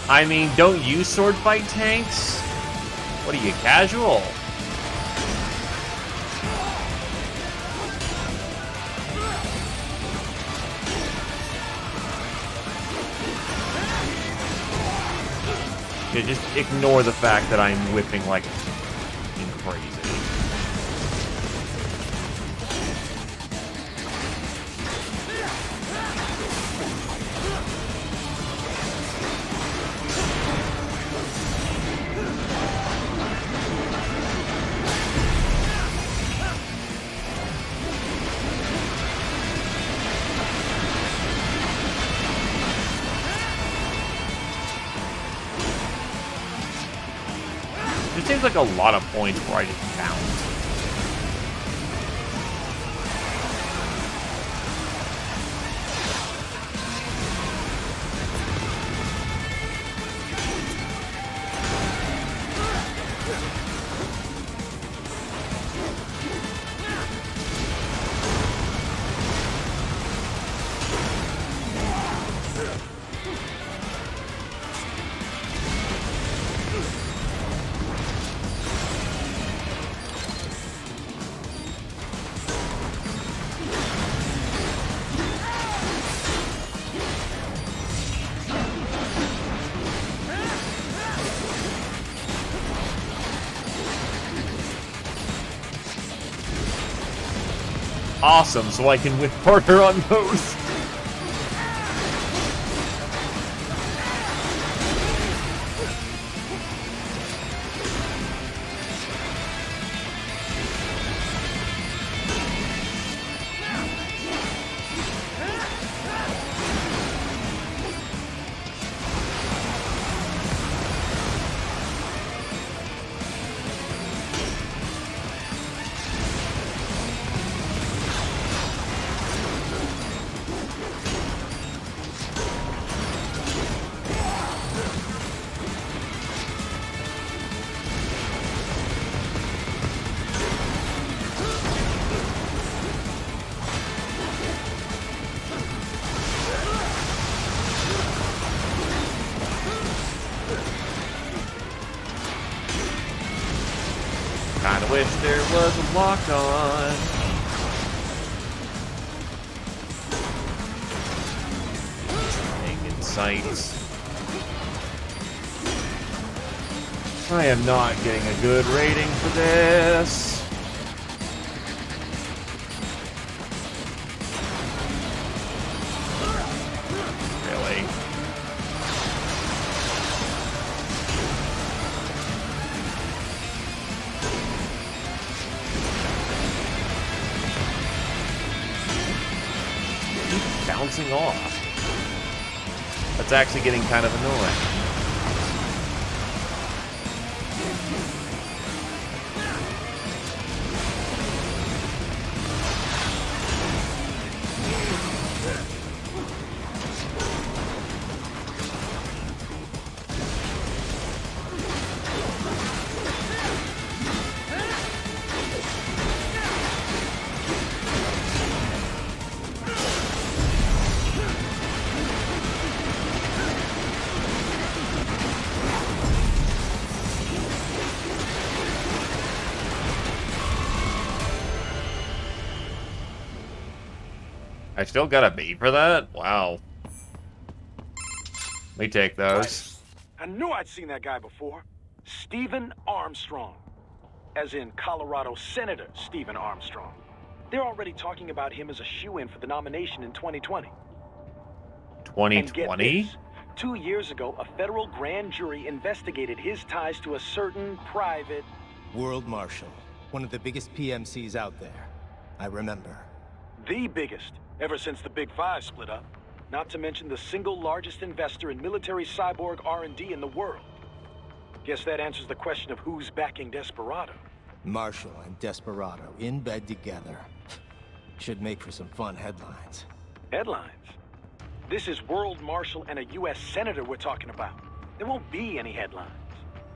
I mean, don't you sword fight tanks? What are you, casual? Yeah, just ignore the fact that I'm whipping like crazy. It seems like a lot of points where I just bounce. Awesome, so I can whip harder on those. Kinda wish there was a lock-on. Hanging sights. I am not getting a good rating for this. Really? Bouncing off. That's actually getting kind of annoying. I still got a B for that? Wow. Let me take those. I knew I'd seen that guy before. Stephen Armstrong. As in Colorado Senator Stephen Armstrong. They're already talking about him as a shoo-in for the nomination in 2020. 2020? 2 years ago, a federal grand jury investigated his ties to a certain private... World Marshal. One of the biggest PMCs out there. I remember. The biggest, ever since the Big Five split up. Not to mention the single largest investor in military cyborg R&D in the world. Guess that answers the question of who's backing Desperado. Marshall and Desperado in bed together. Should make for some fun headlines. Headlines? This is World Marshal and a U.S. Senator we're talking about. There won't be any headlines.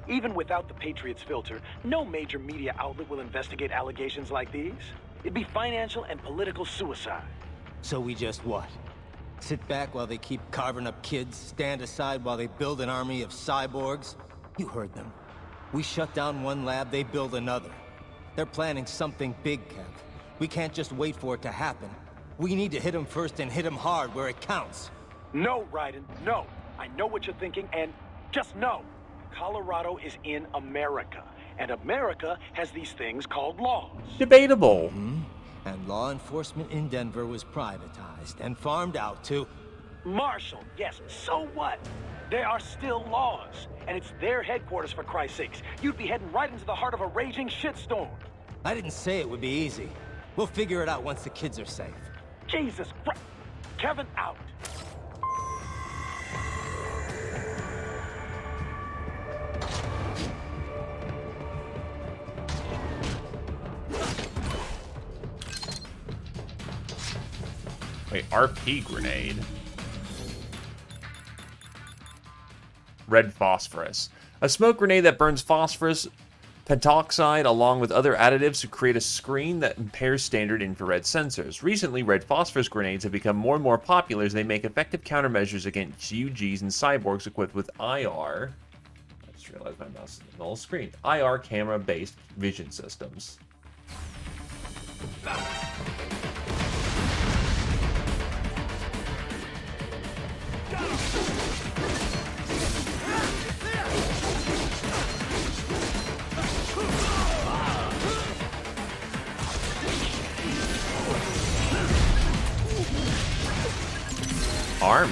Even without the Patriots filter, no major media outlet will investigate allegations like these. It'd be financial and political suicide. So we just what? Sit back while they keep carving up kids, stand aside while they build an army of cyborgs. You heard them. We shut down one lab, they build another. They're planning something big, Kev. We can't just wait for it to happen. We need to hit them first and hit them hard where it counts. No, Raiden, no. I know what you're thinking, and just know. Colorado is in America, and America has these things called laws. Debatable. And law enforcement in Denver was privatized and farmed out to... Marshall, yes, so what? There are still laws, and it's their headquarters, for Christ's sakes. You'd be heading right into the heart of a raging shitstorm. I didn't say it would be easy. We'll figure it out once the kids are safe. Jesus Christ. Kevin out. Wait, RP grenade. Red phosphorus. A smoke grenade that burns phosphorus pentoxide along with other additives to create a screen that impairs standard infrared sensors. Recently, red phosphorus grenades have become more and more popular as they make effective countermeasures against UGs and cyborgs equipped with IR. I just realized my mouse is on the whole screen. IR camera-based vision systems. Arm.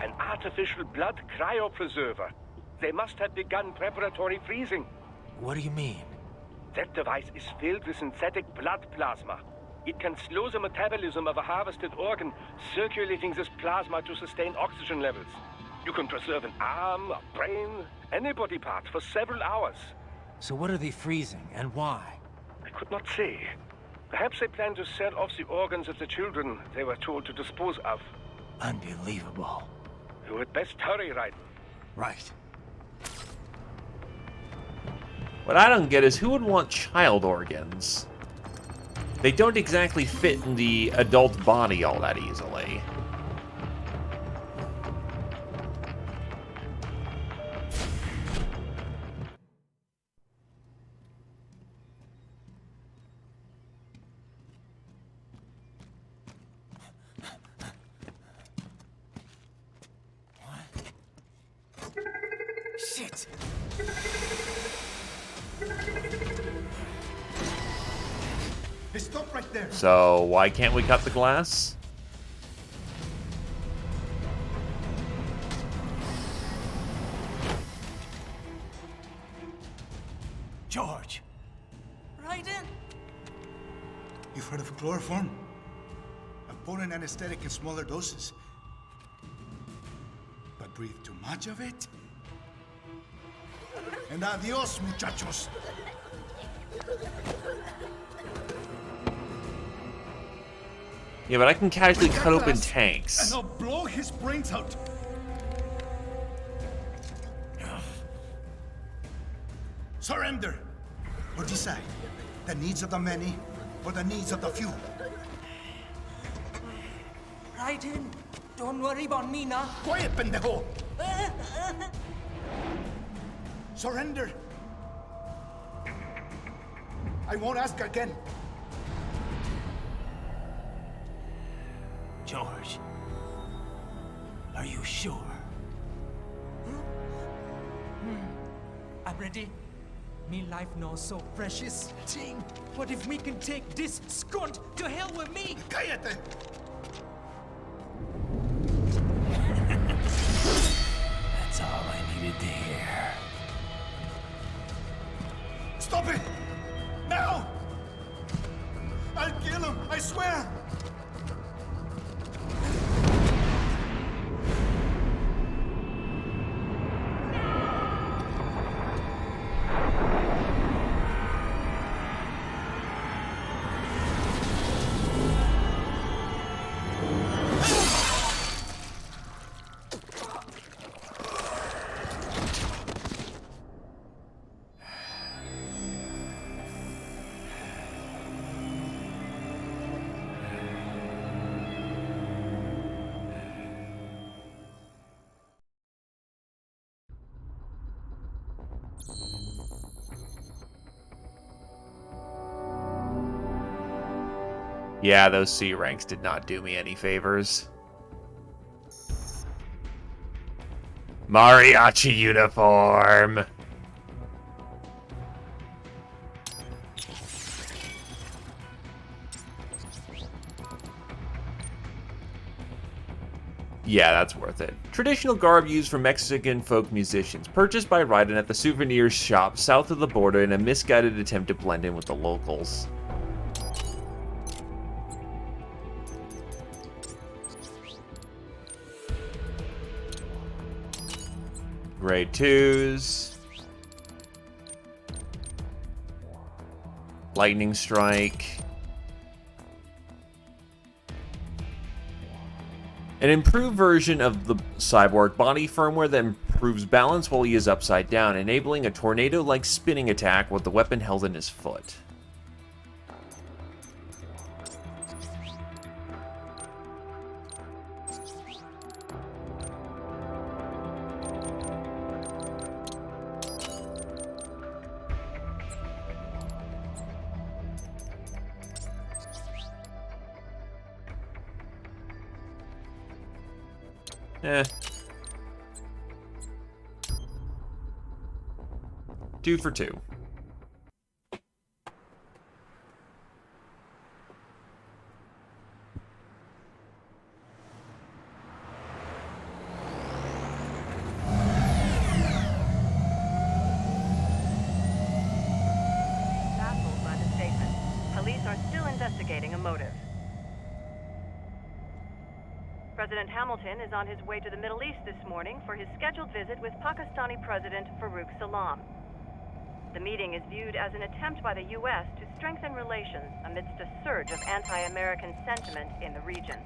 An artificial blood cryopreserver. They must have begun preparatory freezing. What do you mean? That device is filled with synthetic blood plasma. It can slow the metabolism of a harvested organ, circulating this plasma to sustain oxygen levels. You can preserve an arm, a brain, any body part for several hours. So what are they freezing, and why? I could not say. Perhaps they plan to sell off the organs of the children they were told to dispose of. Unbelievable. You had best hurry, Raiden. Right. What I don't get is who would want child organs? They don't exactly fit in the adult body all that easily. Shit! Hey, stop right there. So why can't we cut the glass? George! Raiden! You've heard of chloroform? A potent anesthetic in smaller doses. But breathe too much of it? And adios, muchachos. Yeah, but I can casually cut open tanks. And I'll blow his brains out. Surrender. Or decide. The needs of the many or the needs of the few. Raiden, don't worry about me now. Quiet, pendejo. Surrender. I won't ask again. George, are you sure? I'm ready. Me life now so precious. Ting, what if we can take this skunt to hell with me? Cállate. That's all I needed to hear. Stop it! Now! I'll kill him, I swear! Yeah, those C ranks did not do me any favors. Mariachi uniform! Yeah, that's worth it. Traditional garb used for Mexican folk musicians, purchased by Raiden at the souvenir shop south of the border in a misguided attempt to blend in with the locals. Grade 2s. Lightning Strike. An improved version of the Cyborg body firmware that improves balance while he is upside down, enabling a tornado-like spinning attack with the weapon held in his foot. Eh. 2 for 2. Baffled by the statement. Police are still investigating a motive. President Hamilton is on his way to the Middle East this morning for his scheduled visit with Pakistani President Farouk Salam. The meeting is viewed as an attempt by the U.S. to strengthen relations amidst a surge of anti-American sentiment in the region.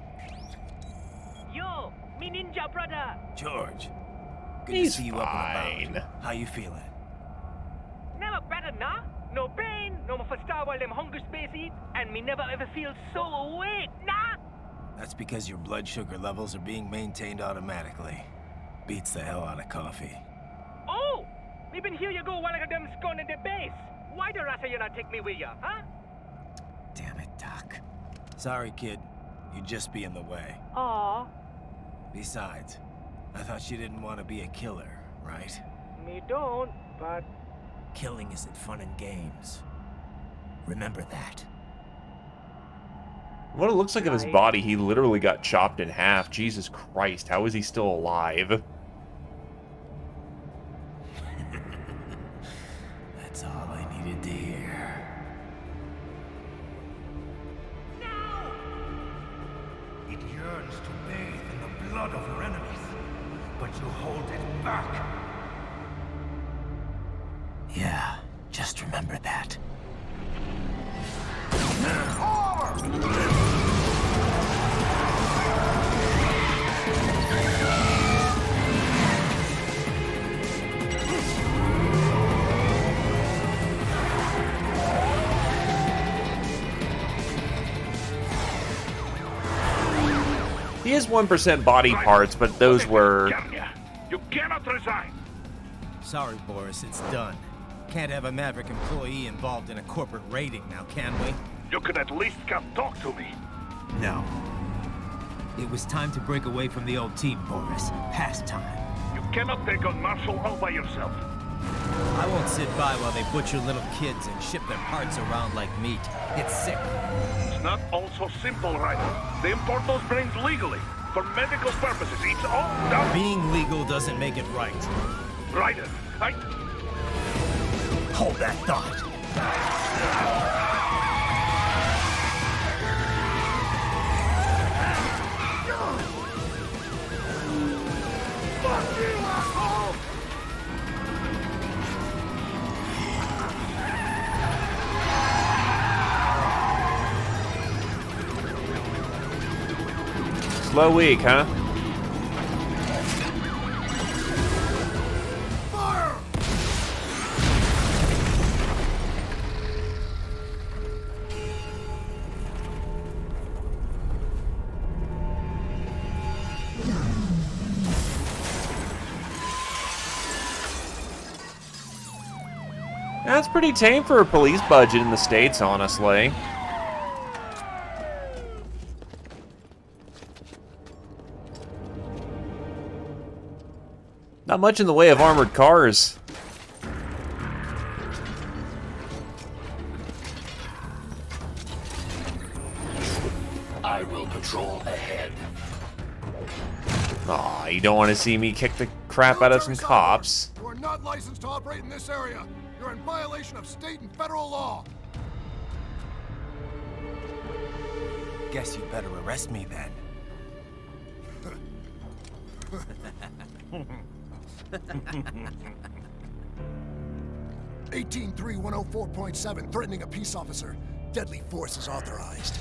Yo, me ninja brother! George, good He's to see you fine. up and about. How you feeling? Never better, nah? No pain, no more for star while them hunger space eat, and me never ever feel so awake, nah? That's because your blood sugar levels are being maintained automatically. Beats the hell out of coffee. Oh! Me been here you go while I got them scone in the base. Why the rasta you not take me with ya, huh? Damn it, Doc. Sorry, kid. You'd just be in the way. Aw. Besides, I thought you didn't want to be a killer, right? Me don't, but... Killing isn't fun and games. Remember that. What it looks like of his body, he literally got chopped in half. Jesus Christ, how is he still alive? That's all I needed to hear. It yearns to bathe in the blood of your enemies, but you hold it back. Yeah, just remember that. He has 1% body parts, but those were... You cannot resign! Sorry, Boris, it's done. Can't have a Maverick employee involved in a corporate raiding now, can we? You could at least come talk to me. No. It was time to break away from the old team, Boris. Past time. You cannot take on Marshall all by yourself. I won't sit by while they butcher little kids and ship their parts around like meat. It's sick. It's not all so simple, Ryder. They import those brains legally. For medical purposes. It's all done. Being legal doesn't make it right. Ryder, Hold that thought. Fuck you, asshole! Slow week, huh? That's pretty tame for a police budget in the States, honestly. Not much in the way of armored cars. I will patrol ahead. Aw, you don't want to see me kick the crap out of some cops. You are not licensed to operate in this area. You're in violation of state and federal law. Guess you better arrest me then. 183-104.7, threatening a peace officer. Deadly force is authorized.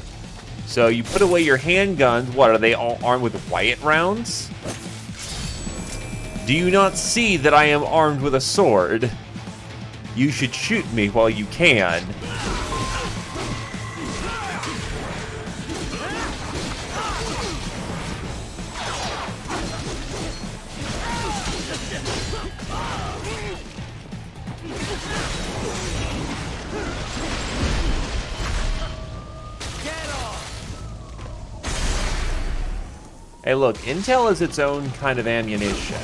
So you put away your handguns. What, are they all armed with riot rounds? Do you not see that I am armed with a sword? You should shoot me while you can. Hey look, Intel is its own kind of ammunition.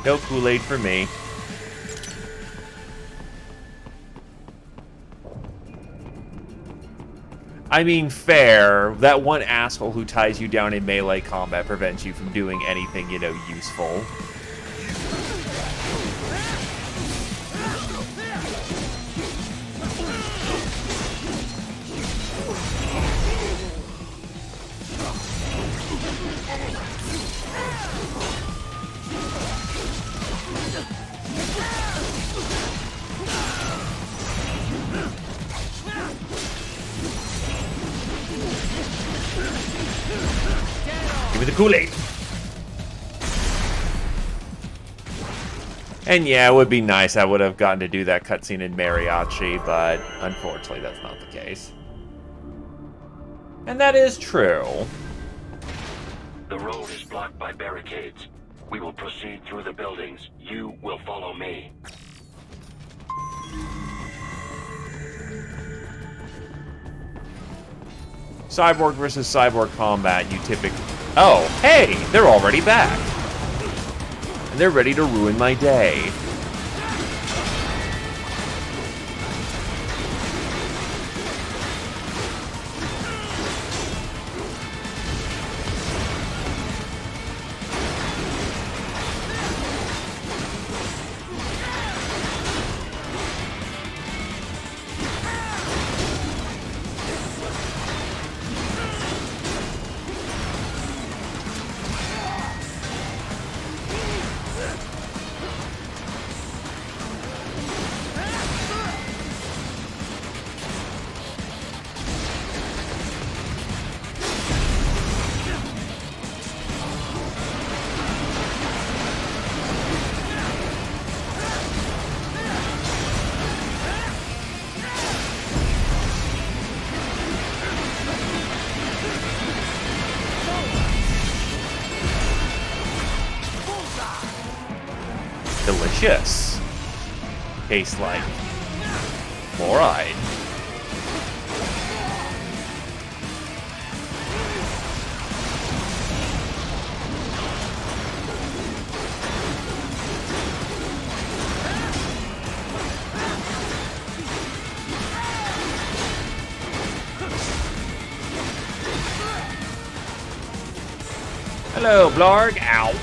No Kool-Aid for me. I mean, fair. That one asshole who ties you down in melee combat prevents you from doing anything, you know, useful. Give me the Kool-Aid. And yeah, it would be nice. I would have gotten to do that cutscene in Mariachi, but unfortunately that's not the case. And that is true. The road is blocked by barricades. We will proceed through the buildings. You will follow me. Cyborg versus cyborg combat, you typically... Oh, hey! They're already back! And they're ready to ruin my day. Delicious. Tastes like fluoride. Hello, Blarg. Ow.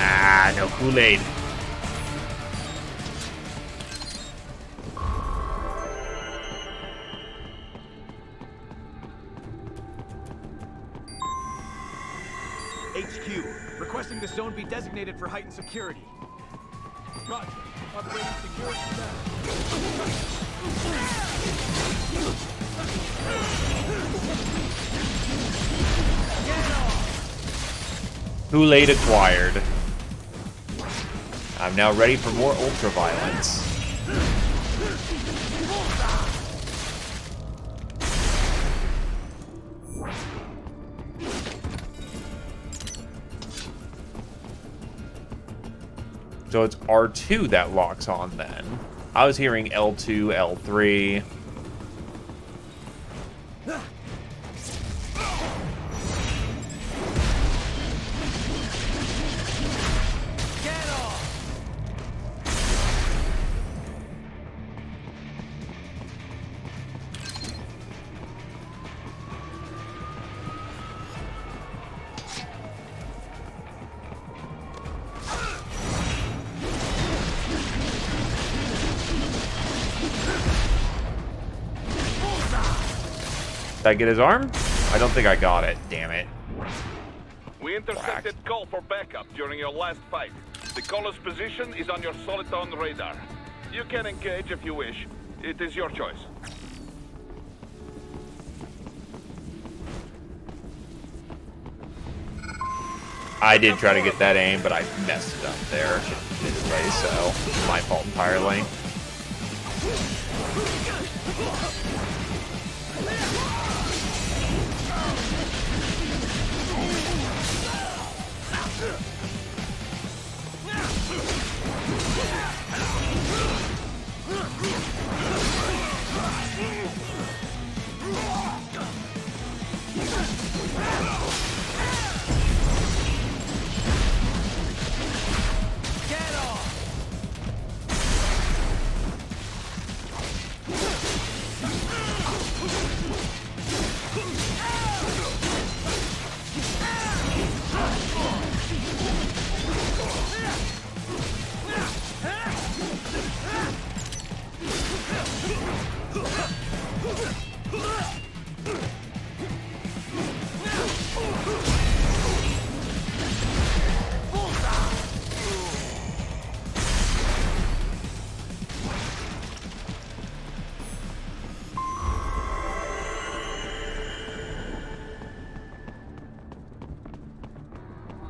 Ah, no Kool-Aid. HQ, requesting the zone be designated for heightened security. Roger. Upgrading security Kool-Aid acquired. I'm now ready for more ultra-violence. So it's R2 that locks on then. I was hearing L2, L3. Did I get his arm? I don't think I got it. Damn it. We intercepted call for backup during your last fight. The caller's position is on your Soliton radar. You can engage if you wish. It is your choice. I did try to get that aim, but I messed it up there midway, so my fault entirely.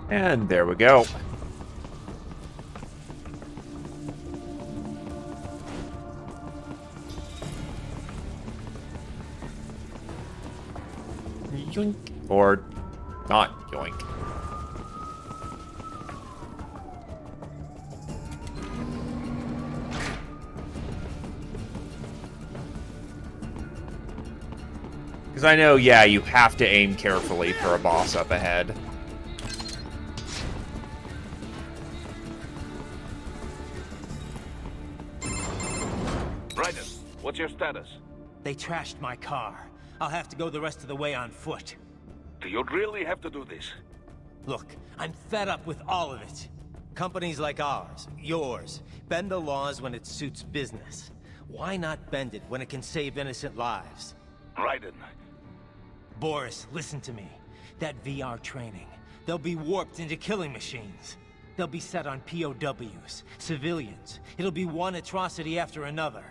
And there we go. Yoink. Or not yoink. Because I know, yeah, you have to aim carefully for a boss up ahead. Raiden, what's your status? They trashed my car. I'll have to go the rest of the way on foot. Do you really have to do this? Look, I'm fed up with all of it. Companies like ours, yours, bend the laws when it suits business. Why not bend it when it can save innocent lives? Raiden. Boris, listen to me. That VR training, they'll be warped into killing machines. They'll be set on POWs, civilians. It'll be one atrocity after another.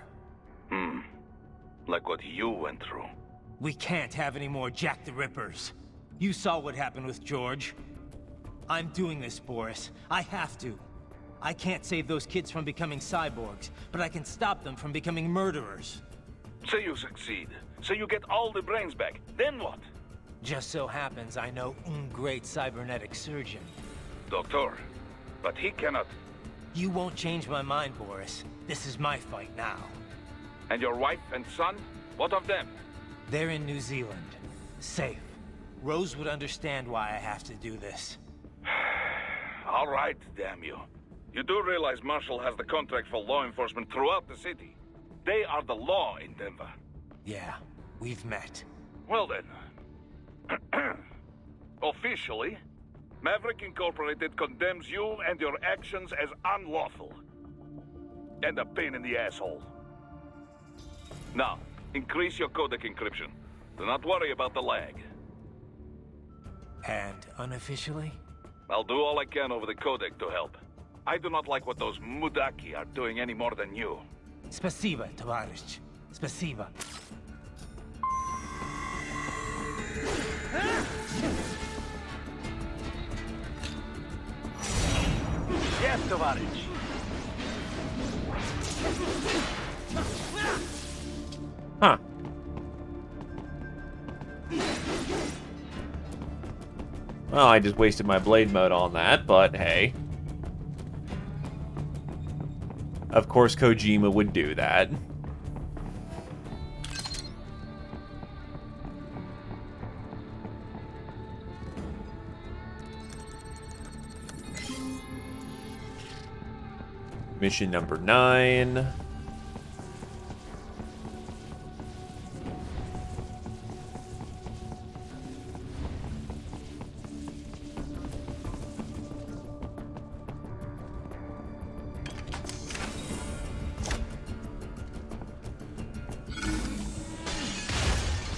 Like what you went through. We can't have any more Jack the Rippers. You saw what happened with George. I'm doing this, Boris. I have to. I can't save those kids from becoming cyborgs, but I can stop them from becoming murderers. Say you succeed. Say you get all the brains back. Then what? Just so happens I know un great cybernetic surgeon. Doctor, but he cannot... You won't change my mind, Boris. This is my fight now. And your wife and son? What of them? They're in New Zealand. Safe. Rose would understand why I have to do this. All right, damn you. You do realize Marshall has the contract for law enforcement throughout the city. They are the law in Denver. Yeah, we've met. Well then. Officially, Maverick Incorporated condemns you and your actions as unlawful. And a pain in the asshole. Now, increase your codec encryption. Do not worry about the lag. And unofficially? I'll do all I can over the codec to help. I do not like what those Mudaki are doing any more than you. Spasiba, Tavarish. Spasiba. Yes, Tavarish. Huh. Well, I just wasted my blade mode on that, but hey. Of course Kojima would do that. Mission number 9.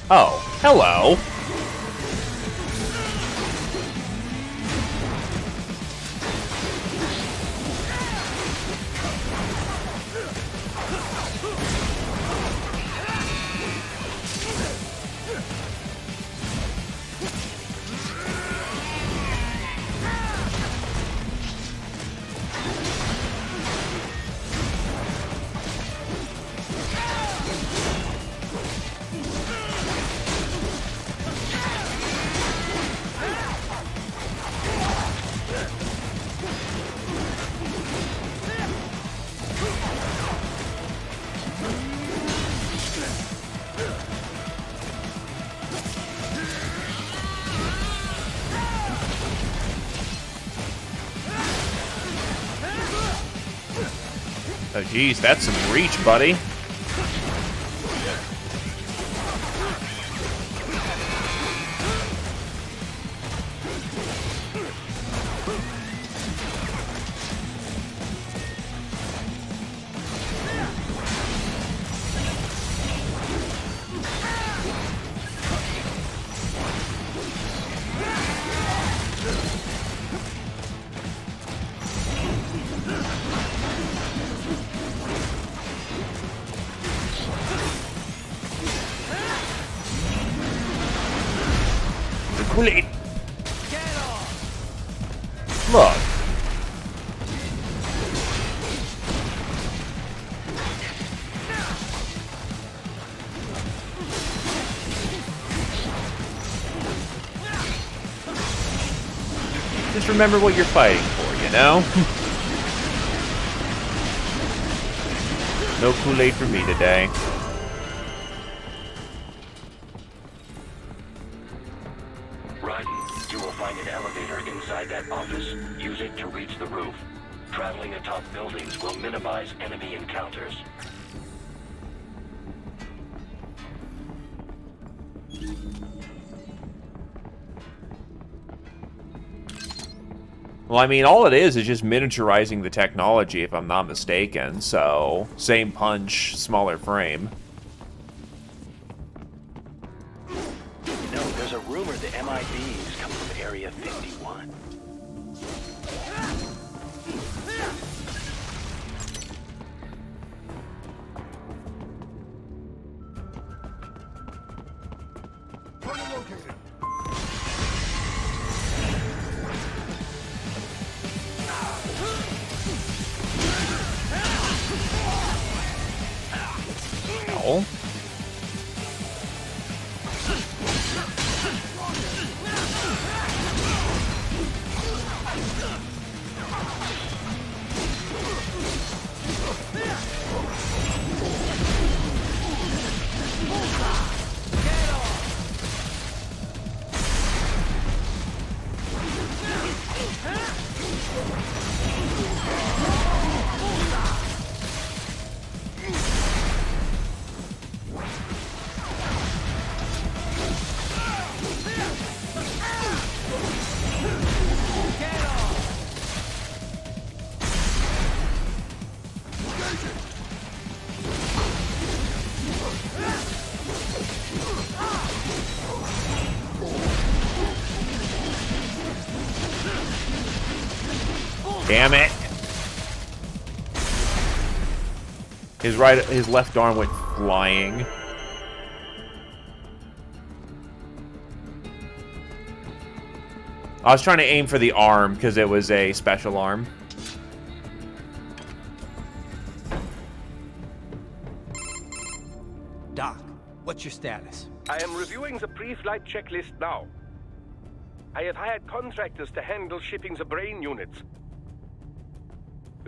Oh, hello. Oh, geez, that's some reach, buddy. Kool-Aid. Look. Just remember what you're fighting for, you know? No Kool-Aid for me today. Use it to reach the roof. Traveling atop buildings will minimize enemy encounters. Well, I mean, all it is just miniaturizing the technology, if I'm not mistaken. So, same punch, smaller frame. You know, there's a rumor the MIBs come from Area 51. No. Damn it. His left arm went flying. I was trying to aim for the arm because it was a special arm. Doc, what's your status? I am reviewing the pre-flight checklist now. I have hired contractors to handle shipping the brain units.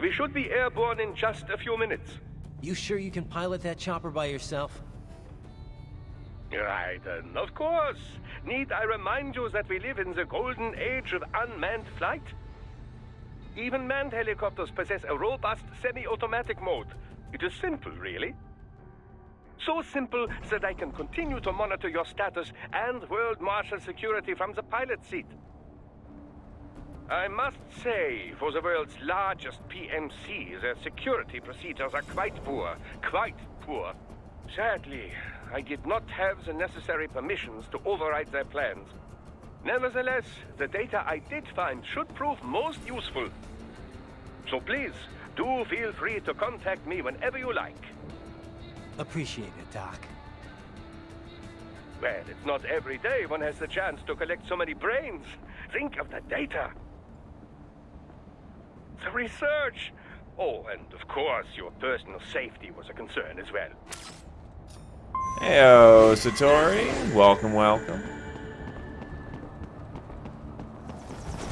We should be airborne in just a few minutes. You sure you can pilot that chopper by yourself? Right, of course. Need I remind you that we live in the golden age of unmanned flight? Even manned helicopters possess a robust semi-automatic mode. It is simple, really. So simple that I can continue to monitor your status and World Marshal security from the pilot seat. I must say, for the world's largest PMC, their security procedures are quite poor. Quite poor. Sadly, I did not have the necessary permissions to override their plans. Nevertheless, the data I did find should prove most useful. So please, do feel free to contact me whenever you like. Appreciate it, Doc. Well, it's not every day one has the chance to collect so many brains. Think of the data. The research. Oh, and of course, your personal safety was a concern as well. Heyo, Satori. Welcome, welcome.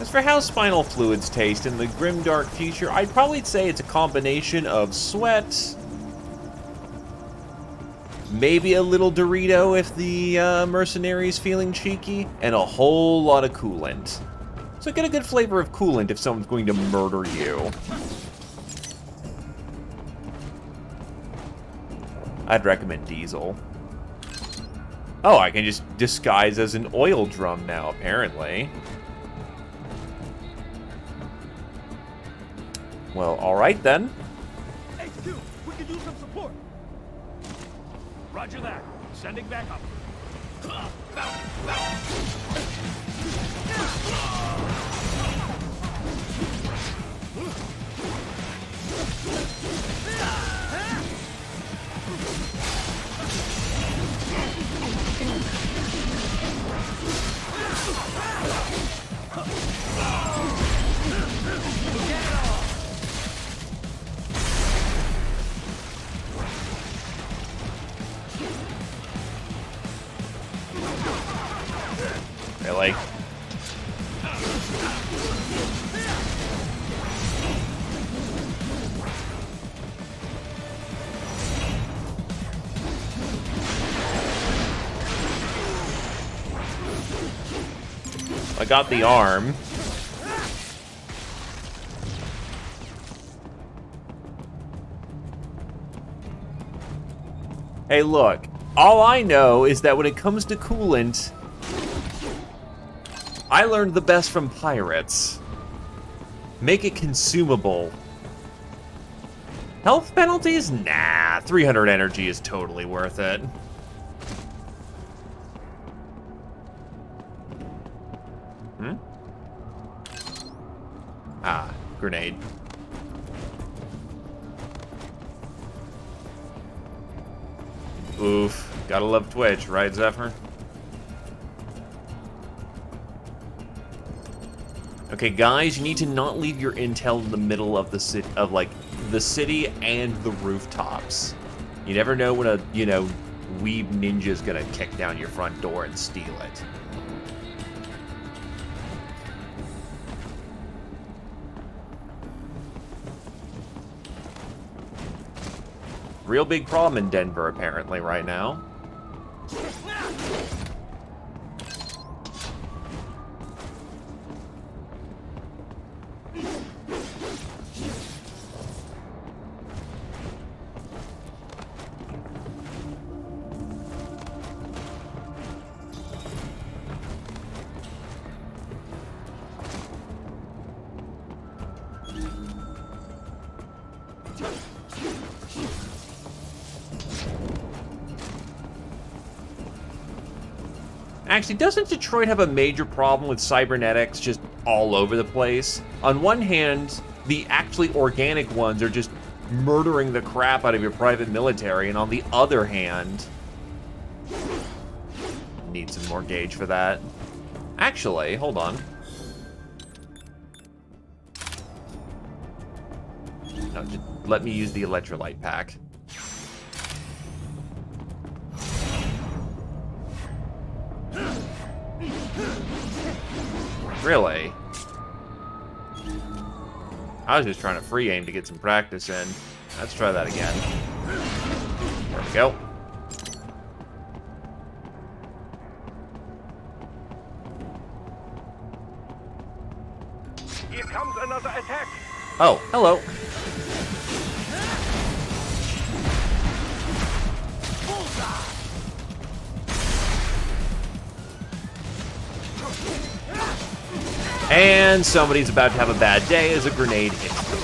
As for how spinal fluids taste in the grimdark future, I'd probably say it's a combination of sweat, maybe a little Dorito if the mercenary's feeling cheeky, and a whole lot of coolant. So get a good flavor of coolant if someone's going to murder you. I'd recommend diesel. Oh, I can just disguise as an oil drum now, apparently. Well, alright then. HQ, we could use some support. Roger that. Sending back up. Really? I got the arm. Hey, look. All I know is that when it comes to coolant, I learned the best from pirates. Make it consumable. Health penalties? Nah, 300 energy is totally worth it. Ah, grenade. Oof. Gotta love Twitch, right, Zephyr? Okay, guys, you need to not leave your intel in the middle of the city, the city and the rooftops. You never know when a, weeb ninja's gonna kick down your front door and steal it. Real big problem in Denver, apparently, right now. Actually, doesn't Detroit have a major problem with cybernetics just all over the place? On one hand, the actually organic ones are just murdering the crap out of your private military, and on the other hand, need some more gauge for that. Actually, hold on. No, just let me use the electrolyte pack. Really? I was just trying to free aim to get some practice in. Let's try that again. There we go. Here comes another attack. Oh, hello. And somebody's about to have a bad day as a grenade hits them.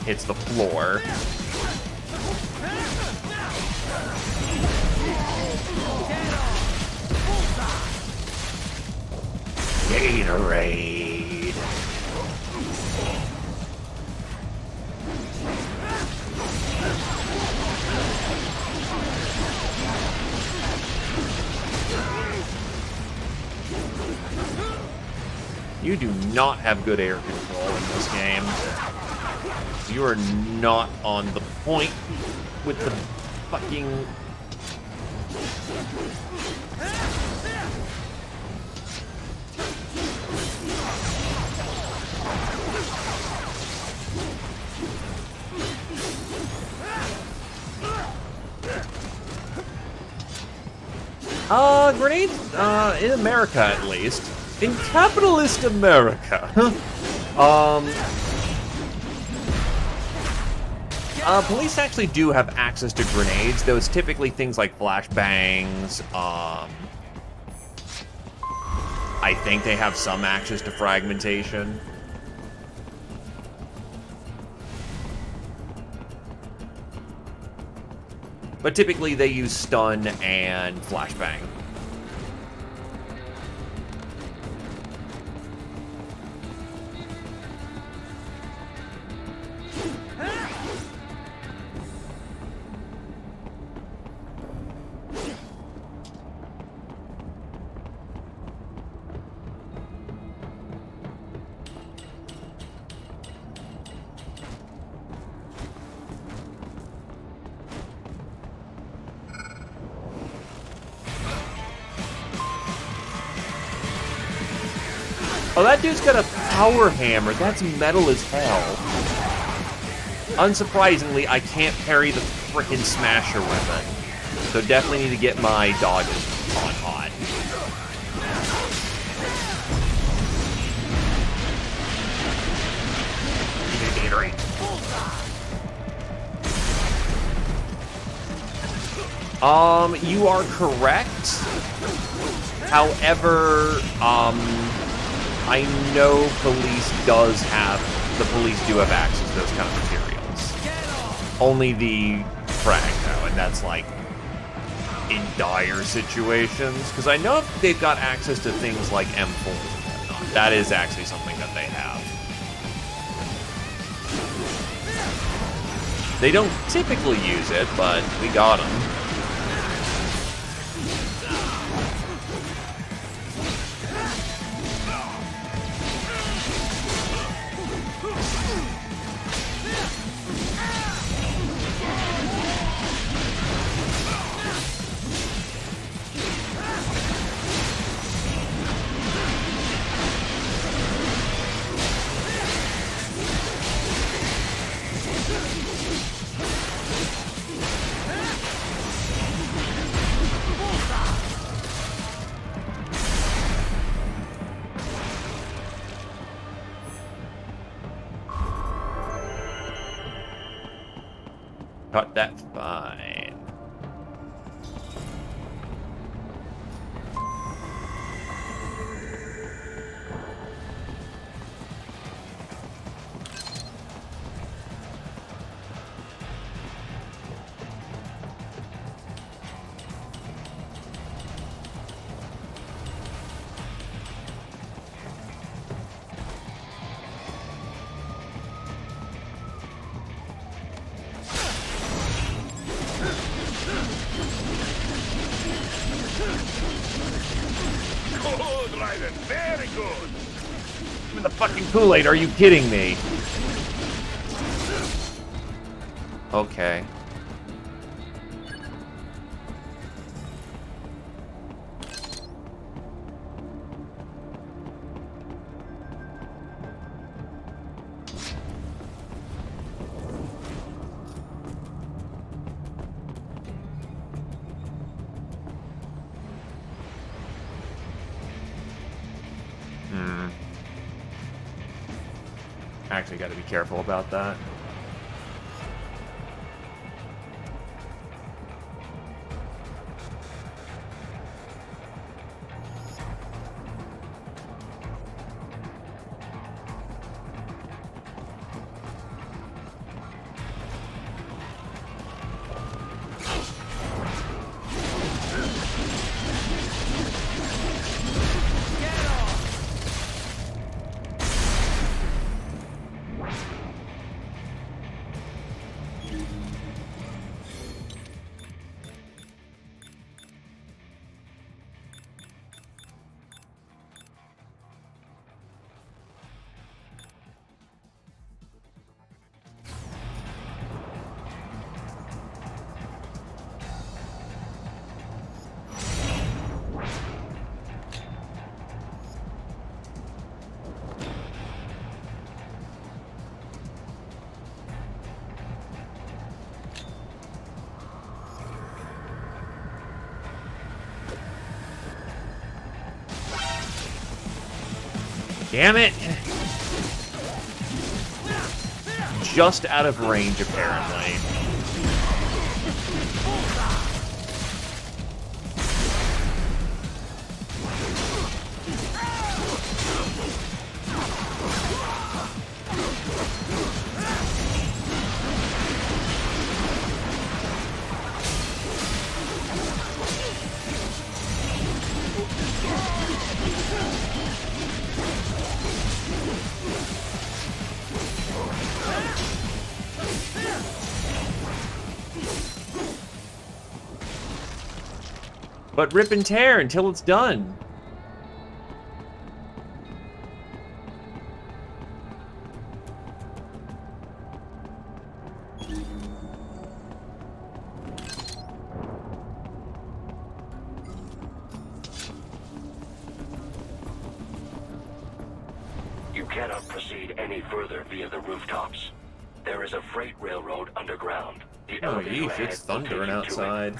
Hits the floor. Gatorade. You do not have good air control in this game. You are not on the point with the fucking... Grenades, in America at least. In capitalist America. Police actually do have access to grenades, though it's typically things like flashbangs. I think they have some access to fragmentation. But typically they use stun and flashbang. Oh, that dude's got a power hammer. That's metal as hell. Unsurprisingly, I can't parry the frickin' smasher weapon. So definitely need to get my dodges on hot. You are correct. However, I know the police do have access to those kind of materials. Only the frag, though, and that's like in dire situations. Because I know if they've got access to things like M4s and whatnot, that is actually something that they have. They don't typically use it, but we got them. Cut that fine. in the fucking Kool-Aid. Are you kidding me? Okay. Actually, got to be careful about that. Damn it! Just out of range, apparently. But rip and tear until it's done. You cannot proceed any further via the rooftops. There is a freight railroad underground. The Oh, elevator yeesh, ahead it's will take thundering you to it. outside.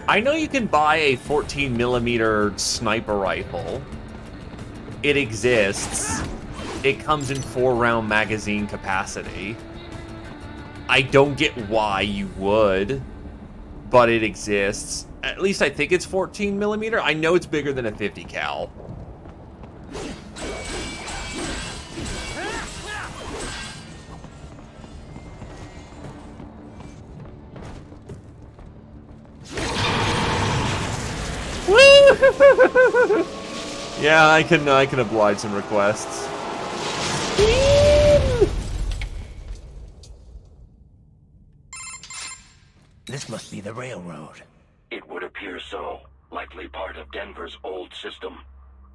I know you can buy a 14mm sniper rifle. It exists. It comes in 4-round magazine capacity. I don't get why you would, but it exists. At least I think it's 14mm. I know it's bigger than a 50 cal. Yeah, I can oblige some requests. This must be the railroad. It would appear so. Likely part of Denver's old system.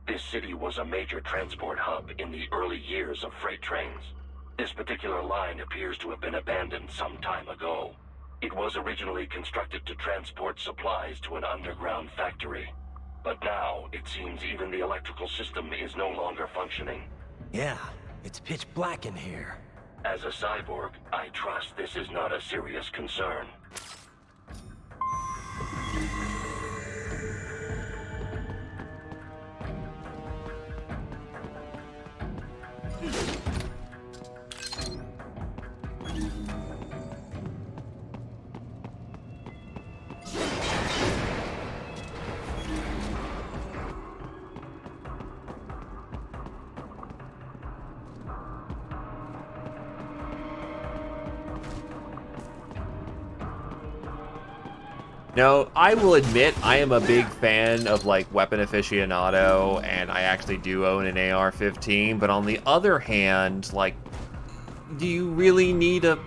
This city was a major transport hub in the early years of freight trains. This particular line appears to have been abandoned some time ago. It was originally constructed to transport supplies to an underground factory. But now, it seems even the electrical system is no longer functioning. Yeah, it's pitch black in here. As a cyborg, I trust this is not a serious concern. Now, I will admit I am a big fan of like weapon aficionado, and I actually do own an AR-15, but on the other hand, like, do you really need a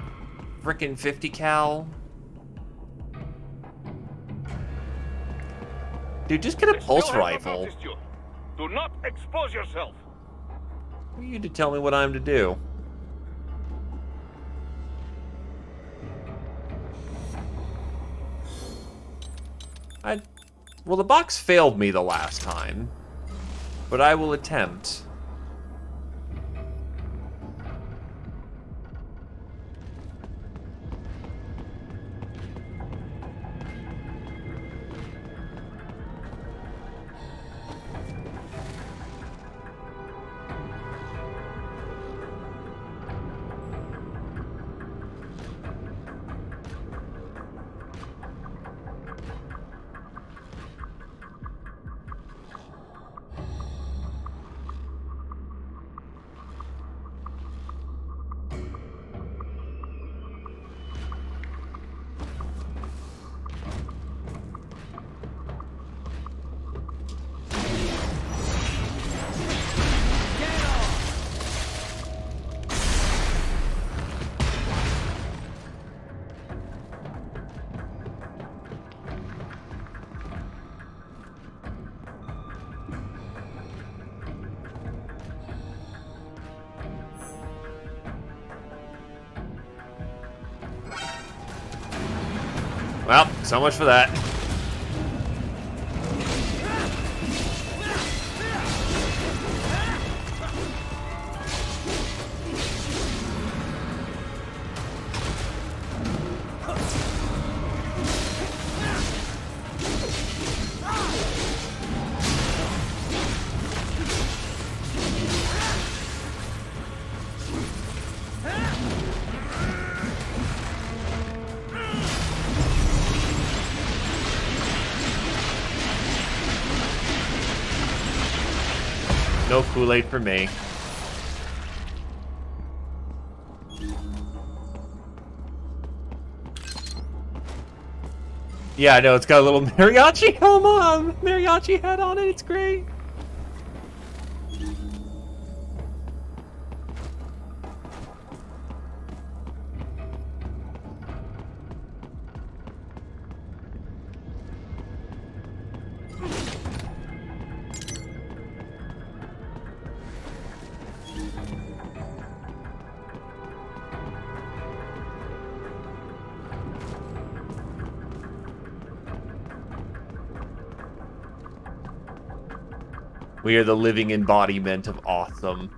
frickin' 50 cal? Dude, just get a pulse rifle. Do not expose yourself. Who are you to tell me what I'm to do? Well, the box failed me the last time, but I will attempt. Well, so much for that. No Kool-Aid for me. Yeah, I know, it's got a little mariachi mariachi hat on it, it's great. We are the living embodiment of awesome.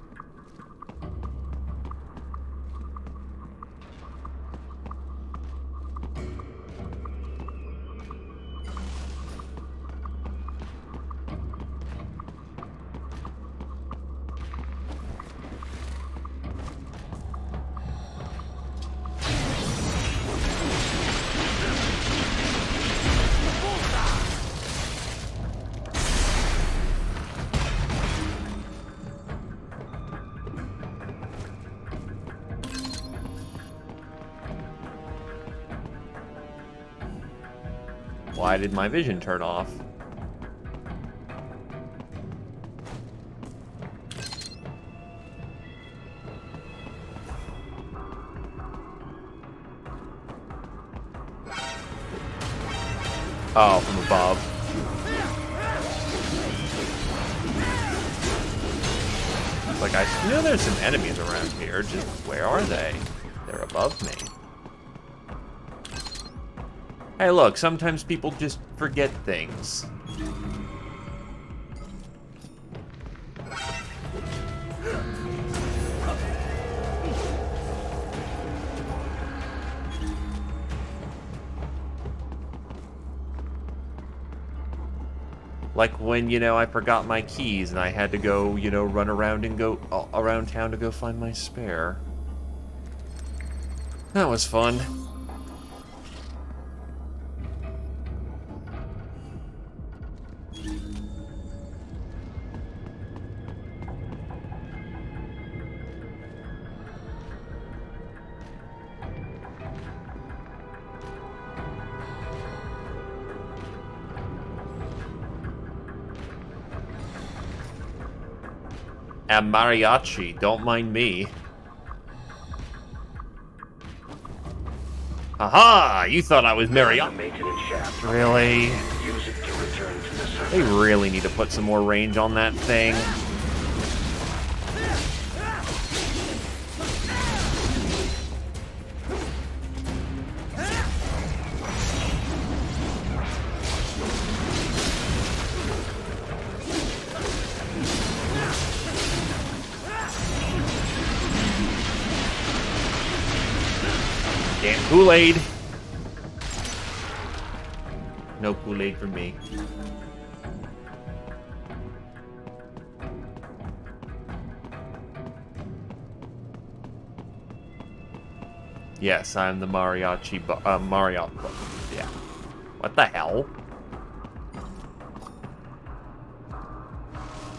Why did my vision turn off? Oh, from above. Like, I know there's some enemies around here, just where are they? They're above me. Hey, look, sometimes people just forget things. Like when, you know, I forgot my keys and I had to go, you know, run around and go around town to go find my spare. That was fun. And mariachi, don't mind me. Aha! You thought I was mariachi. Really? Use it to return to the surface. They really need to put some more range on that thing. Damn Kool-Aid. No Kool-Aid for me. Yes, I'm the mariachi. Yeah. What the hell?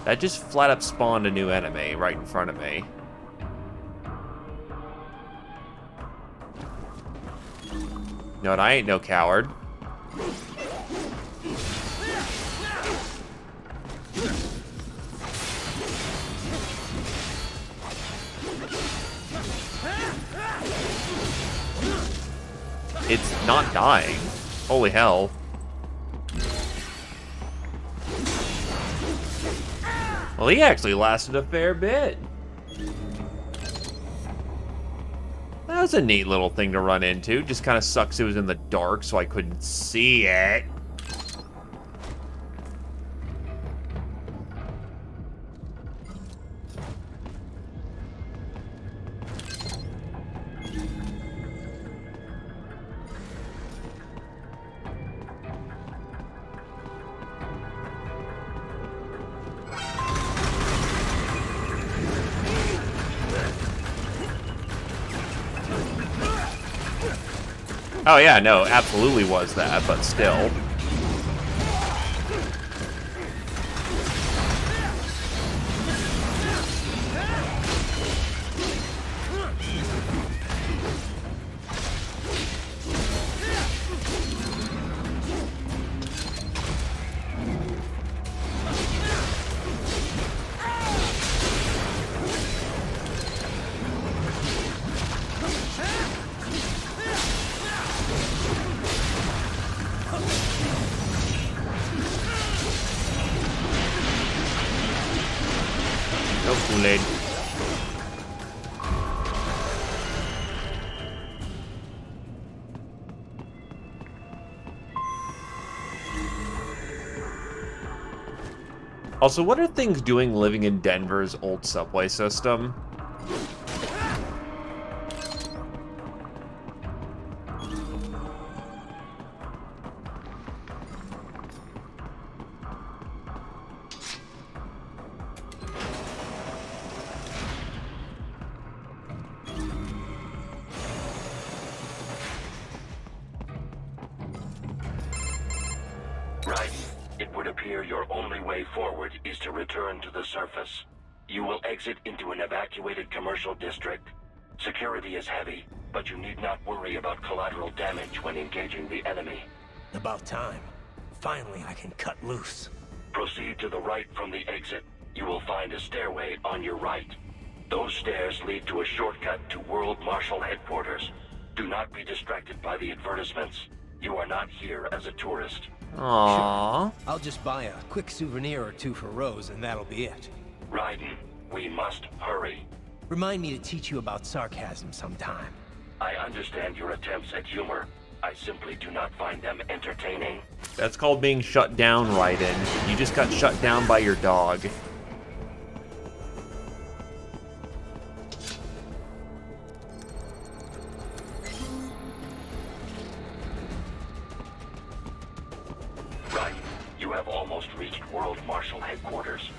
That just flat up spawned a new enemy right in front of me. No, I ain't no coward. It's not dying. Holy hell. Well, he actually lasted a fair bit. That was a neat little thing to run into. Just kind of sucks it was in the dark, so I couldn't see it. Oh yeah, no, absolutely was that, but still. No Kool-Aid. Also, what are things doing living in Denver's old subway system? Right. It would appear your only way forward is to return to the surface. You will exit into an evacuated commercial district. Security is heavy, but you need not worry about collateral damage when engaging the enemy. About time. Finally, I can cut loose. Proceed to the right from the exit. You will find a stairway on your right. Those stairs lead to a shortcut to World Marshal Headquarters. Do not be distracted by the advertisements. You are not here as a tourist. Aww. Sure. I'll just buy a quick souvenir or two for Rose, and that'll be it. Raiden, we must hurry. Remind me to teach you about sarcasm sometime. I understand your attempts at humor. I simply do not find them entertaining. That's called being shut down, Raiden. You just got shut down by your dog. Right. You have almost reached World Marshal Headquarters.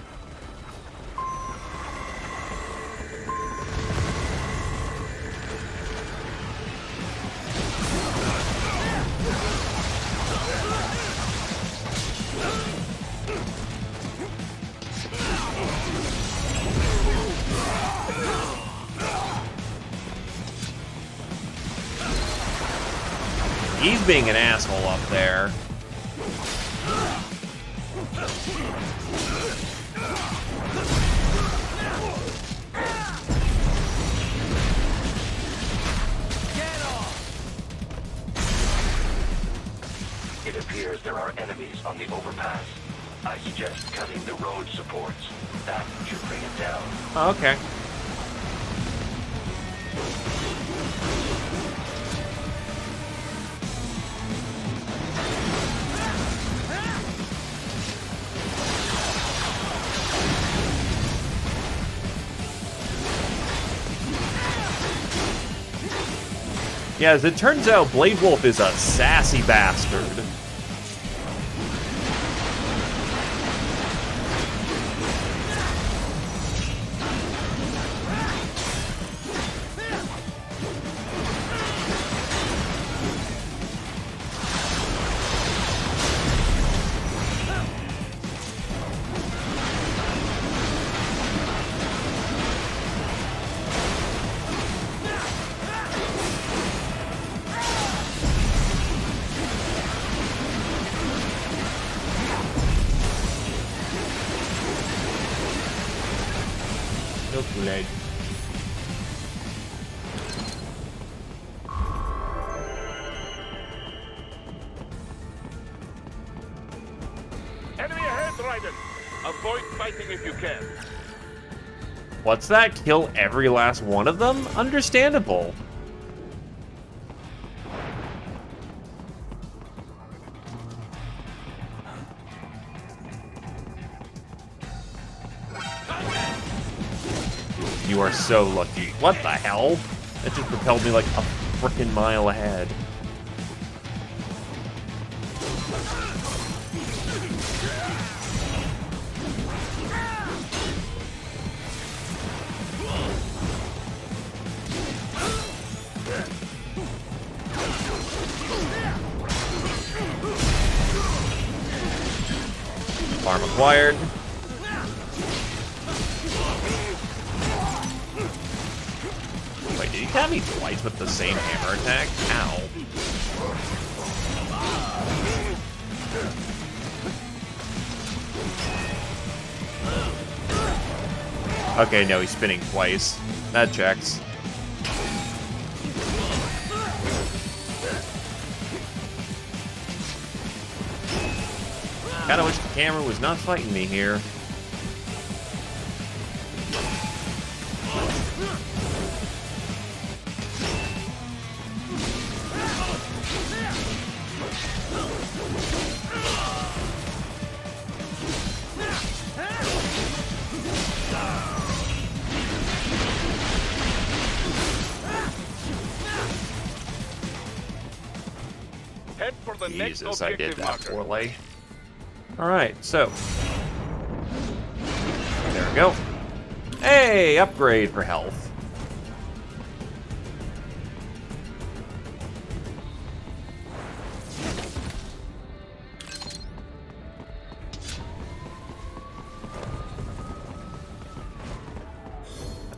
He's being an asshole up there. It appears there are enemies on the overpass. suggest cutting the road supports. That should bring it down. Oh, okay. Yeah, as it turns out, Blade Wolf is a sassy bastard. Kool-Aid. Enemy ahead, Raiden. Avoid fighting if you can. What's that? Kill every last one of them? Understandable. You are so lucky. What the hell? That just propelled me like a frickin' mile ahead. Farm acquired. Wait, did he tap me twice with the same hammer attack? Ow. Okay, no, he's spinning twice. That checks. Kinda wish the camera was not fighting me here. Head for the next Jesus, I did objective that marker. poorly. Alright, so. There we go. Hey, upgrade for health.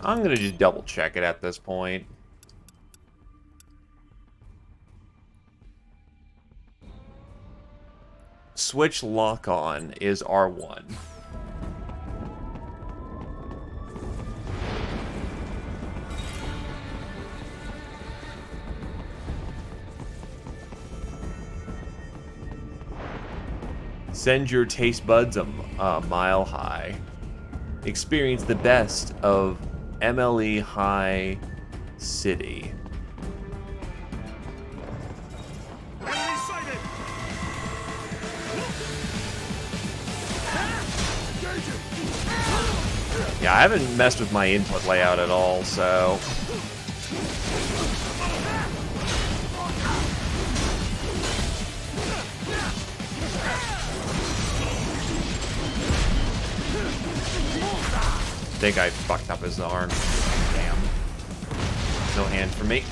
I'm gonna just double check it at this point. Switch lock on is R1. Send your taste buds a mile high. Experience the best of MLE High City. Yeah, I haven't messed with my input layout at all, so... I think I fucked up his arm. Damn. No hand for me.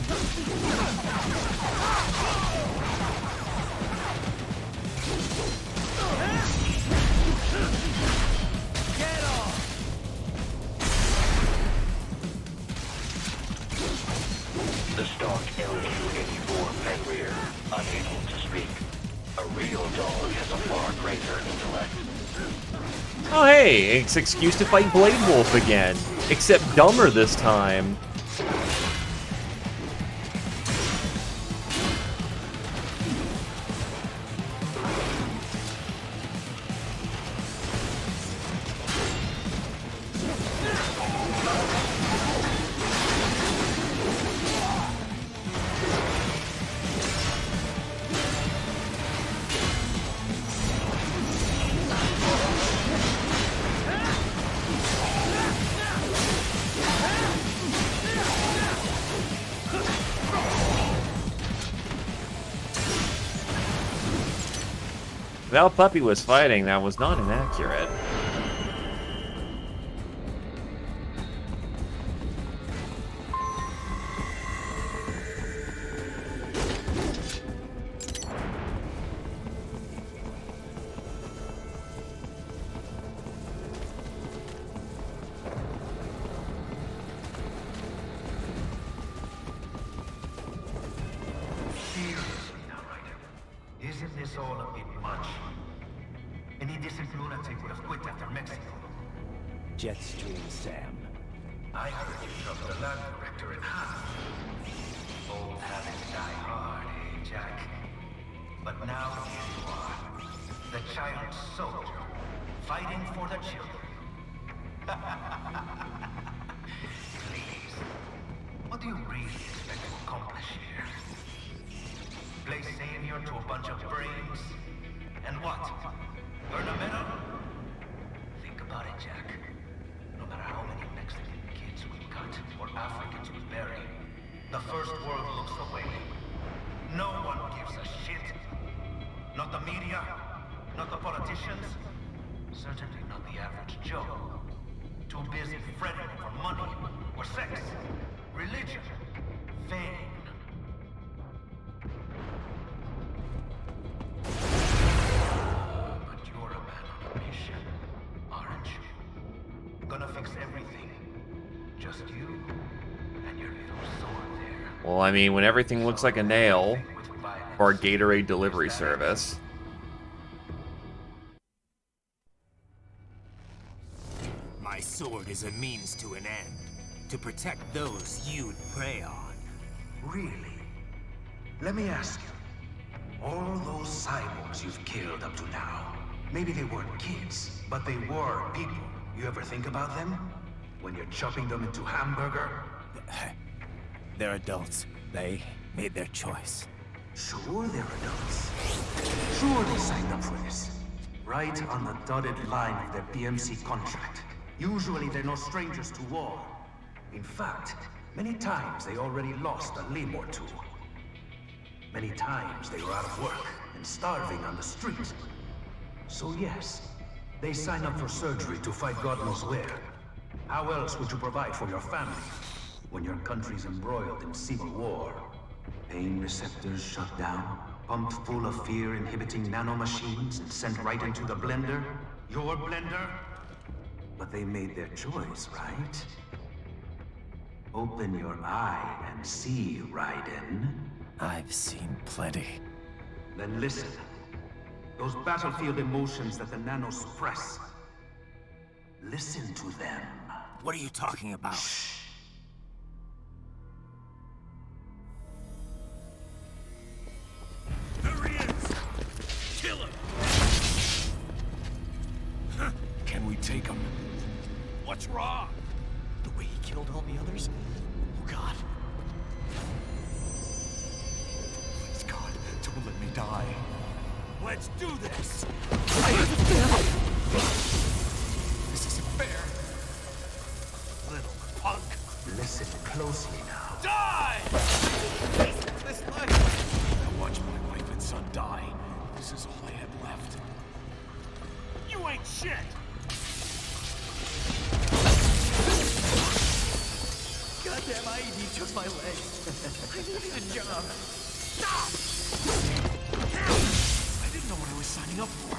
The stock LQ-84 Fenrir, unable to speak. A real dog has a far greater intellect. Oh hey, it's an excuse to fight Blade Wolf again. Except dumber this time. While Puppy was fighting, that was not inaccurate. Seriously now, Ryder. Isn't this all a bit much? Any decent lunatic would have quit after Mexico. Jetstream, Sam. I heard you chopped the land director in half. Old habits die hard, eh, Jack? But now here you are. The child soldier, fighting for the children. Please. What do you really expect to accomplish here? Play savior to a bunch of brains? And what? Earn a medal? Think about it, Jack. No matter how many Mexican kids we cut or Africans we bury, the first world looks away. No one gives a shit. Not the media, not the politicians, certainly not the average Joe. Too busy fretting for money or sex, religion, fame. But you're a man on a mission, aren't you? Gonna fix everything. Just you and your little sword there. Well, I mean, when everything looks like a nail, or a Gatorade delivery service. My sword is a means to an end. To protect those you'd prey on. Really? Let me ask you. All those cyborgs you've killed up to now, maybe they weren't kids, but they were people. You ever think about them? When you're chopping them into hamburger? They're adults. They made their choice. Sure they're adults. Sure they signed up for this. Right on the dotted line of their PMC contract. Usually they're no strangers to war. In fact, many times they already lost a limb or two. Many times they were out of work and starving on the street. So yes, they sign up for surgery to fight God knows where. How else would you provide for your family when your country's embroiled in civil war? Pain receptors shut down, pumped full of fear-inhibiting nanomachines and sent right into the blender? Your blender? But they made their choice, right? Open your eye and see, Raiden. I've seen plenty. Then listen. Those battlefield emotions that the nanos suppress. Listen to them. What are you talking about? Shh. There he is! Kill him! Can we take him? What's wrong? The way he killed all the others? Oh God. Please God, don't let me die. Let's do this! This isn't fair. Little punk! Listen closely now. Die! This life. I watched my wife and son die. This is all I had left. You ain't shit! Goddamn IED took my leg. I needed a job. Stop! I didn't know what I was signing up for.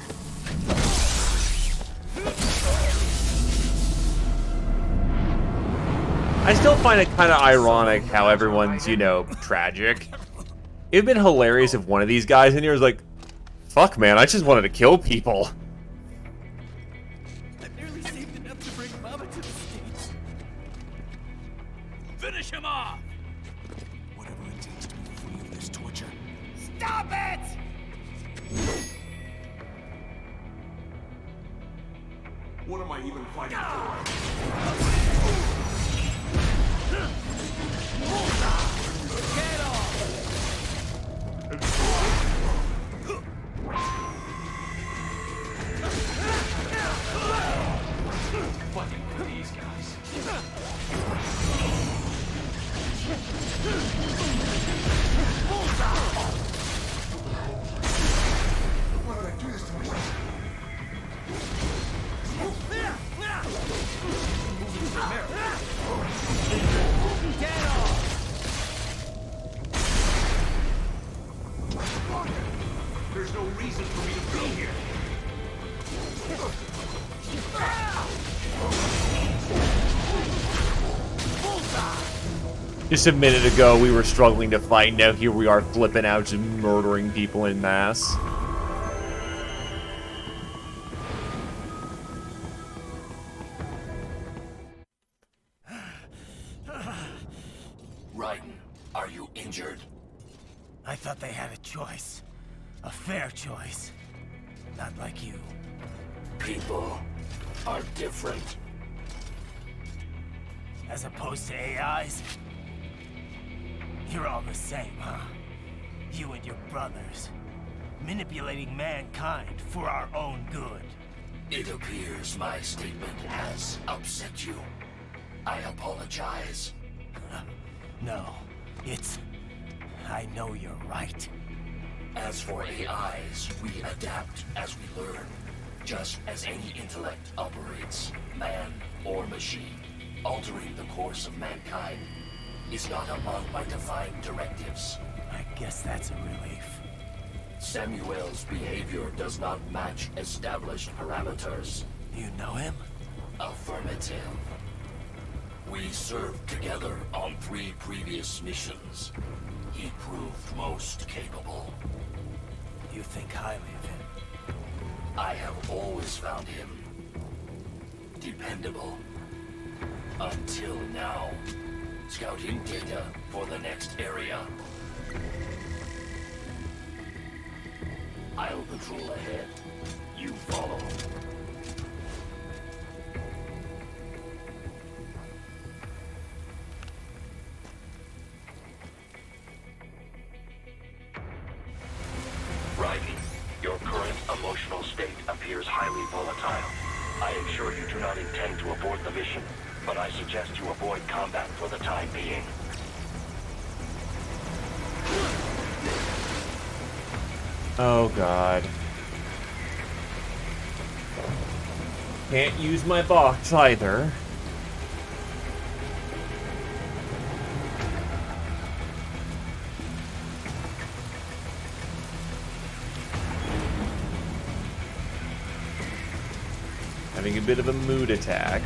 I still find it kind of ironic how everyone's, you know, tragic. It'd been hilarious if one of these guys in here was like, fuck man, I just wanted to kill people. I barely saved enough to bring Mama to the States. Finish him off! Whatever it takes to be free of this torture. Stop it! What am I even fighting Get off! Fucking with these guys. Why did I do this to myself? There's no reason for me to be here. Just a minute ago, we were struggling to fight. Now here we are flipping out, just murdering people en masse. Raiden, are you injured? I thought they had a choice. A fair choice. Not like you. People are different. As opposed to AIs? You're all the same, huh? You and your brothers. Manipulating mankind for our own good. It appears my statement has upset you. I apologize. No, it's... I know you're right. As for AIs, we adapt as we learn. Just as any intellect operates, man or machine. Altering the course of mankind is not among my defined directives. I guess that's a relief. Samuel's behavior does not match established parameters. You know him? Affirmative. We served together on 3 previous missions. He proved most capable. You think highly of him? I have always found him dependable. Until now. Scouting data for the next area. I'll patrol ahead. You follow. Raiden, your current emotional state appears highly volatile. I am sure you do not intend to abort the mission, but I suggest you avoid combat for the time being. Oh god. Can't use my box either. Having a bit of a mood attack.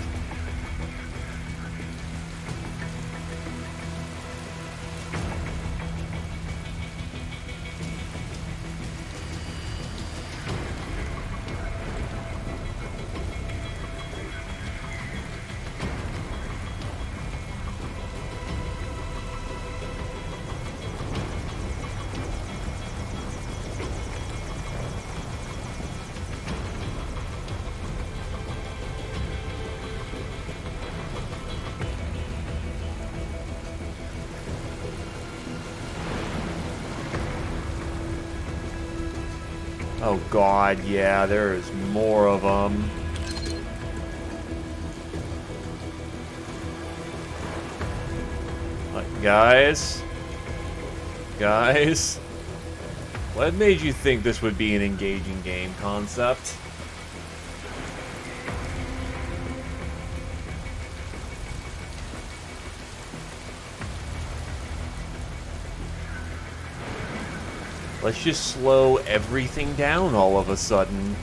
Oh god, yeah, there is more of them. Like, guys? What made you think this would be an engaging game concept? Let's just slow everything down all of a sudden.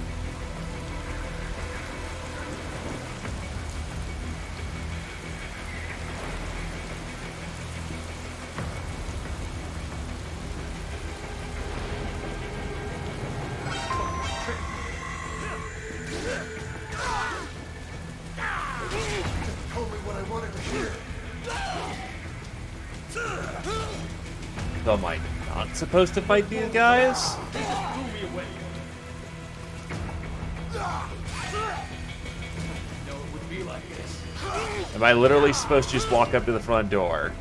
Told me what I wanted to hear. So am I not supposed to fight these guys? Am I literally supposed to just walk up to the front door?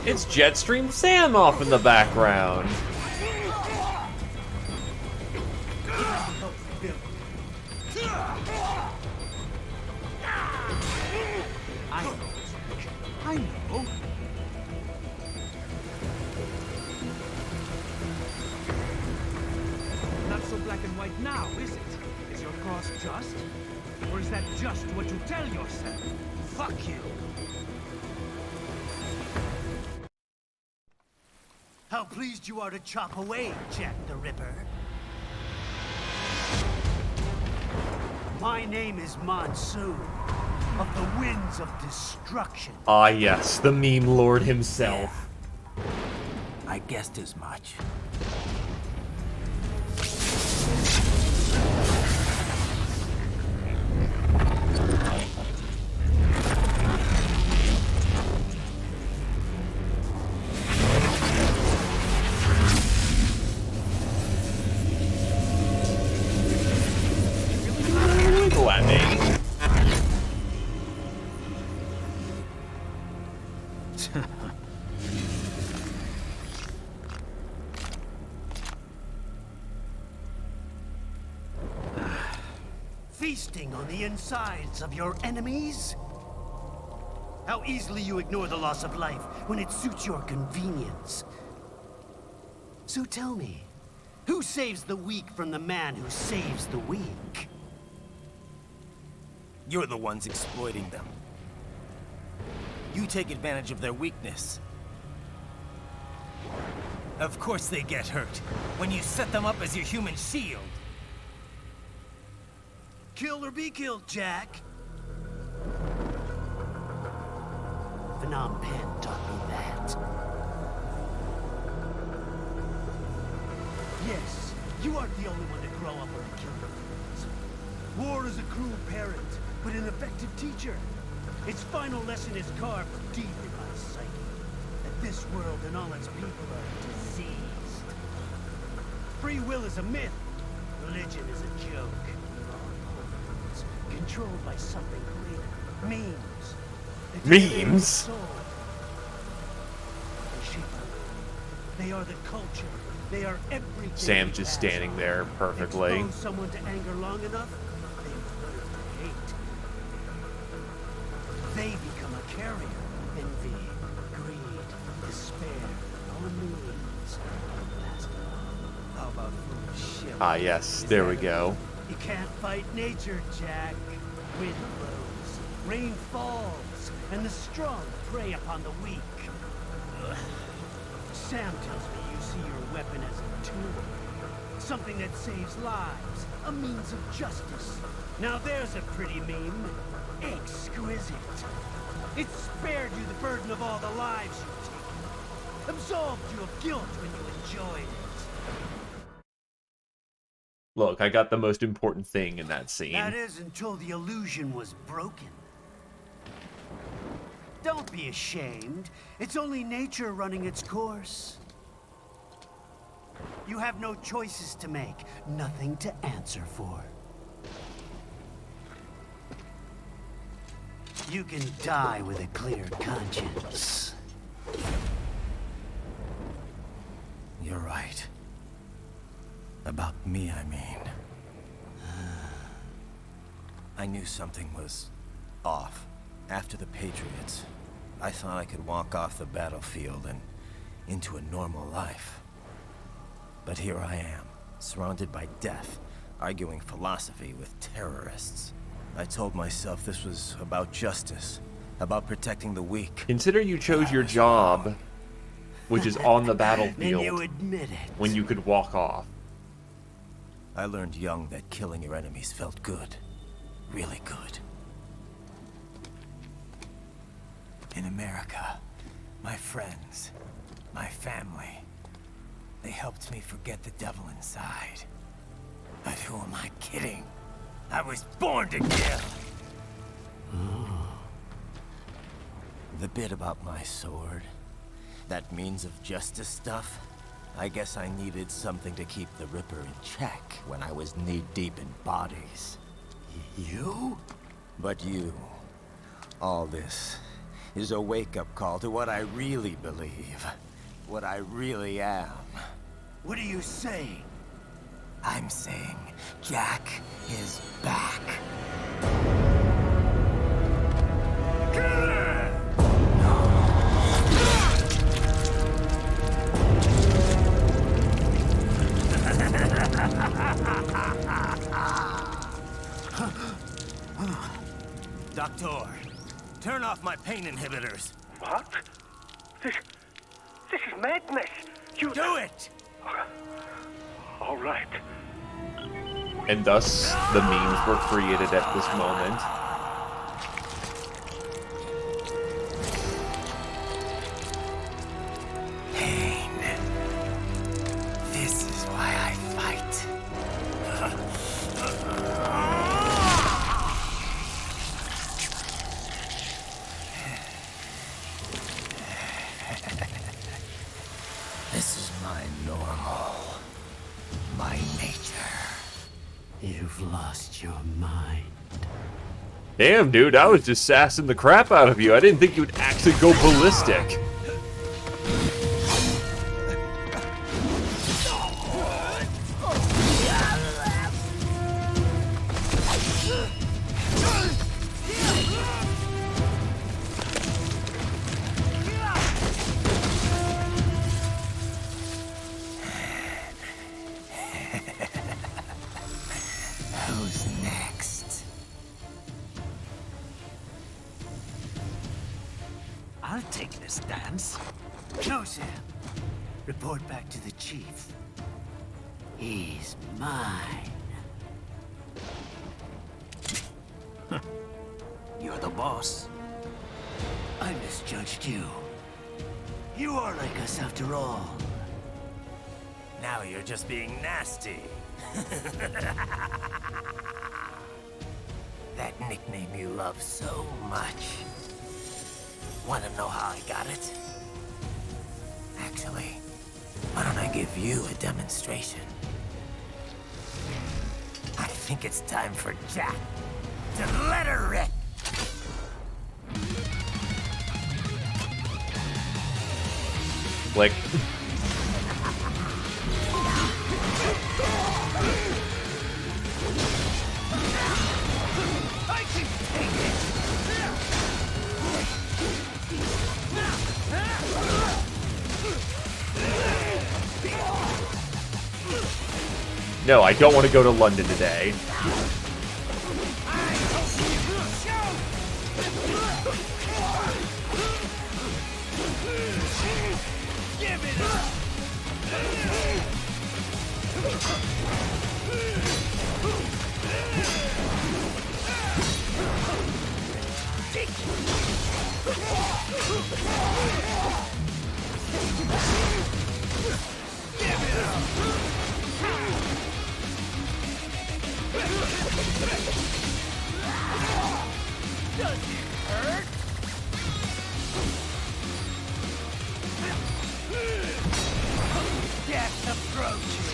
It's Jetstream Sam off in the background. I know. Not so black and white now, is it? Is your cause just? Or is that just what you tell yourself? Fuck you! How pleased you are to chop away, Jack the Ripper. My name is Monsoon, of the Winds of Destruction. Ah, yes, the meme lord himself. I guessed as much. Go at me. Feasting on the insides of your enemies? How easily you ignore the loss of life when it suits your convenience. So tell me, who saves the weak from the man who saves the weak? You're the ones exploiting them. You take advantage of their weakness. Of course they get hurt when you set them up as your human shield. Kill or be killed, Jack. Phnom Penh taught me that. Yes, you aren't the only one to grow up with a killer. War is a cruel parent, but an effective teacher. Its final lesson is carved deep in my psyche. That this world and all its people are diseased. Free will is a myth. Religion is a joke. Controlled by something greater. Memes. Memes? They are the culture. They are everything. Sam just standing there perfectly. Expose someone to anger long enough, they learn to hate. They become a carrier. Envy, greed, despair, all means. How about foolish shit? Ah, yes, there we go. You can't fight nature, Jack. Wind blows, rain falls, and the strong prey upon the weak. Ugh. Sam tells me you see your weapon as a tool. Something that saves lives, a means of justice. Now there's a pretty meme. Exquisite. It spared you the burden of all the lives you've taken. Absolved you of guilt when you enjoyed it. Look, I got the most important thing in that scene. That is until the illusion was broken. Don't be ashamed. It's only nature running its course. You have no choices to make, nothing to answer for. You can die with a clear conscience. You're right. About me, I mean. I knew something was off. After the Patriots, I thought I could walk off the battlefield and into a normal life. But here I am, surrounded by death, arguing philosophy with terrorists. I told myself this was about justice, about protecting the weak. Consider you chose your job, which is on the battlefield, Then you admit it. when you could walk off. I learned young that killing your enemies felt good. Really good. In America, my friends, my family, they helped me forget the devil inside. But who am I kidding? I was born to kill! The bit about my sword, that means of justice stuff, I guess I needed something to keep the Ripper in check when I was knee-deep in bodies. You? But you, all this, is a wake-up call to what I really believe. What I really am. What are you saying? I'm saying Jack is back. Doctor, turn off my pain inhibitors. What? This is madness. You do it. All right. And thus, the memes were created at this moment. Pain. This is why I fight. This is my normal. My nature. You've lost your mind. Damn, dude, I was just sassing the crap out of you. I didn't think you would actually go ballistic. Who's next? I'll take this dance. Closer. Report back to the chief. He's mine. You're the boss. I misjudged you. You are like us after all. Now you're just being nasty. That nickname you love so much. Want to know how I got it? Actually, why don't I give you a demonstration? I think it's time for Jack to let her rip. Like, I can take it. no, I don't want to go to London today. Give it up. Does it hurt? Death approaches.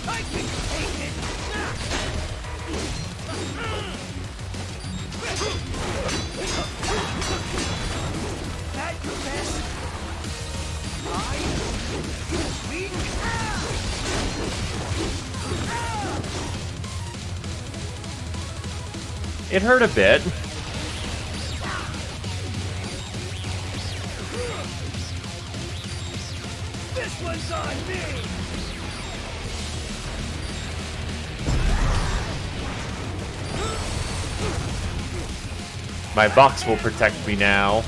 I can take it. That your best? Weak. It hurt a bit. This one's on me. My box will protect me now.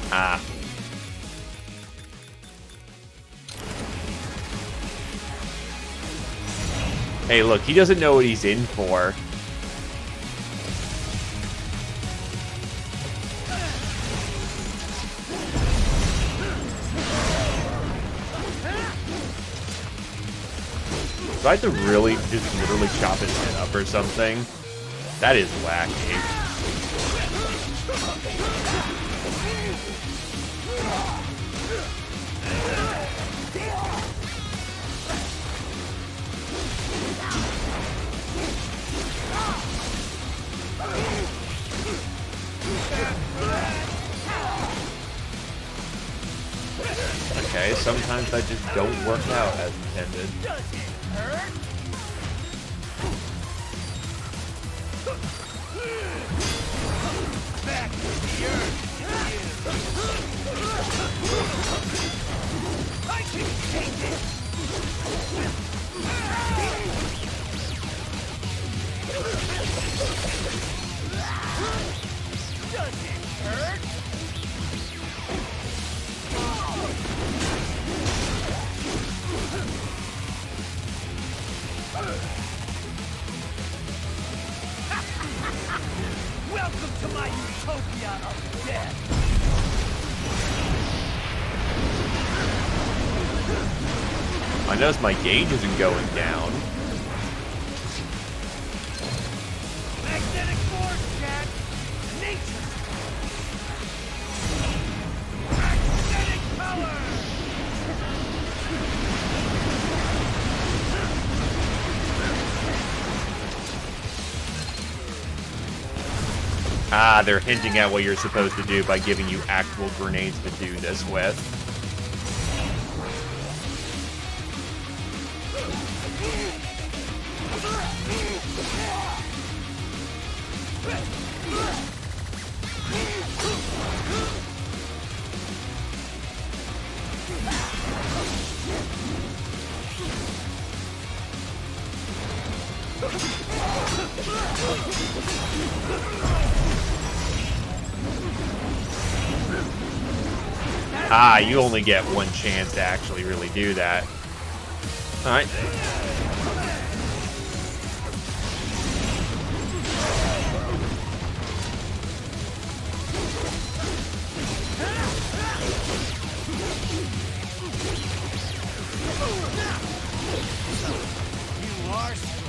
Ah. Hey, look, he doesn't know what he's in for. Do I have to really just literally chop his head up or something? That is wacky. Okay, sometimes I just don't work out as intended. Does it hurt? Back to the earth. I can take it. Does it hurt? Welcome to my utopia of death! I notice my gauge isn't going down. Magnetic force, Jack! Nature! Magnetic power! Ah, they're hinting at what you're supposed to do by giving you actual grenades to do this with. Ah, you only get one chance to actually really do that. Alright. You are strong.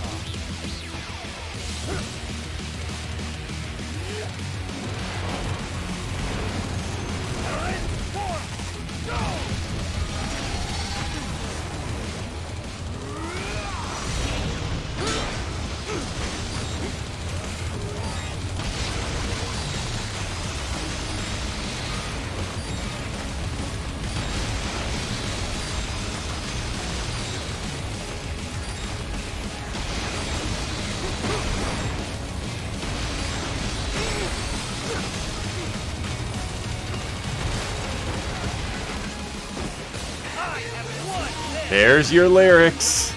There's your lyrics.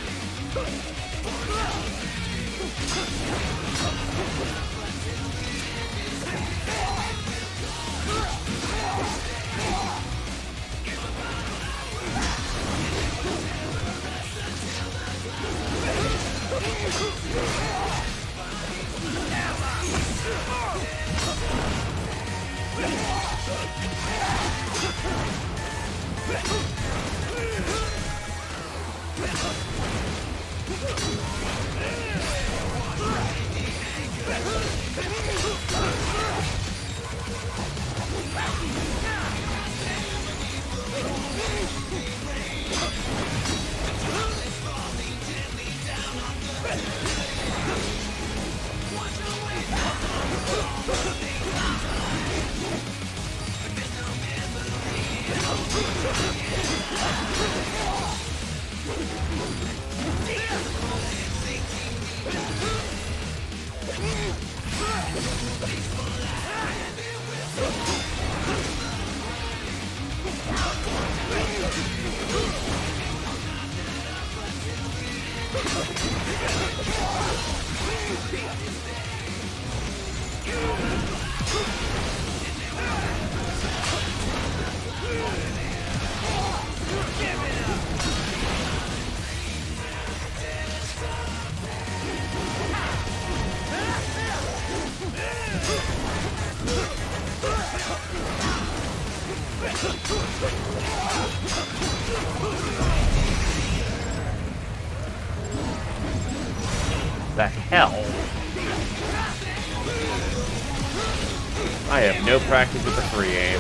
The hell? I have no practice with the free aim.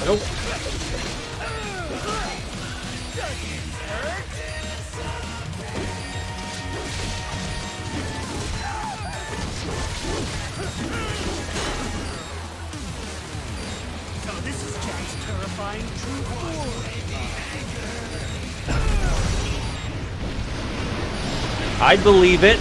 Nope. So this is Jack's terrifying true form. I believe it.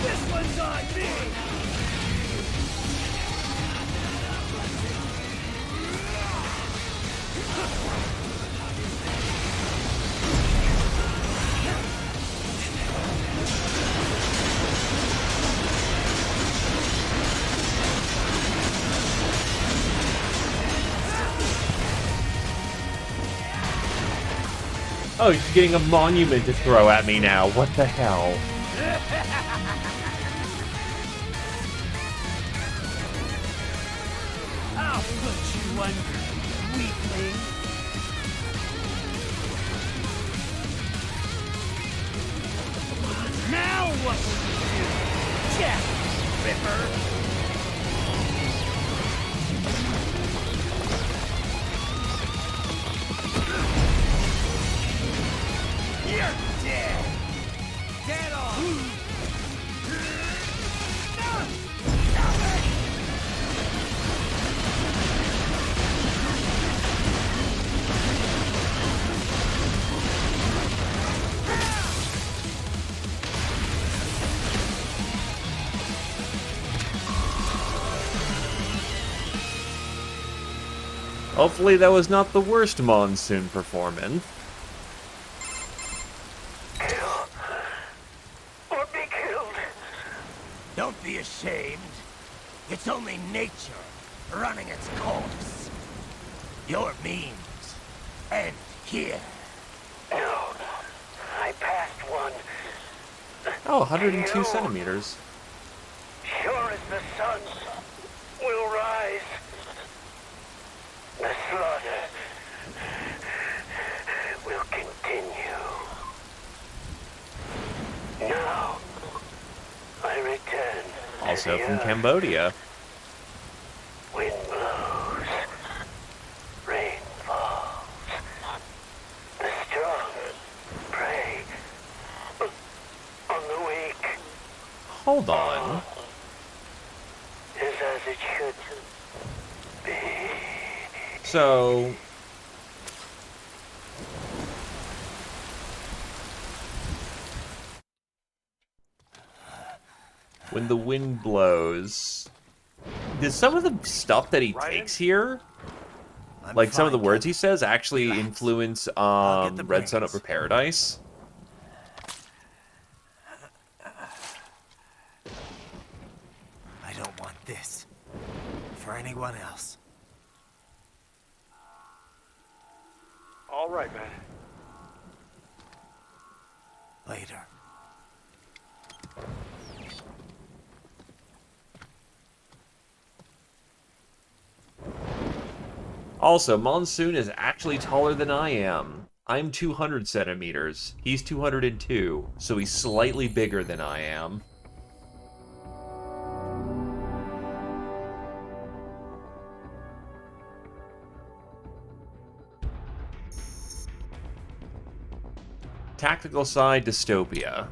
This one's on me! Oh, she's getting a monument to throw at me now. What the hell? I'll put you under, weakling. Now what will you do, Jack Ripper? You're dead! Dead on! Hopefully that was not the worst Monsoon performance. Or be killed. Don't be ashamed. It's only nature running its course. Your means end here. No, I passed one. Oh, 102 centimeters. Sure as the sun will rise. The slaughter will continue. Now, I return. Also from Cambodia. Wind blows. Rain falls. The strong prey on the weak. Hold on. Is as it should be. So... when the wind blows... does some of the stuff that he takes here, like some of the words he says, actually influence Red Sun Over Paradise? anyone else. All right, man. Later. Also, Monsoon is actually taller than I am. I'm 200 centimeters. He's 202, so he's slightly bigger than I am. Tactical side, dystopia.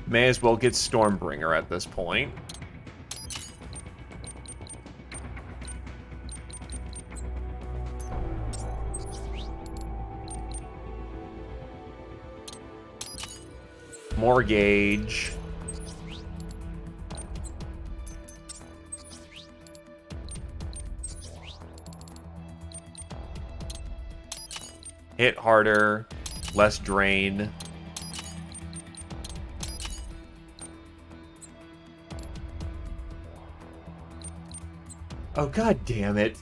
May as well get Stormbringer at this point. More gauge. Hit harder, less drain. Oh, god damn it.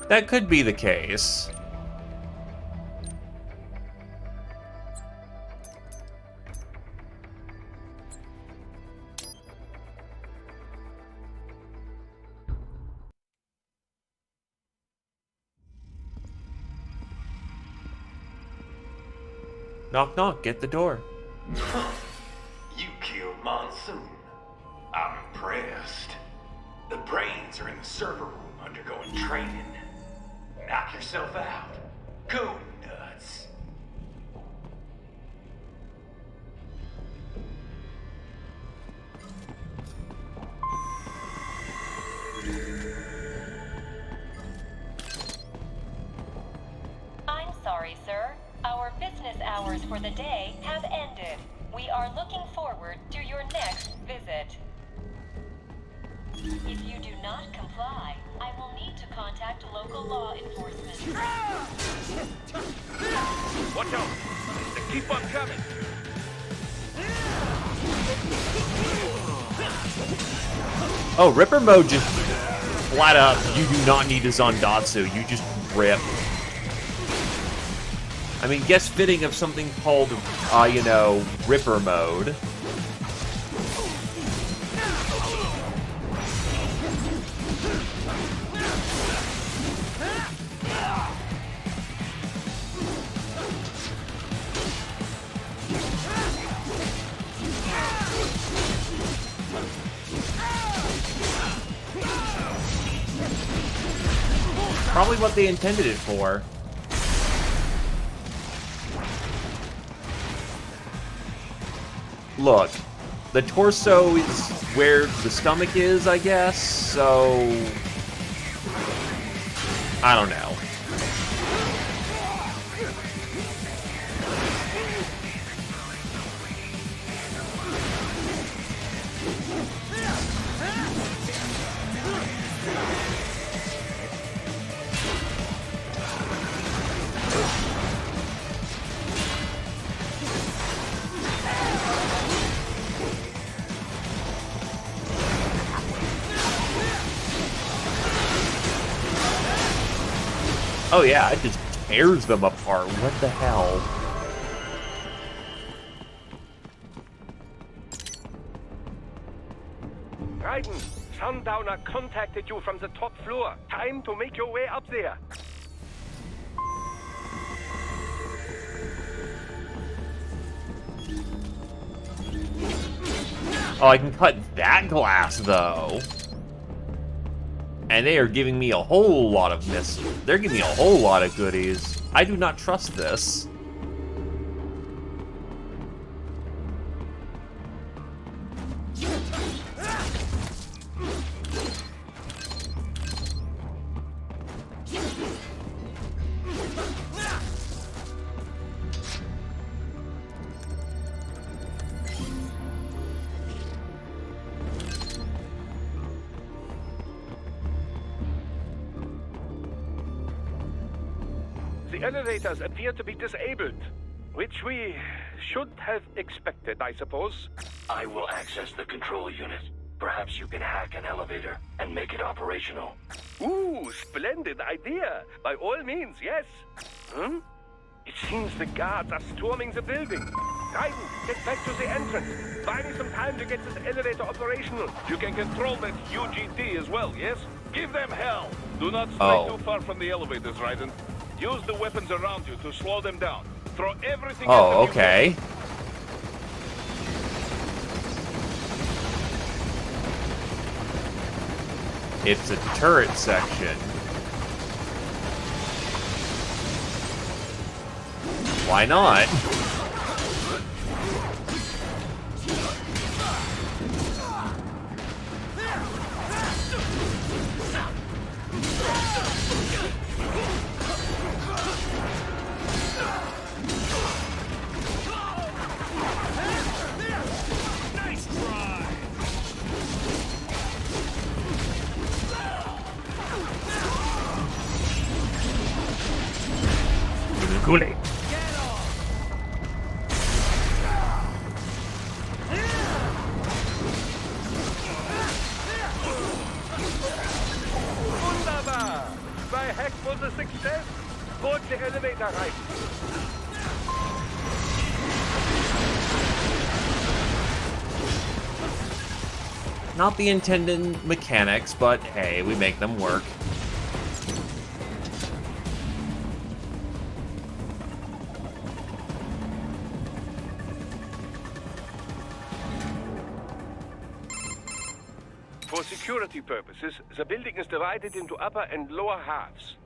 That could be the case. Knock, knock, get the door. You killed Monsoon. I'm impressed. The brains are in the server room undergoing training. Knock yourself out. Go nuts. I'm sorry, sir. Our business hours for the day have ended. We are looking forward to your next visit. If you do not comply, I will need to contact local law enforcement. Watch out! They keep on coming! Oh, Ripper mode just flat up. You do not need a Zandatsu. You just rip. I mean, guess fitting of something called, you know, Ripper mode. Probably what they intended it for. Look, the torso is where the stomach is, I guess, so... I don't know. Oh yeah, it just tears them apart. What the hell? Raiden, Sundowner contacted you from the top floor. Time to make your way up there. Oh, I can cut that glass, though. And they are giving me a whole lot of missiles. They're giving me a whole lot of goodies. I do not trust this. The elevators appear to be disabled, which we should have expected, I suppose. I will access the control unit. Perhaps you can hack an elevator and make it operational. Ooh, splendid idea. By all means, yes. It seems the guards are storming the building. Raiden, get back to the entrance. Buy me some time to get this elevator operational. You can control that UGT as well, yes? Give them hell. Do not stray too far from the elevators, Raiden. Use the weapons around you to slow them down. Throw everything at them. Oh, okay. It's a turret section. Why not? Nice try! Kool-Aid. Wunderbar! By heck for the success. Board the elevator right. Not the intended mechanics, but hey, we make them work. For security purposes, the building is divided into upper and lower halves.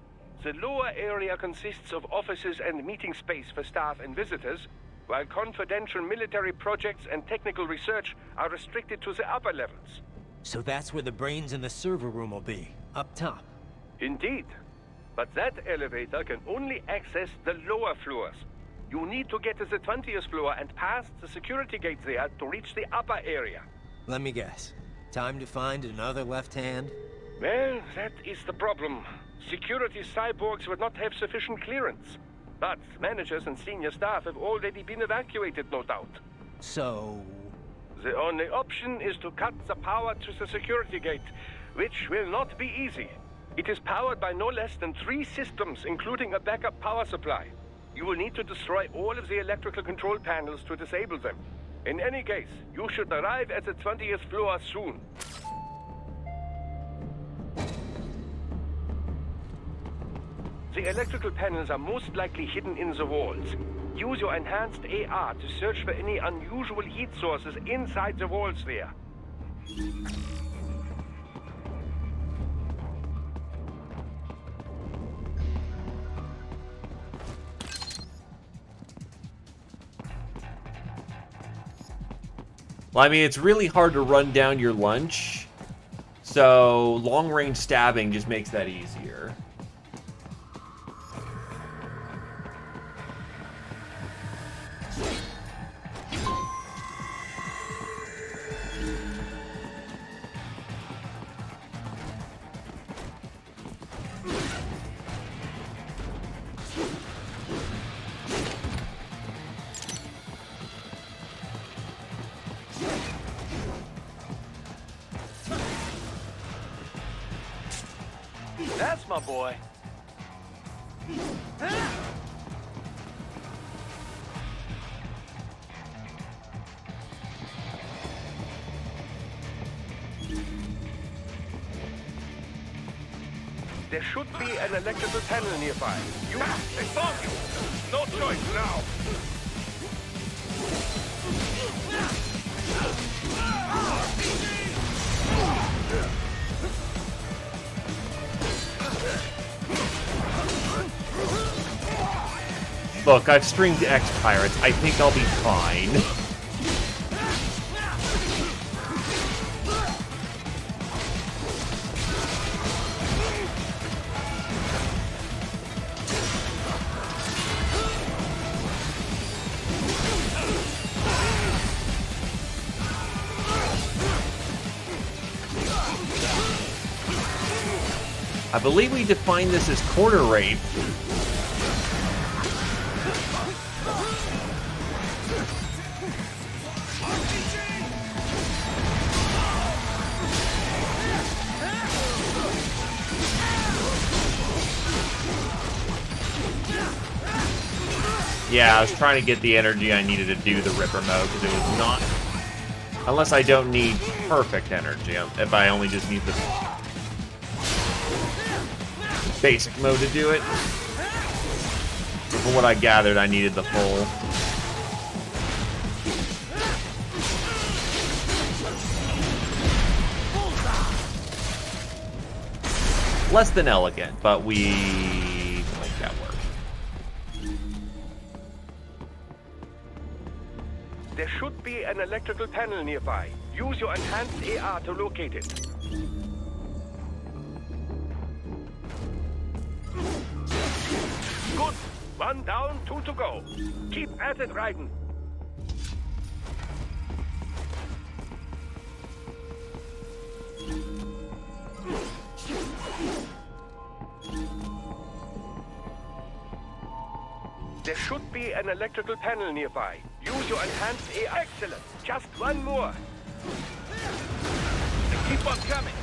The lower area consists of offices and meeting space for staff and visitors, while confidential military projects and technical research are restricted to the upper levels. So that's where the brains in the server room will be, up top. Indeed. But that elevator can only access the lower floors. You need to get to the 20th floor and past the security gate there to reach the upper area. Let me guess. Time to find another left hand? Well, that is the problem. Security cyborgs would not have sufficient clearance. But managers and senior staff have already been evacuated, no doubt. So... The only option is to cut the power to the security gate, which will not be easy. It is powered by no less than 3 systems, including a backup power supply. You will need to destroy all of the electrical control panels to disable them. In any case, you should arrive at the 20th floor soon. The electrical panels are most likely hidden in the walls. Use your enhanced AR to search for any unusual heat sources inside the walls there. Well, I mean, it's really hard to run down your lunch, so long-range stabbing just makes that easier. That's my boy. There should be an electrical panel nearby. You have to stop you! No choice now! Look, I've stringed X-Pirates. I think I'll be fine. I believe we define this as corner rape. Yeah, I was trying to get the energy I needed to do the Ripper mode, because it was not... Unless I don't need perfect energy, if I only just need the basic mode to do it. From what I gathered, I needed the full. Less than elegant, but we make that work. There should be an electrical panel nearby. Use your enhanced AR to locate it. Good. 1 down, 2 to go. Keep at it, Raiden. There should be an electrical panel nearby. Use your enhanced AR. Excellent. Just 1 more. Keep on coming.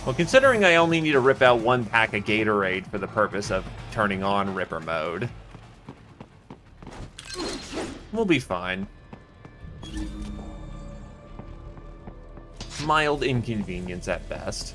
Well, considering I only need to rip out 1 pack of Gatorade for the purpose of turning on Ripper mode, we'll be fine. Mild inconvenience at best.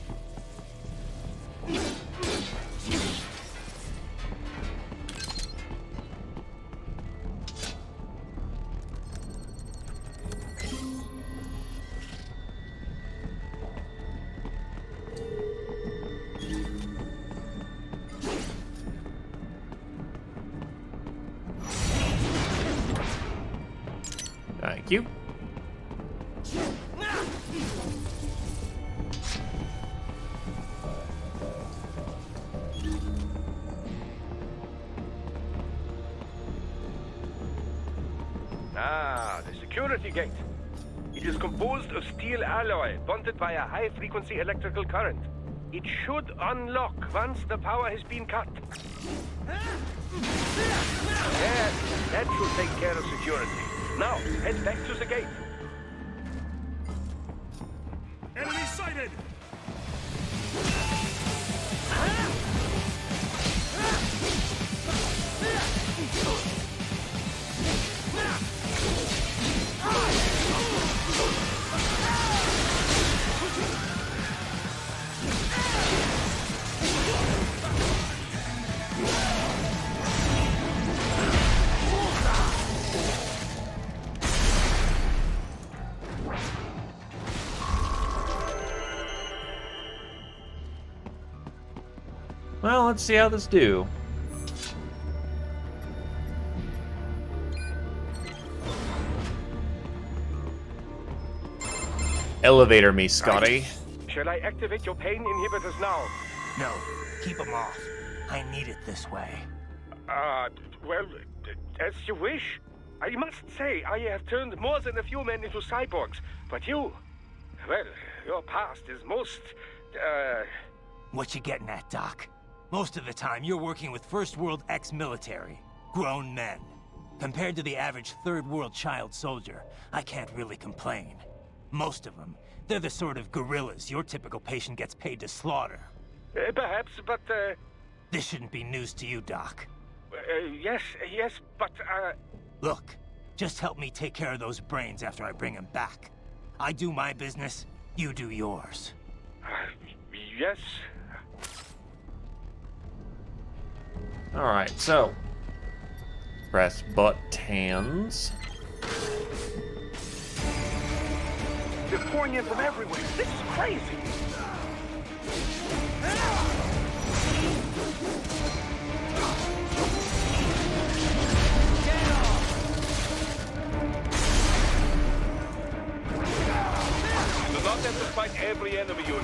Thank you. Ah, the security gate. It is composed of steel alloy bonded by a high-frequency electrical current. It should unlock once the power has been cut. Yes, that should take care of security. Now, head back to the gate. Enemy sighted! Well, let's see how this do. Elevator me, Scotty. Shall I activate your pain inhibitors now? No, keep them off. I need it this way. Well, as you wish. I must say, I have turned more than a few men into cyborgs, but you... Well, your past is most, What you getting at, Doc? Most of the time, you're working with First World ex-military. Grown men. Compared to the average Third World child soldier, I can't really complain. Most of them, they're the sort of guerrillas your typical patient gets paid to slaughter. Perhaps, but, This shouldn't be news to you, Doc. Yes, but, Look, just help me take care of those brains after I bring them back. I do my business, you do yours. Yes. Alright, so... Press buttons. They're pouring in from everywhere. This is crazy. Do not let the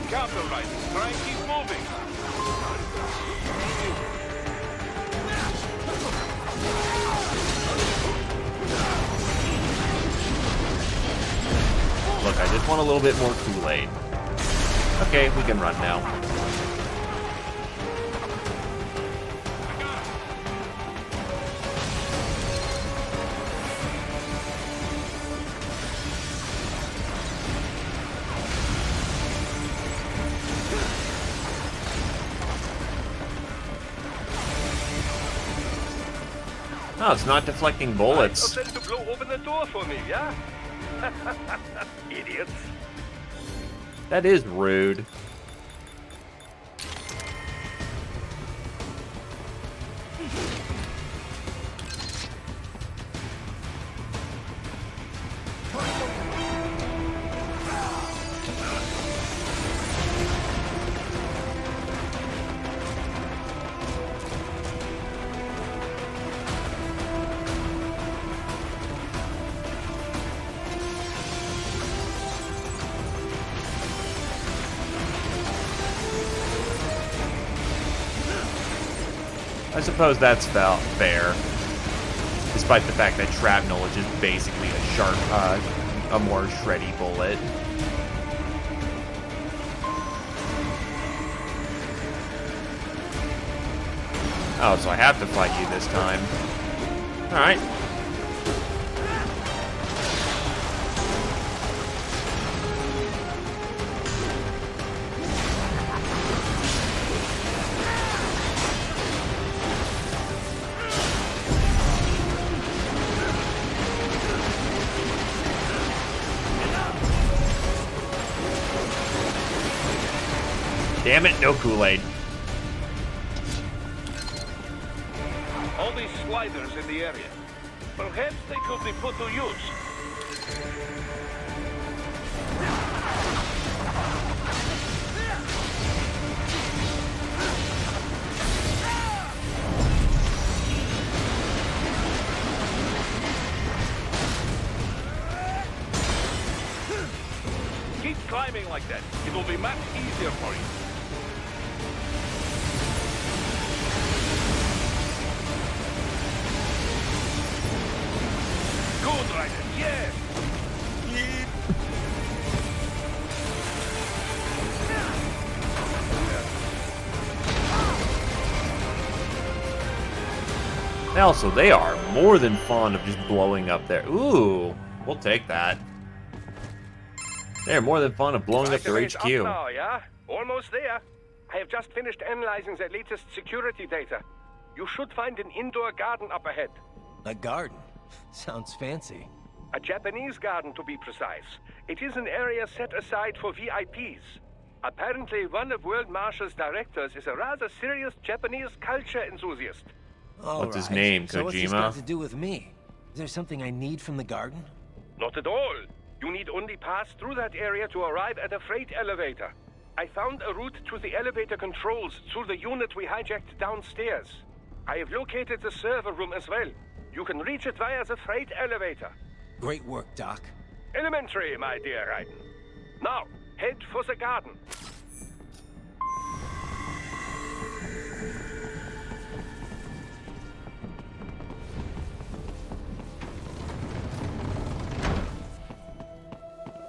careful, Raiden. Try and keep moving. Look, I just want a little bit more Kool-Aid. Okay, we can run now. Oh, it's not deflecting bullets. I'll tell them to blow open the door for me, yeah? Idiots. That is rude. I suppose that's fair, despite the fact that shrapnel is just basically a sharp, a more shreddy bullet. Oh, so I have to fight you this time. Alright. Damn it, no Kool-Aid. All these sliders in the area. Perhaps they could be put to use. Keep climbing like that. It will be much easier for you. Good, Raiden. Yes. Also, they are more than fond of just blowing up their... Ooh, we'll take that. They're more than fond of blowing up their HQ. Up now, yeah? Almost there. I have just finished analyzing the latest security data. You should find an indoor garden up ahead. A garden? Sounds fancy. A Japanese garden, to be precise. It is an area set aside for VIPs. Apparently, one of World Marshall's directors is a rather serious Japanese culture enthusiast. What's his name, So what's this Kojima? got to do with me? Is there something I need from the garden? Not at all. You need only pass through that area to arrive at a freight elevator. I found a route to the elevator controls through the unit we hijacked downstairs. I have located the server room as well. You can reach it via the freight elevator. Great work, Doc. Elementary, my dear Raiden. Now, head for the garden.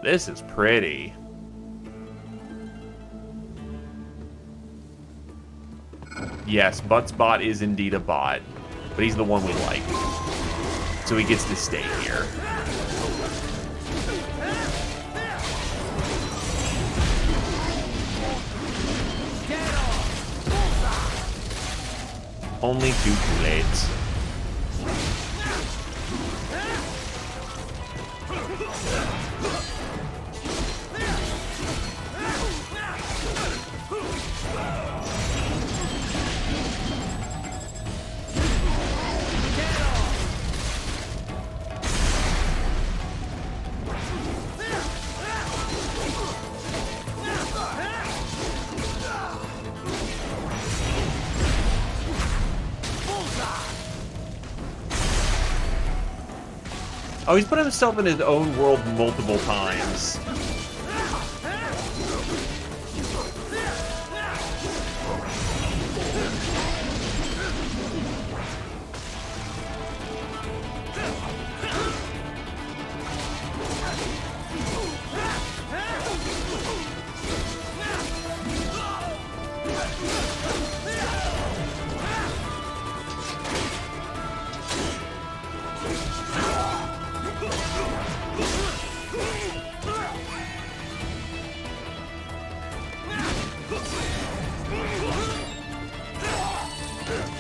This is pretty. Yes, Buttsbot is indeed a bot, but he's the one we like. So he gets to stay here. Only 2 Kool-Aids. Oh, he's put himself in his own world multiple times.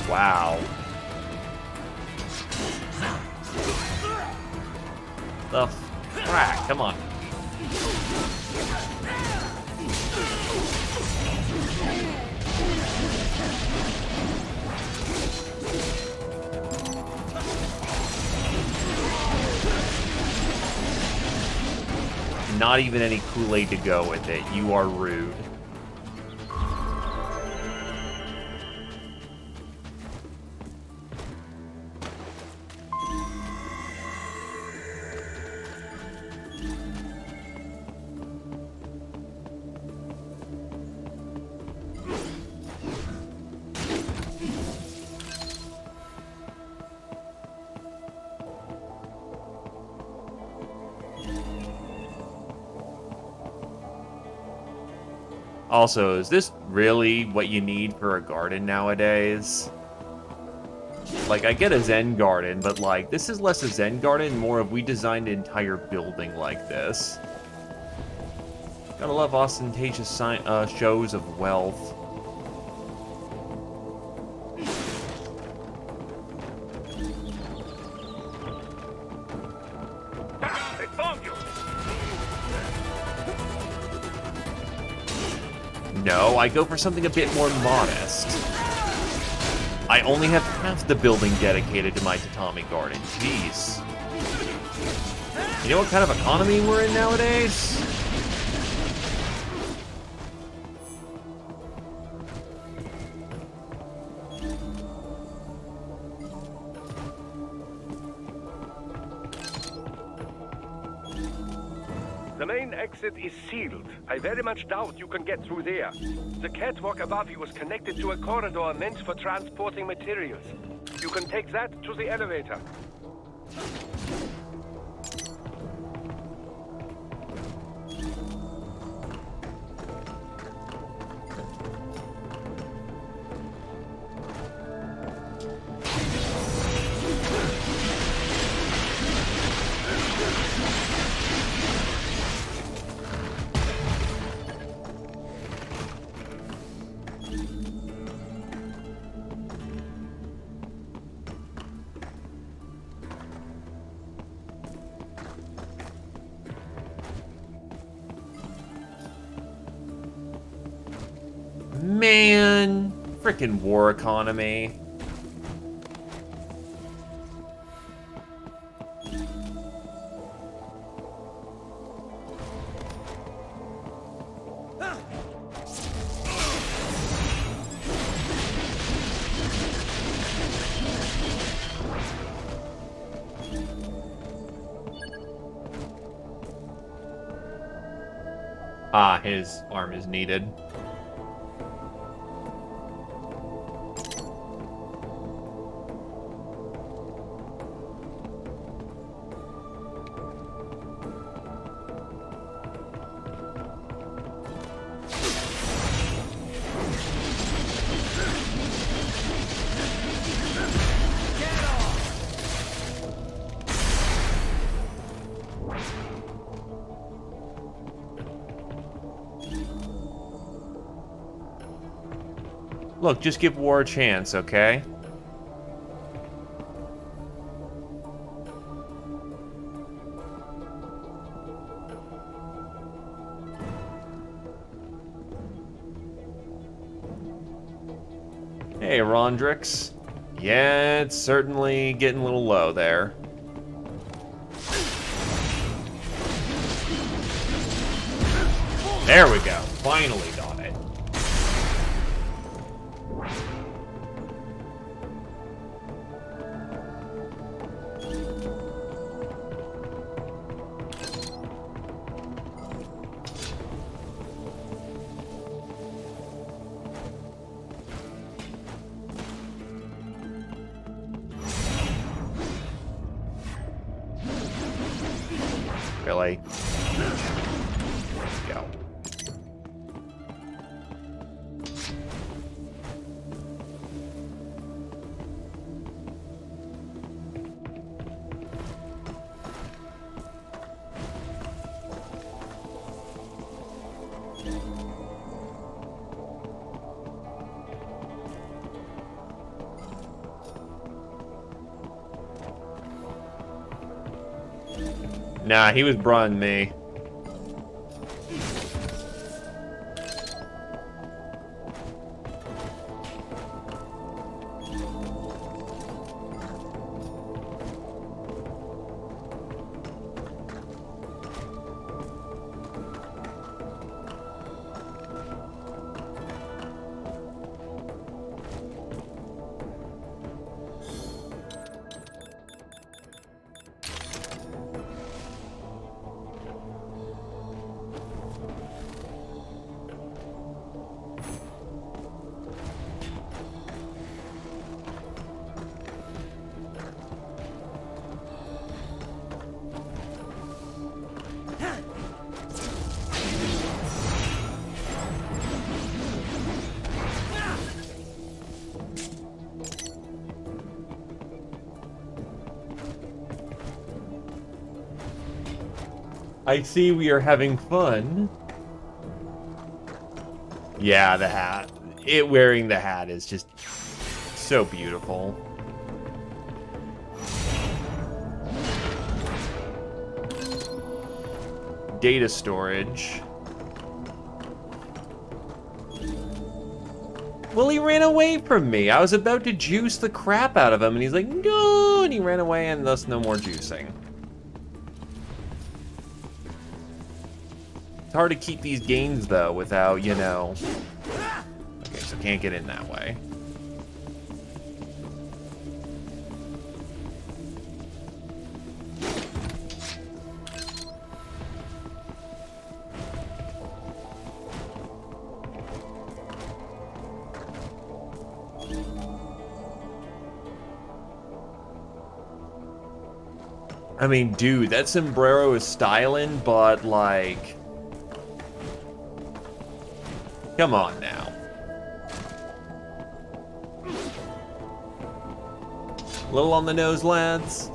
Wow. The frack, come on. Not even any Kool-Aid to go with it. You are rude. Also, is this really what you need for a garden nowadays? Like, I get a Zen garden, but, like, this is less a Zen garden, more of we designed an entire building like this. Gotta love ostentatious shows of wealth. No, I go for something a bit more modest. I only have half the building dedicated to my tatami garden. Jeez. You know what kind of economy we're in nowadays? The main exit is sealed. I very much doubt you can get through there. The catwalk above you is connected to a corridor meant for transporting materials. You can take that to the elevator. Man, frickin' war economy. Ah, his arm is needed. Look, just give war a chance, okay? Hey, Rondrix. Yeah, it's certainly getting a little low there. There we go. Finally got it. Really? Go. Nah, he was brunning me. I see we are having fun. Yeah, the hat. Wearing the hat is just so beautiful. Data storage. Well, he ran away from me. I was about to juice the crap out of him, and he's like, no, and he ran away, and thus no more juicing. It's hard to keep these gains, though, without, you know... Okay, so can't get in that way. I mean, dude, that sombrero is styling, but, like... Come on now. A little on the nose, lads.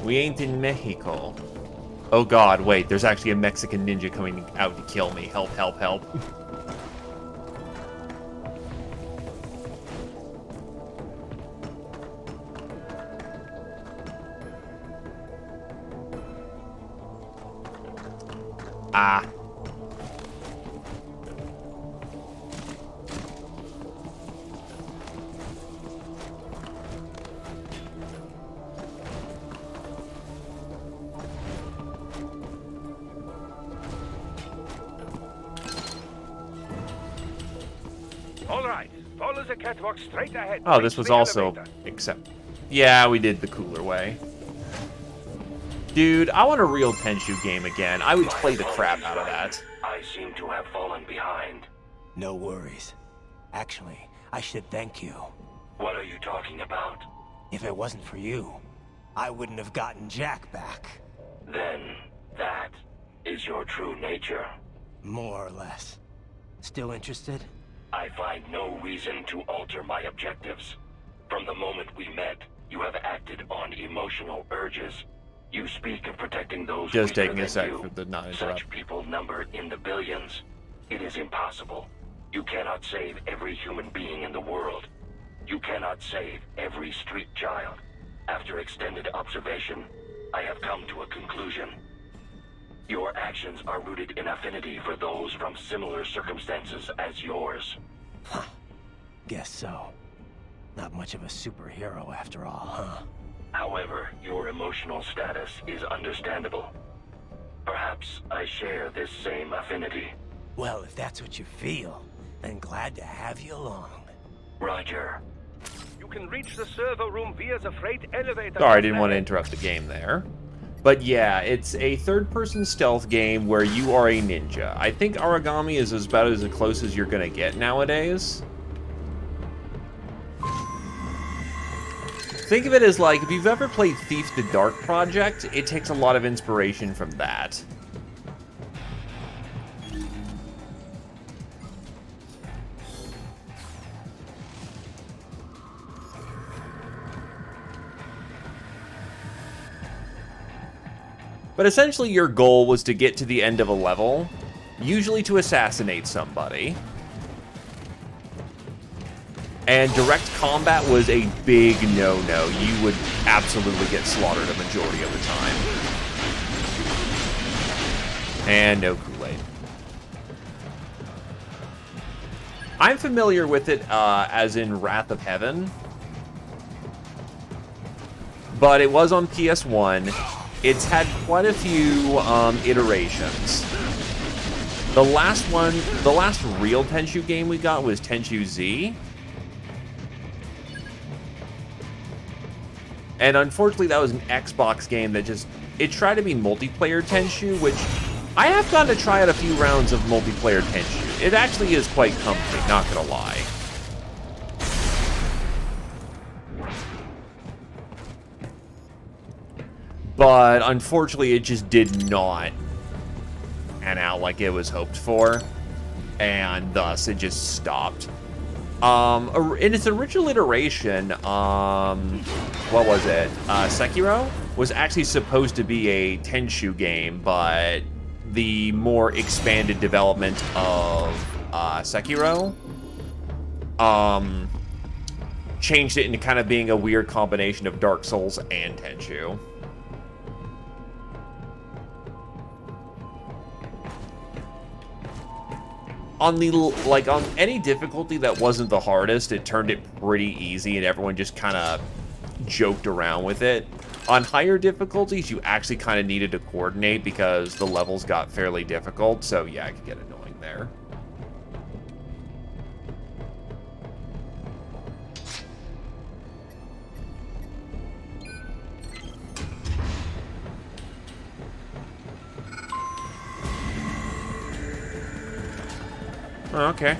We ain't in Mexico. Oh god, wait, there's actually a Mexican ninja coming out to kill me. Help, help, help. Ah. All right, follow the catwalk straight ahead. Oh, this was also... Except... Yeah, we did the cooler way. Dude, I want a real Tenchu game again. I would play the crap out of that. I seem to have fallen behind. No worries. Actually, I should thank you. What are you talking about? If it wasn't for you, I wouldn't have gotten Jack back. Then, that is your true nature. More or less. Still interested? I find no reason to alter my objectives. From the moment we met, you have acted on emotional urges. You speak of protecting those just taking weaker a sec than you. for the not interrupt. Such people number in the billions. It is impossible. You cannot save every human being in the world. You cannot save every street child. After extended observation, I have come to a conclusion. Your actions are rooted in affinity for those from similar circumstances as yours. Guess so. Not much of a superhero after all, huh? However, your emotional status is understandable. Perhaps I share this same affinity. Well, if that's what you feel, then glad to have you along. Roger. You can reach the server room via the freight elevator. Sorry, I didn't want to interrupt the game there. But yeah, it's a third-person stealth game where you are a ninja. I think Origami is about as close as you're gonna get nowadays. Think of it as like, if you've ever played Thief the Dark Project, it takes a lot of inspiration from that. But essentially your goal was to get to the end of a level, usually to assassinate somebody. And direct combat was a big no-no. You would absolutely get slaughtered a majority of the time. And no Kool-Aid. I'm familiar with it as in Wrath of Heaven. But it was on PS1. It's had quite a few iterations. The last real Tenchu game we got was Tenchu Z. And unfortunately, that was an Xbox game that it tried to be multiplayer Tenchu, which I have gotten to try out a few rounds of multiplayer Tenchu. It actually is quite comfy, not gonna lie. But unfortunately, it just did not pan out like it was hoped for, and thus it just stopped. In its original iteration, what was it? Sekiro was actually supposed to be a Tenchu game, but the more expanded development of Sekiro changed it into kind of being a weird combination of Dark Souls and Tenchu. On any difficulty that wasn't the hardest, it turned it pretty easy and everyone just kind of joked around with it. On higher difficulties, you actually kind of needed to coordinate because the levels got fairly difficult, so yeah, it could get annoying there. Oh, okay.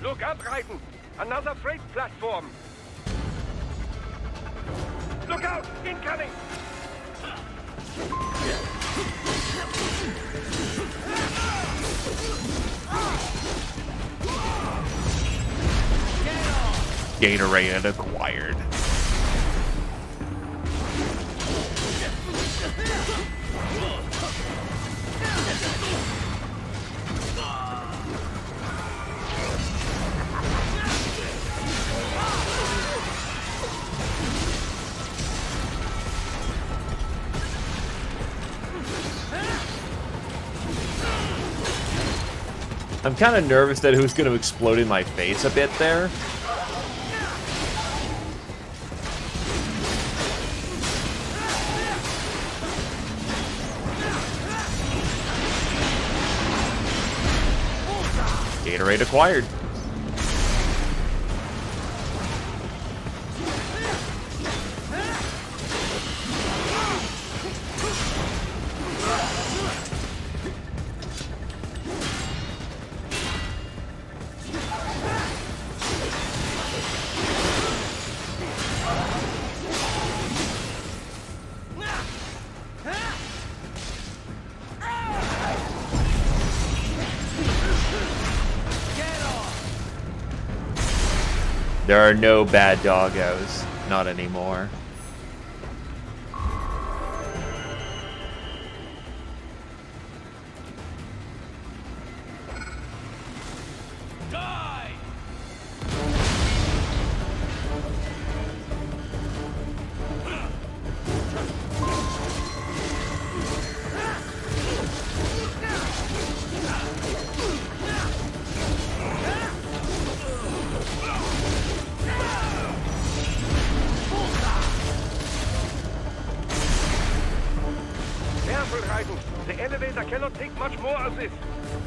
Look up, Raiden! Another freight platform! Look out! Incoming! Gatorade acquired. I'm kind of nervous that it was going to explode in my face a bit there. Gatorade acquired. There are no bad doggos. Not anymore. cannot take much more of this.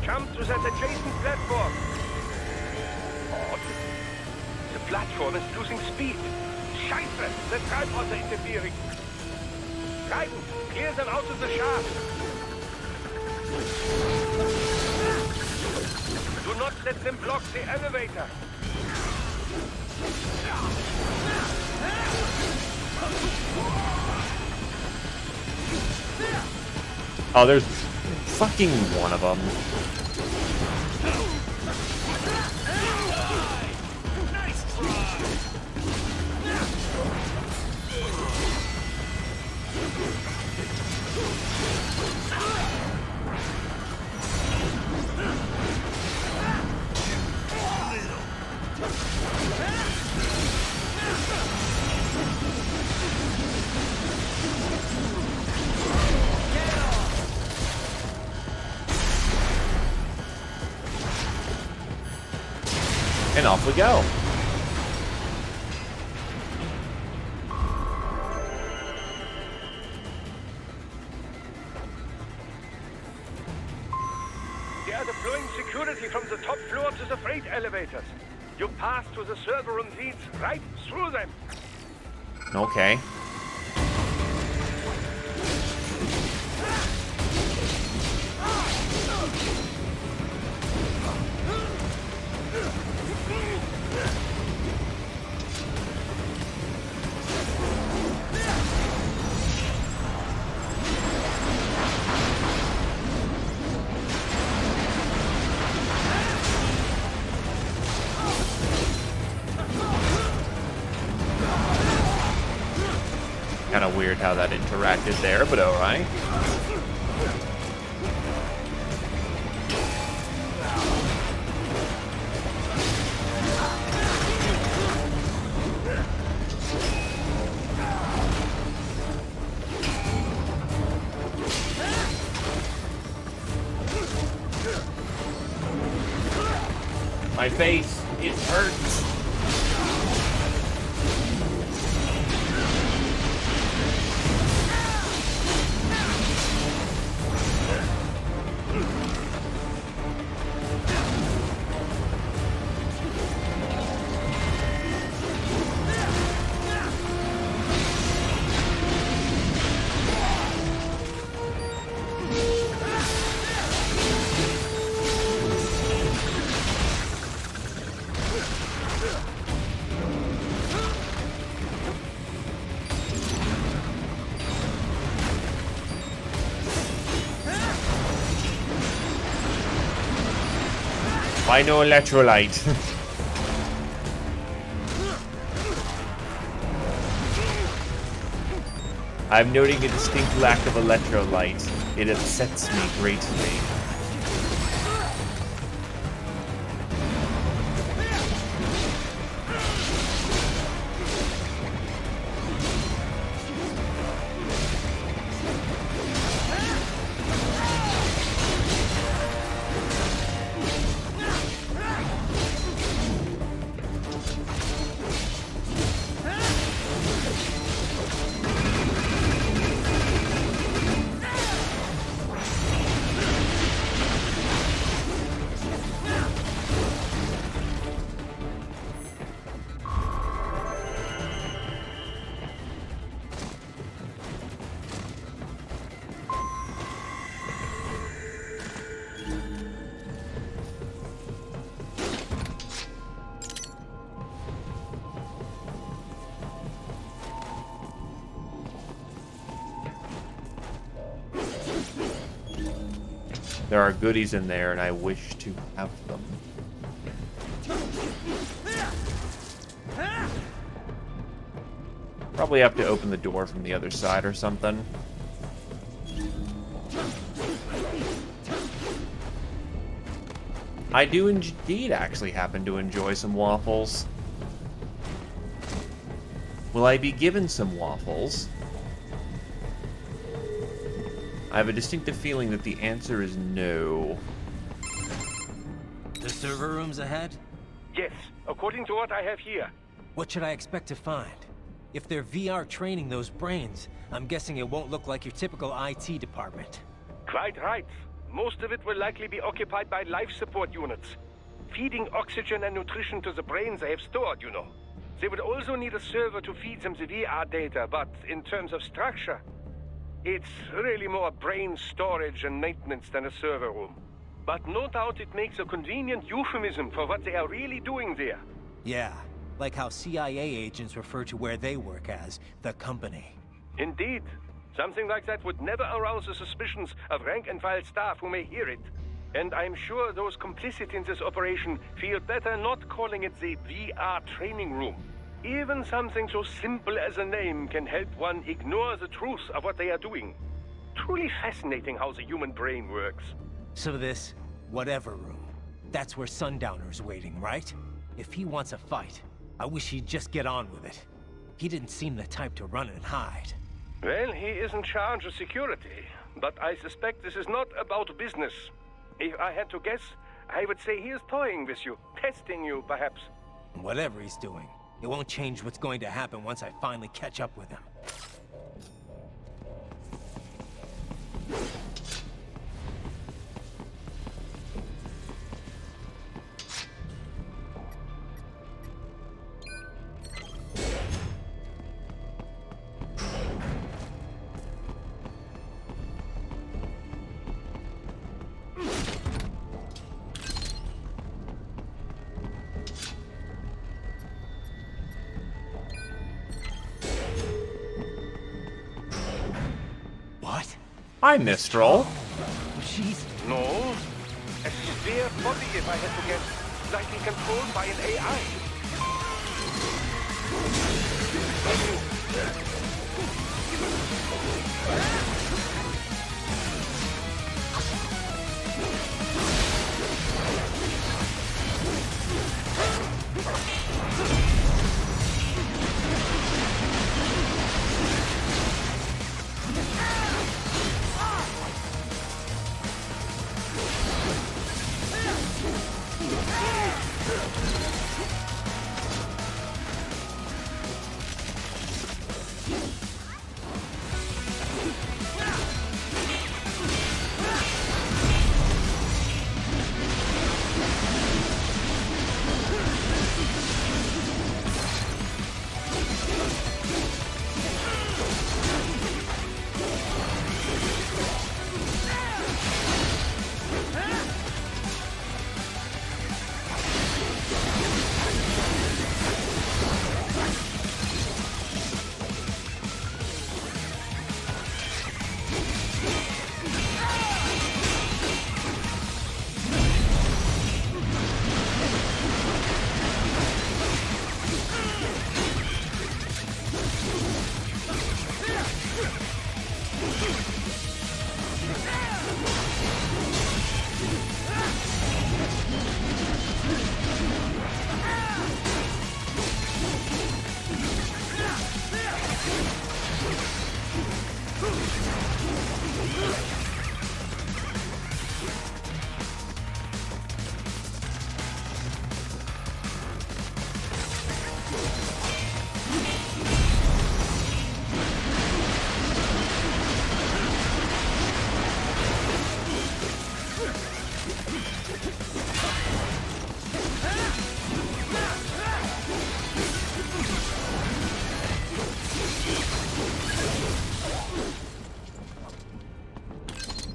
Jump to that adjacent platform. Odd. The platform is losing speed. Scheiße! The tripods are interfering. Trident, clear them out of the shaft. Do not let them block the elevator. Oh, there's fucking one of them. And off we go. They are deploying security from the top floor to the freight elevators. Your path to the server room leads right through them. Okay. Kind of weird how that interacted there, but alright. My face, it hurts. Why no electrolyte? I'm noting a distinct lack of electrolyte. It upsets me greatly. There are goodies in there, and I wish to have them. Probably have to open the door from the other side or something. I do indeed actually happen to enjoy some waffles. Will I be given some waffles? I have a distinctive feeling that the answer is no. The server room's ahead? Yes, according to what I have here. What should I expect to find? If they're VR training those brains, I'm guessing it won't look like your typical IT department. Quite right. most of it will likely be occupied by life support units, feeding oxygen and nutrition to the brains they have stored, you know. They would also need a server to feed them the VR data, but in terms of structure, it's really more brain storage and maintenance than a server room. But no doubt it makes a convenient euphemism for what they are really doing there. Yeah, like how CIA agents refer to where they work as the company. Indeed. Something like that would never arouse the suspicions of rank-and-file staff who may hear it. And I'm sure those complicit in this operation feel better not calling it the VR training room. Even something so simple as a name can help one ignore the truth of what they are doing. Truly fascinating how the human brain works. So this, whatever room, that's where Sundowner's waiting, right? If he wants a fight, I wish he'd just get on with it. He didn't seem the type to run and hide. Well, he is in charge of security, but I suspect this is not about business. If I had to guess, I would say he is toying with you, testing you, perhaps. Whatever he's doing, it won't change what's going to happen once I finally catch up with him. Hi, Mistral. She's... No. A spare body, if I had to guess. Likely controlled by an AI.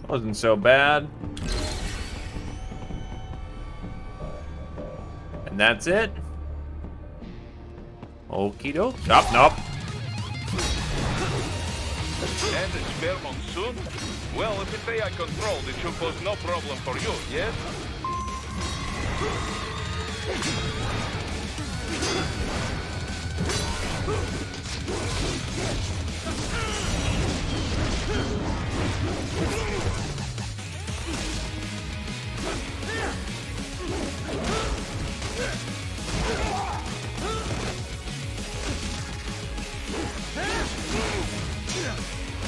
Wasn't so bad. And that's it. Okie doke. Nope. And a spare monsoon? Well, if it's AI controlled, it should pose no problem for you, yes?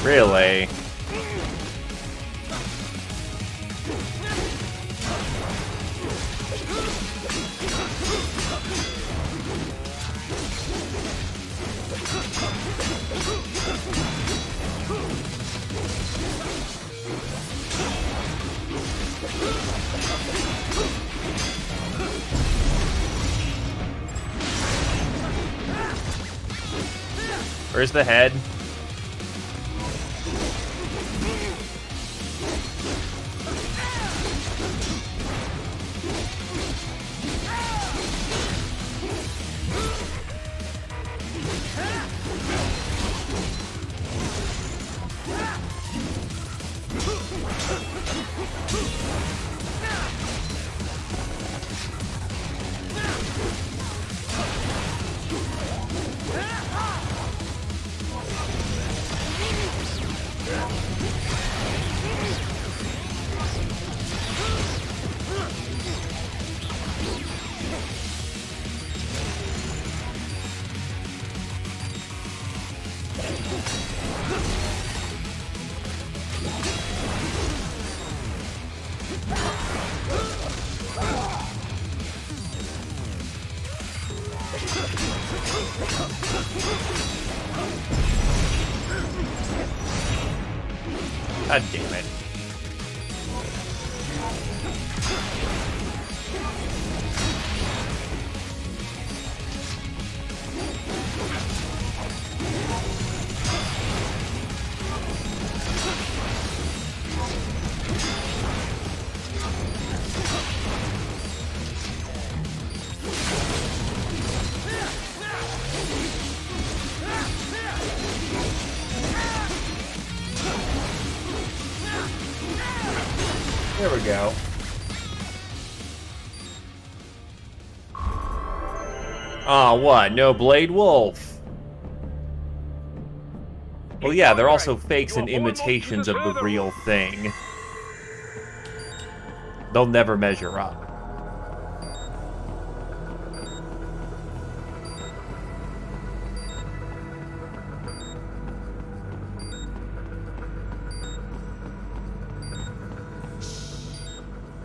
Really? Where's the head? God damn it. There we go. Ah, what? No Blade Wolf? Well, yeah, they're also fakes and imitations of the real thing. They'll never measure up.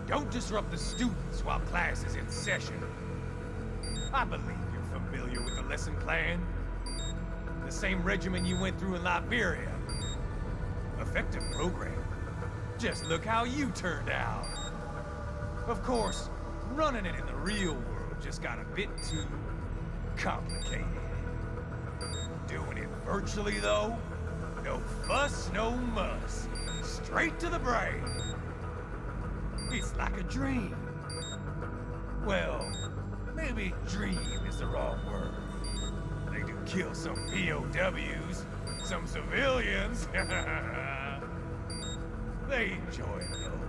Don't disrupt the students while class is in session. I believe you're familiar with the lesson plan. The same regimen you went through in Liberia. Effective program. Just look how you turned out. Of course, running it in the real world just got a bit too complicated. Doing it virtually, though, no fuss, no muss. Straight to the brain. It's like a dream. Well, maybe dream is the wrong word. They do kill some POWs, some civilians. They enjoy it, though.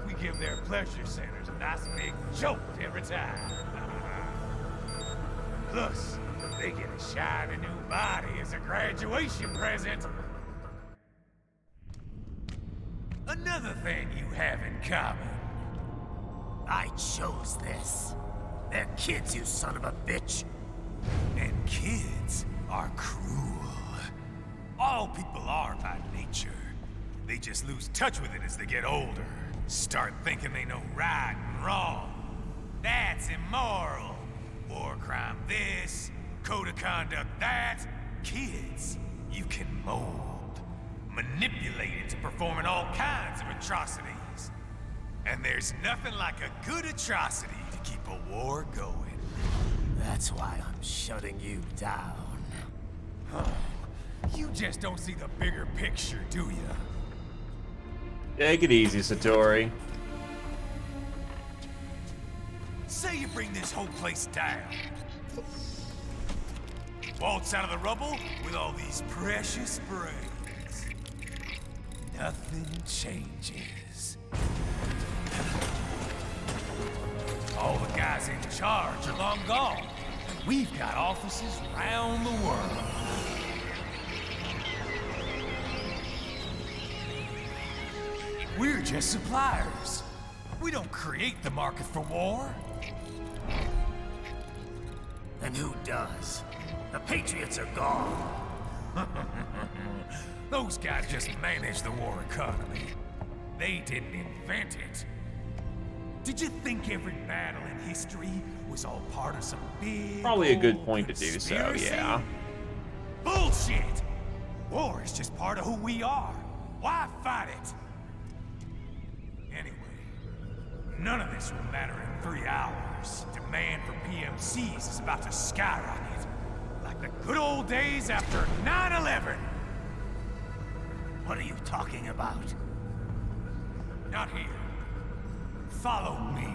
We give their pleasure centers a nice big jolt every time. Plus, they get a shiny new body as a graduation present. Another thing you have in common. I chose this. They're kids, you son of a bitch. And kids are cruel. All people are by nature. They just lose touch with it as they get older. Start thinking they know right and wrong. That's immoral. War crime this, code of conduct that. Kids, you can mold, manipulate into performing all kinds of atrocities. And there's nothing like a good atrocity to keep a war going. That's why I'm shutting you down. You just don't see the bigger picture, do you? Take it easy, Satori. Say you bring this whole place down. Waltz out of the rubble with all these precious brains. Nothing changes. All the guys in charge are long gone. And we've got offices around the world. We're just suppliers. We don't create the market for war. And who does? The Patriots are gone. Those guys just manage the war economy. They didn't invent it. Did you think every battle in history was all part of some big... Probably a good point to do so, yeah. Bullshit! War is just part of who we are. Why fight it? Anyway, none of this will matter in 3 hours. Demand for PMCs is about to skyrocket. Like Like the good old days after 9/11. What are you talking about? Not here. Follow me.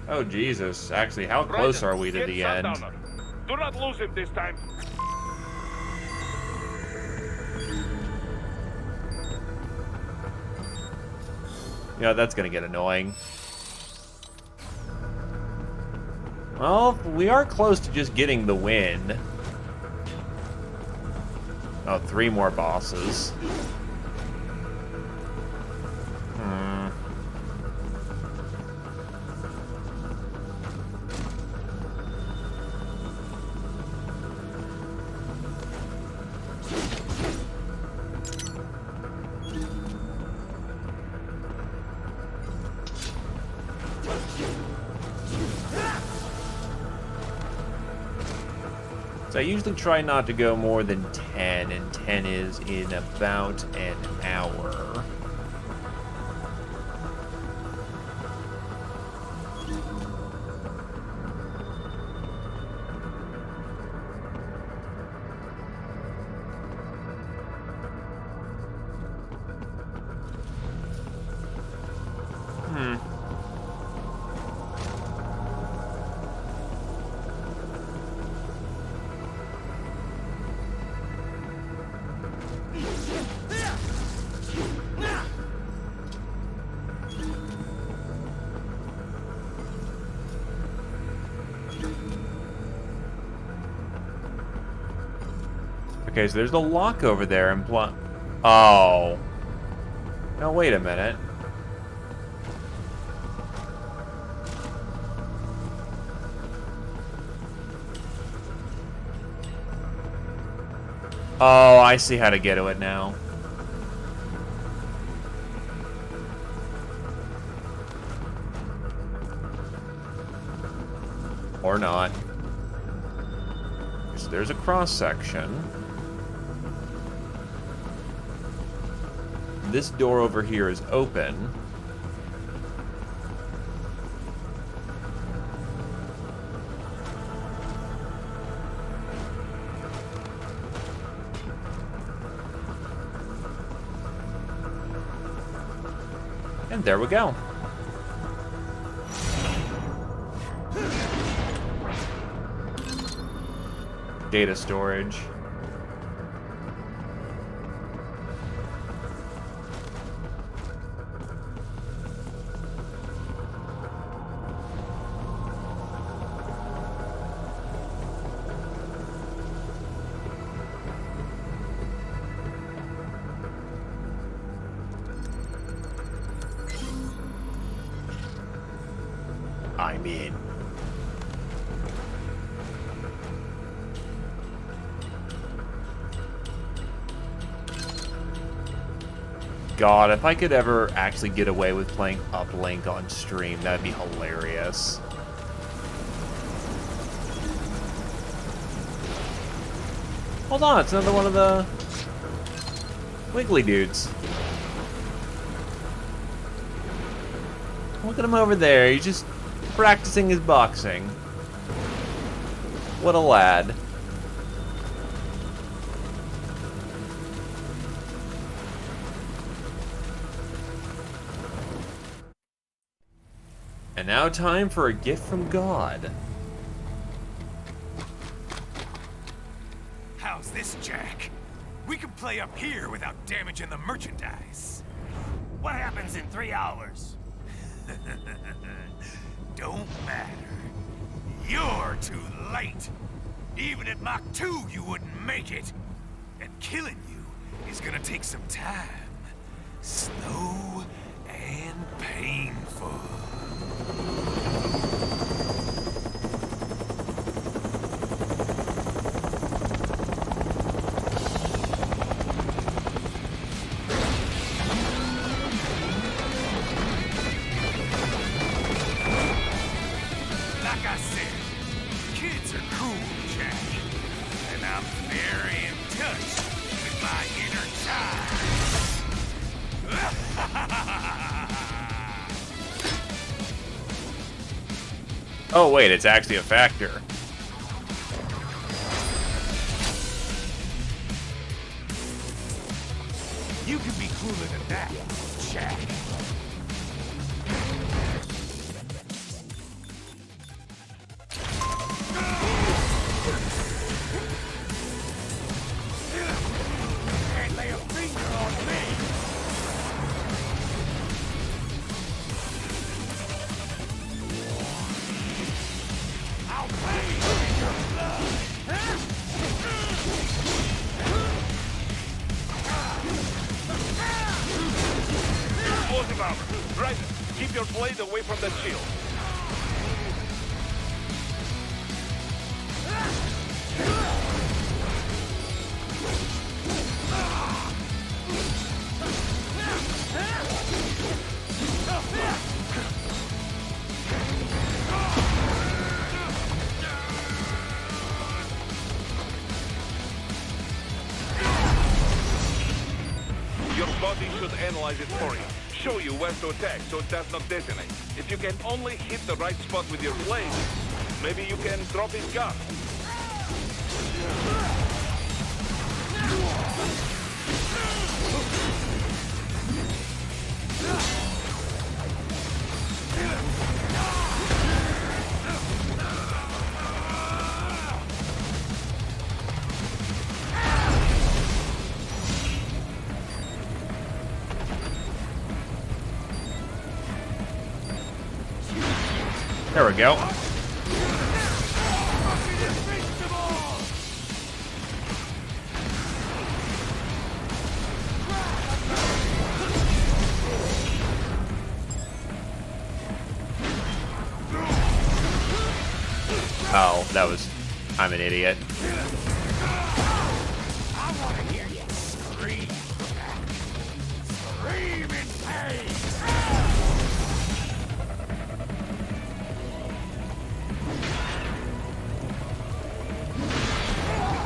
Oh, Jesus. Actually, how close are we to the end? Sundowner. Do not lose him this time. Yeah, that's gonna get annoying. Well, we are close to just getting the win. Oh, 3 more bosses. So I usually try not to go more than 10, and 10 is in about an hour. Okay, so there's a lock over there and oh. Now wait a minute. Oh, I see how to get to it now. Or not. So there's a cross section. This door over here is open. And there we go. Data storage. I'm in. God, if I could ever actually get away with playing Uplink on stream, that'd be hilarious. Hold on, it's another one of the Wiggly dudes. Look at him over there, he's just practicing his boxing. What a lad. And now time for a gift from God. How's this, Jack? We can play up here without damaging the merchandise. What happens in 3 hours? Don't matter. You're too late. Even at Mach 2, you wouldn't make it. And killing you is gonna take some time. Slow and painful. Like I said, kids are cool, Jack. And I'm very in touch with my inner child. Oh wait, it's actually a factor. You can be cooler than that, Jack. Can't lay a finger on me. I'll bathe in your blood. Explosive armor. Right. Keep your blade away from that shield. Your body should analyze it for you. Show you where to attack so it does not detonate. If you can only hit the right spot with your blade, maybe you can drop his gun. There we go. Oh, that was... I'm an idiot. I want to hear you scream. Scream in pain.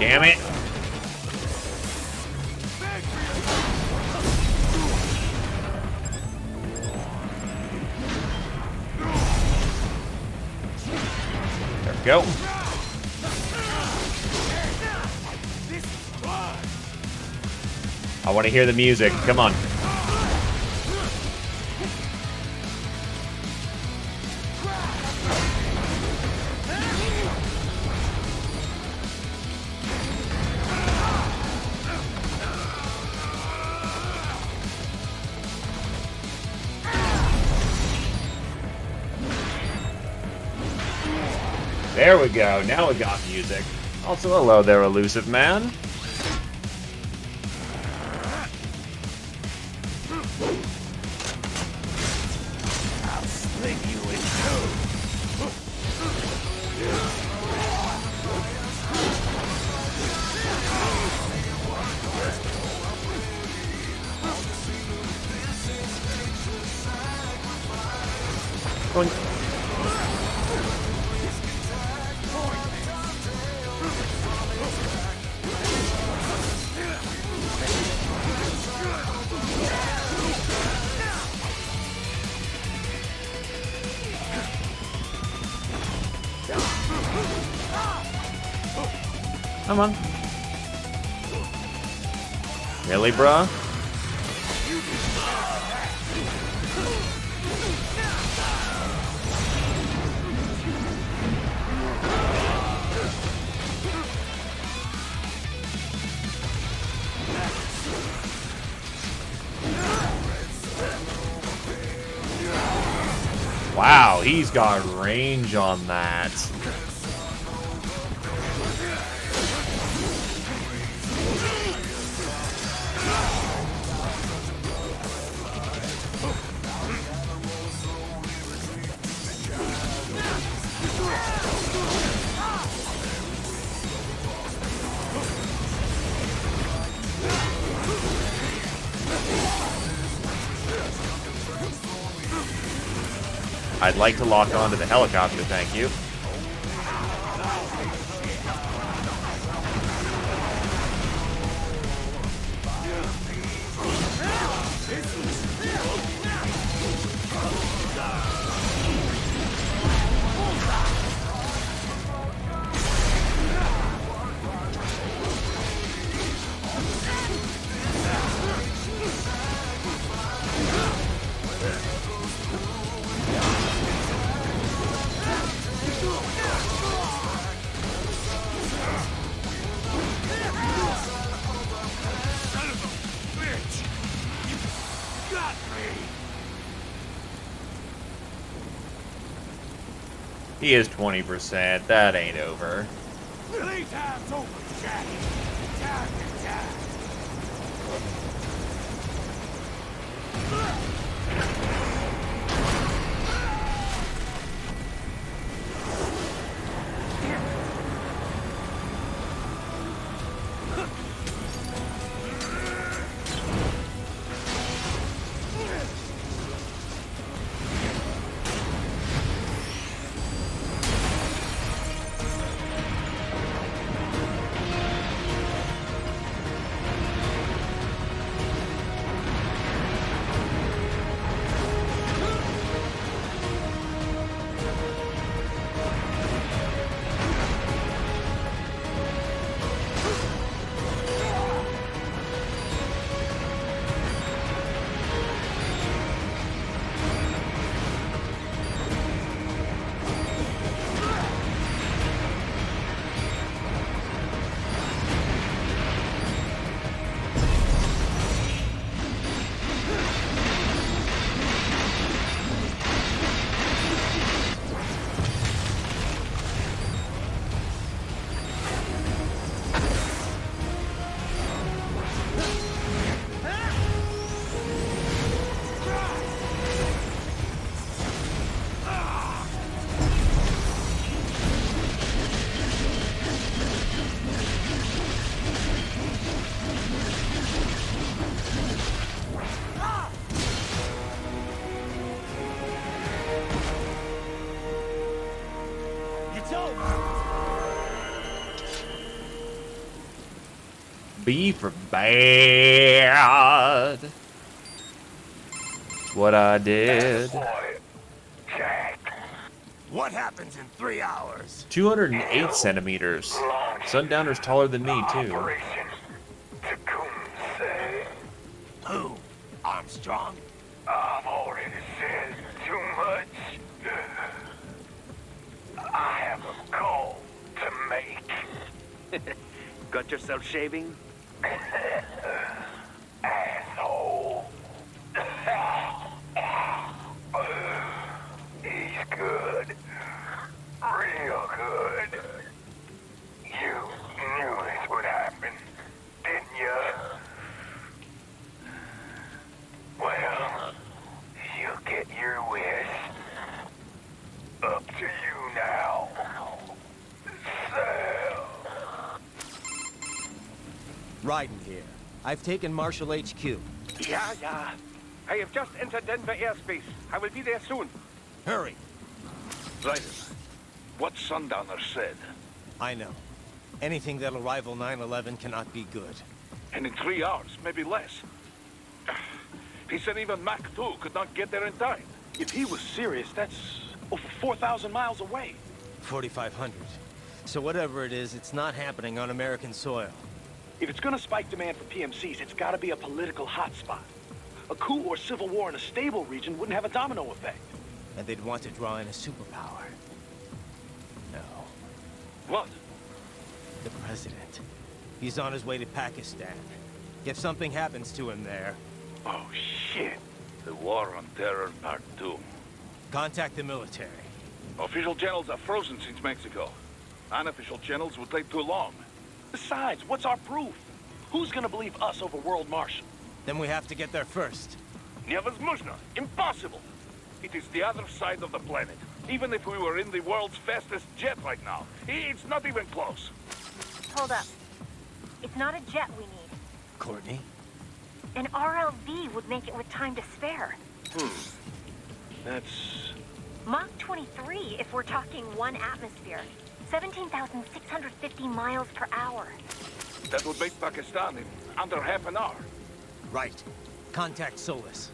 Damn it. There we go. I want to hear the music. Come on. There we go. Now we got music. Also, hello there, elusive man. I'll split you in two. Come on. Really, bruh? Wow, he's got range on that. I'd like to lock onto the helicopter, thank you. He is 20%. That ain't over. Playtime's over, Jack. Time to die. B for bad. What I did. What happens in 3 hours? 208 centimeters. Sundowner's taller than me, too. Who? Armstrong? I've already said too much. I have a call to make. Got yourself shaving? Asshole. He's good. Real good. You knew this would happen, didn't you? Well, you'll get your wish. Up to you now. Sal. Raiden here. I've taken Marshall HQ. Yeah. I have just entered Denver airspace. I will be there soon. Hurry. Raiden, what Sundowner said. I know. Anything that'll rival 9/11 cannot be good. And in 3 hours, maybe less. He said even Mach 2 could not get there in time. If he was serious, that's over 4,000 miles away. 4,500. So whatever it is, it's not happening on American soil. If it's gonna spike demand for PMCs, it's gotta be a political hotspot. A coup or civil war in a stable region wouldn't have a domino effect. And they'd want to draw in a superpower. No. What? The president. He's on his way to Pakistan. If something happens to him there... Oh, shit. The War on Terror Part 2. Contact the military. Official channels are frozen since Mexico. Unofficial channels would take too long. Besides, what's our proof? Who's gonna believe us over World Marshal? Then we have to get there first. Невозможно. Impossible. It is the other side of the planet. Even if we were in the world's fastest jet right now, it's not even close. Hold up. It's not a jet we need. Courtney? An RLV would make it with time to spare. That's... Mach 23 if we're talking 1 atmosphere. 17,650 miles per hour. That would make Pakistan in under half an hour. Right. Contact Solus.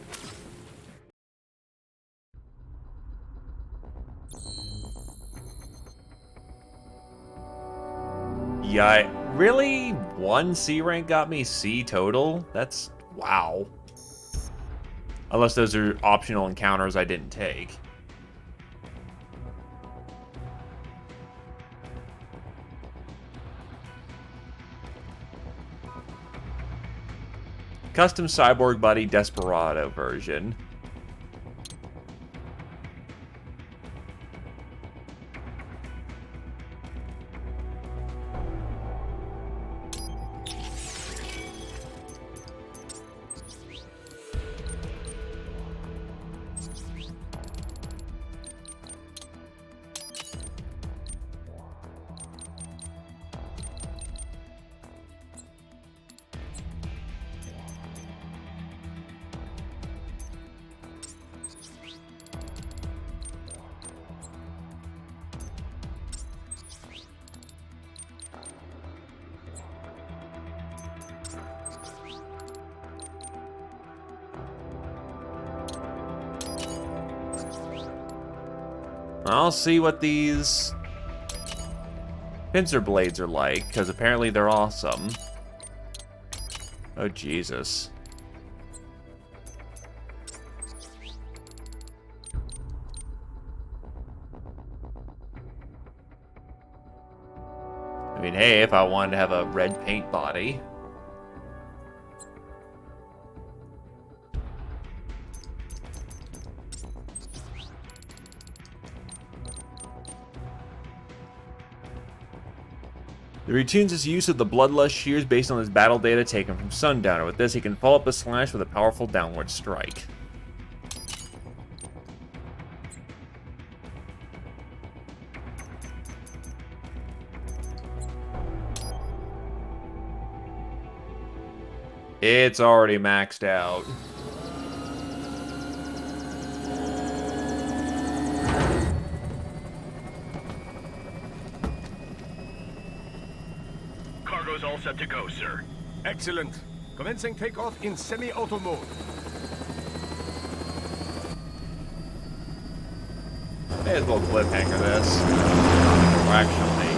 Yeah, really? 1 C rank got me C total? That's... wow. Unless those are optional encounters I didn't take. Custom Cyborg Buddy Desperado version. I'll see what these pincer blades are like, because apparently they're awesome. Oh, Jesus. I mean, hey, if I wanted to have a red paint body. The retunes his use of the Bloodlust shears based on his battle data taken from Sundowner. With this, he can follow up a slash with a powerful downward strike. It's already maxed out. Cargo's all set to go, sir. Excellent. Commencing takeoff in semi-auto mode. May as well cliffhanger this. Or actually.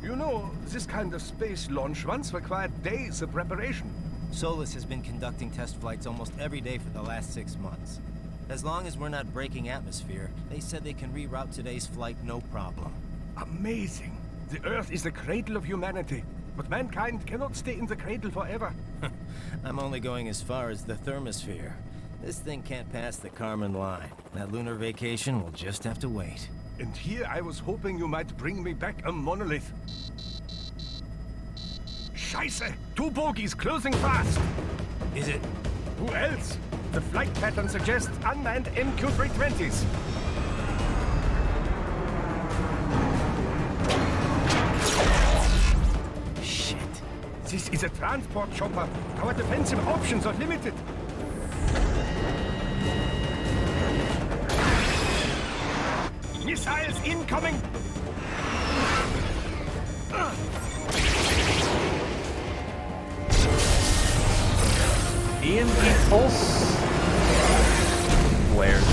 You know, this kind of space launch once required days of preparation. Solus has been conducting test flights almost every day for the last 6 months. As long as we're not breaking atmosphere, they said they can reroute today's flight no problem. Amazing. The Earth is the cradle of humanity, but mankind cannot stay in the cradle forever. I'm only going as far as the thermosphere. This thing can't pass the Karman line. That lunar vacation will just have to wait. And here I was hoping you might bring me back a monolith. Scheiße! 2 bogies closing fast! Is it? Who else? The flight pattern suggests unmanned MQ-320s. Shit. This is a transport chopper. Our defensive options are limited. Missiles incoming! EMP pulse? Flares.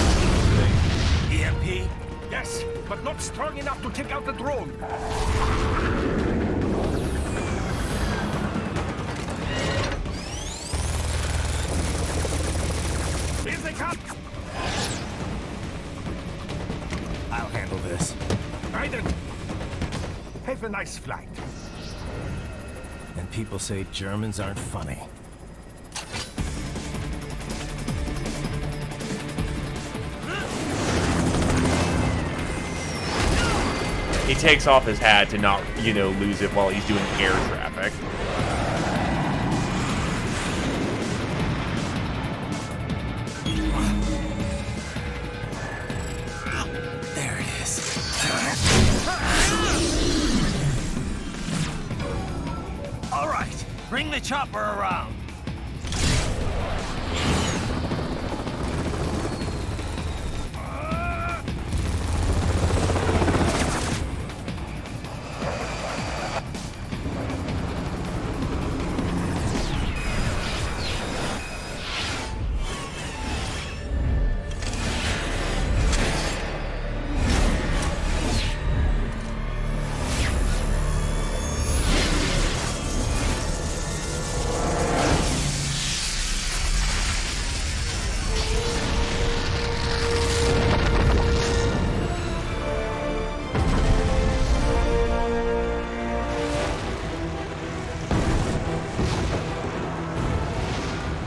EMP? Yes, but not strong enough to take out the drone. Here they come! I'll handle this. Raiden! Have a nice flight. And people say Germans aren't funny. He takes off his hat to not, you know, lose it while he's doing air traffic. There it is. All right, bring the chopper around.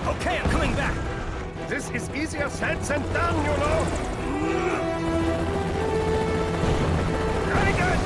Okay, I'm coming back. This is easier said than done, you know. Very good.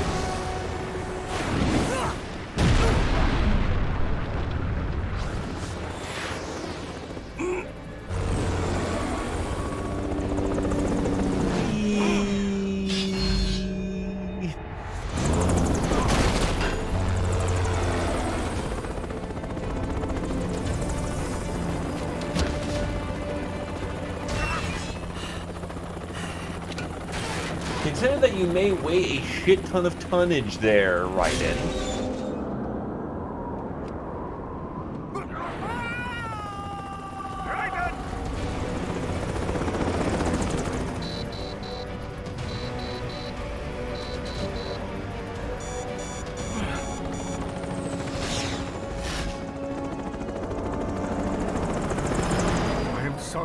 Consider that you may weigh a shit ton of tonnage there, Raiden.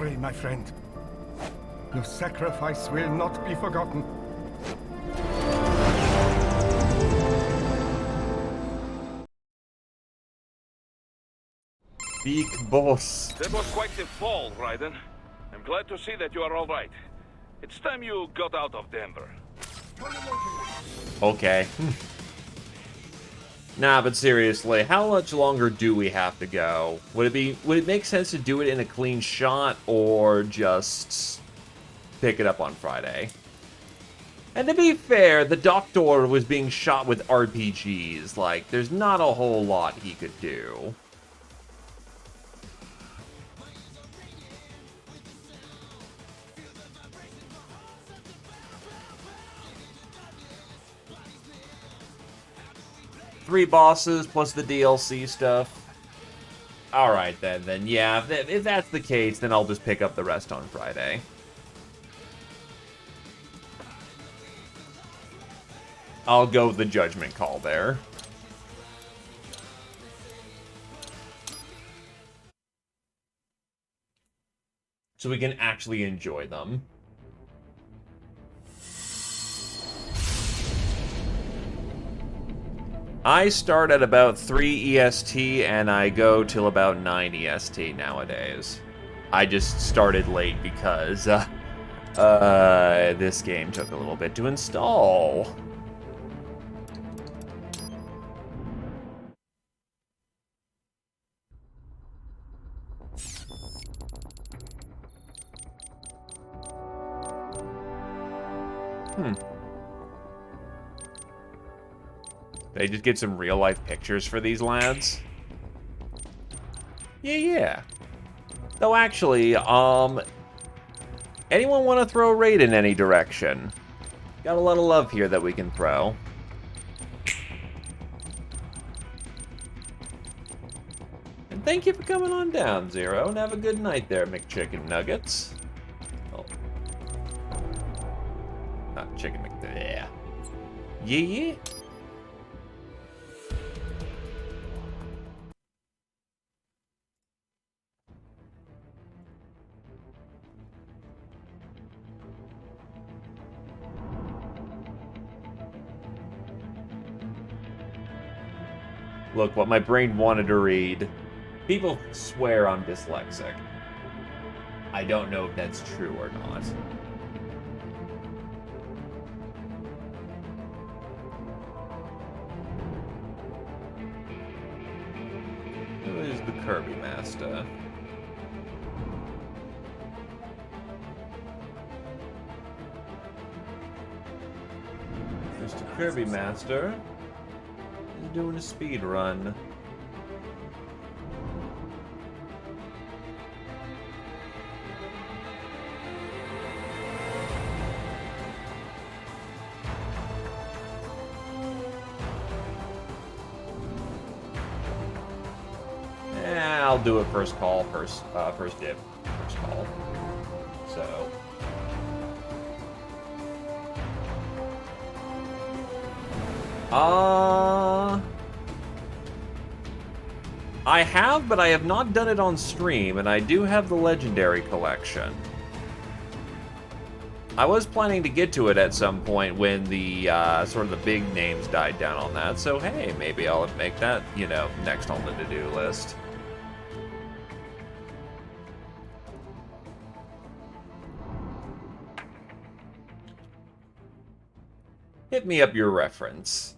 sorry, my friend. Your sacrifice will not be forgotten. Big boss. That was quite the fall, Raiden. I'm glad to see that you are all right. It's time you got out of Denver. Okay. Nah, but seriously, how much longer do we have to go? Would it make sense to do it in a clean shot or just pick it up on Friday? And to be fair, the Doctor was being shot with RPGs. Like, there's not a whole lot he could do. Three bosses plus the DLC stuff. Alright then yeah, if that's the case, then I'll just pick up the rest on Friday. I'll go with the judgment call there. So we can actually enjoy them. I start at about 3 EST and I go till about 9 EST nowadays. I just started late because this game took a little bit to install. They just get some real-life pictures for these lads? Yeah. Though actually, anyone want to throw a raid in any direction? Got a lot of love here that we can throw. And thank you for coming on down, Zero, and have a good night there, McChicken Nuggets. Oh. Not Chicken McNuggets. Yeah. Look, what my brain wanted to read. People swear I'm dyslexic. I don't know if that's true or not. Who is the Kirby Master? Mr. Kirby Master is doing a speed run. I'll do it first call, first dip, first call. So. I have, but I have not done it on stream, and I do have the Legendary Collection. I was planning to get to it at some point when the, sort of the big names died down on that, so hey, maybe I'll make that, you know, next on the to-do list. Hit me up your reference.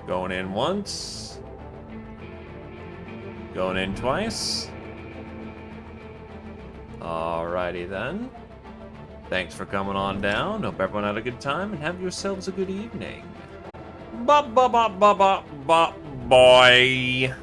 Going in once. Going in twice. Alrighty then. Thanks for coming on down. Hope everyone had a good time and have yourselves a good evening. Bye.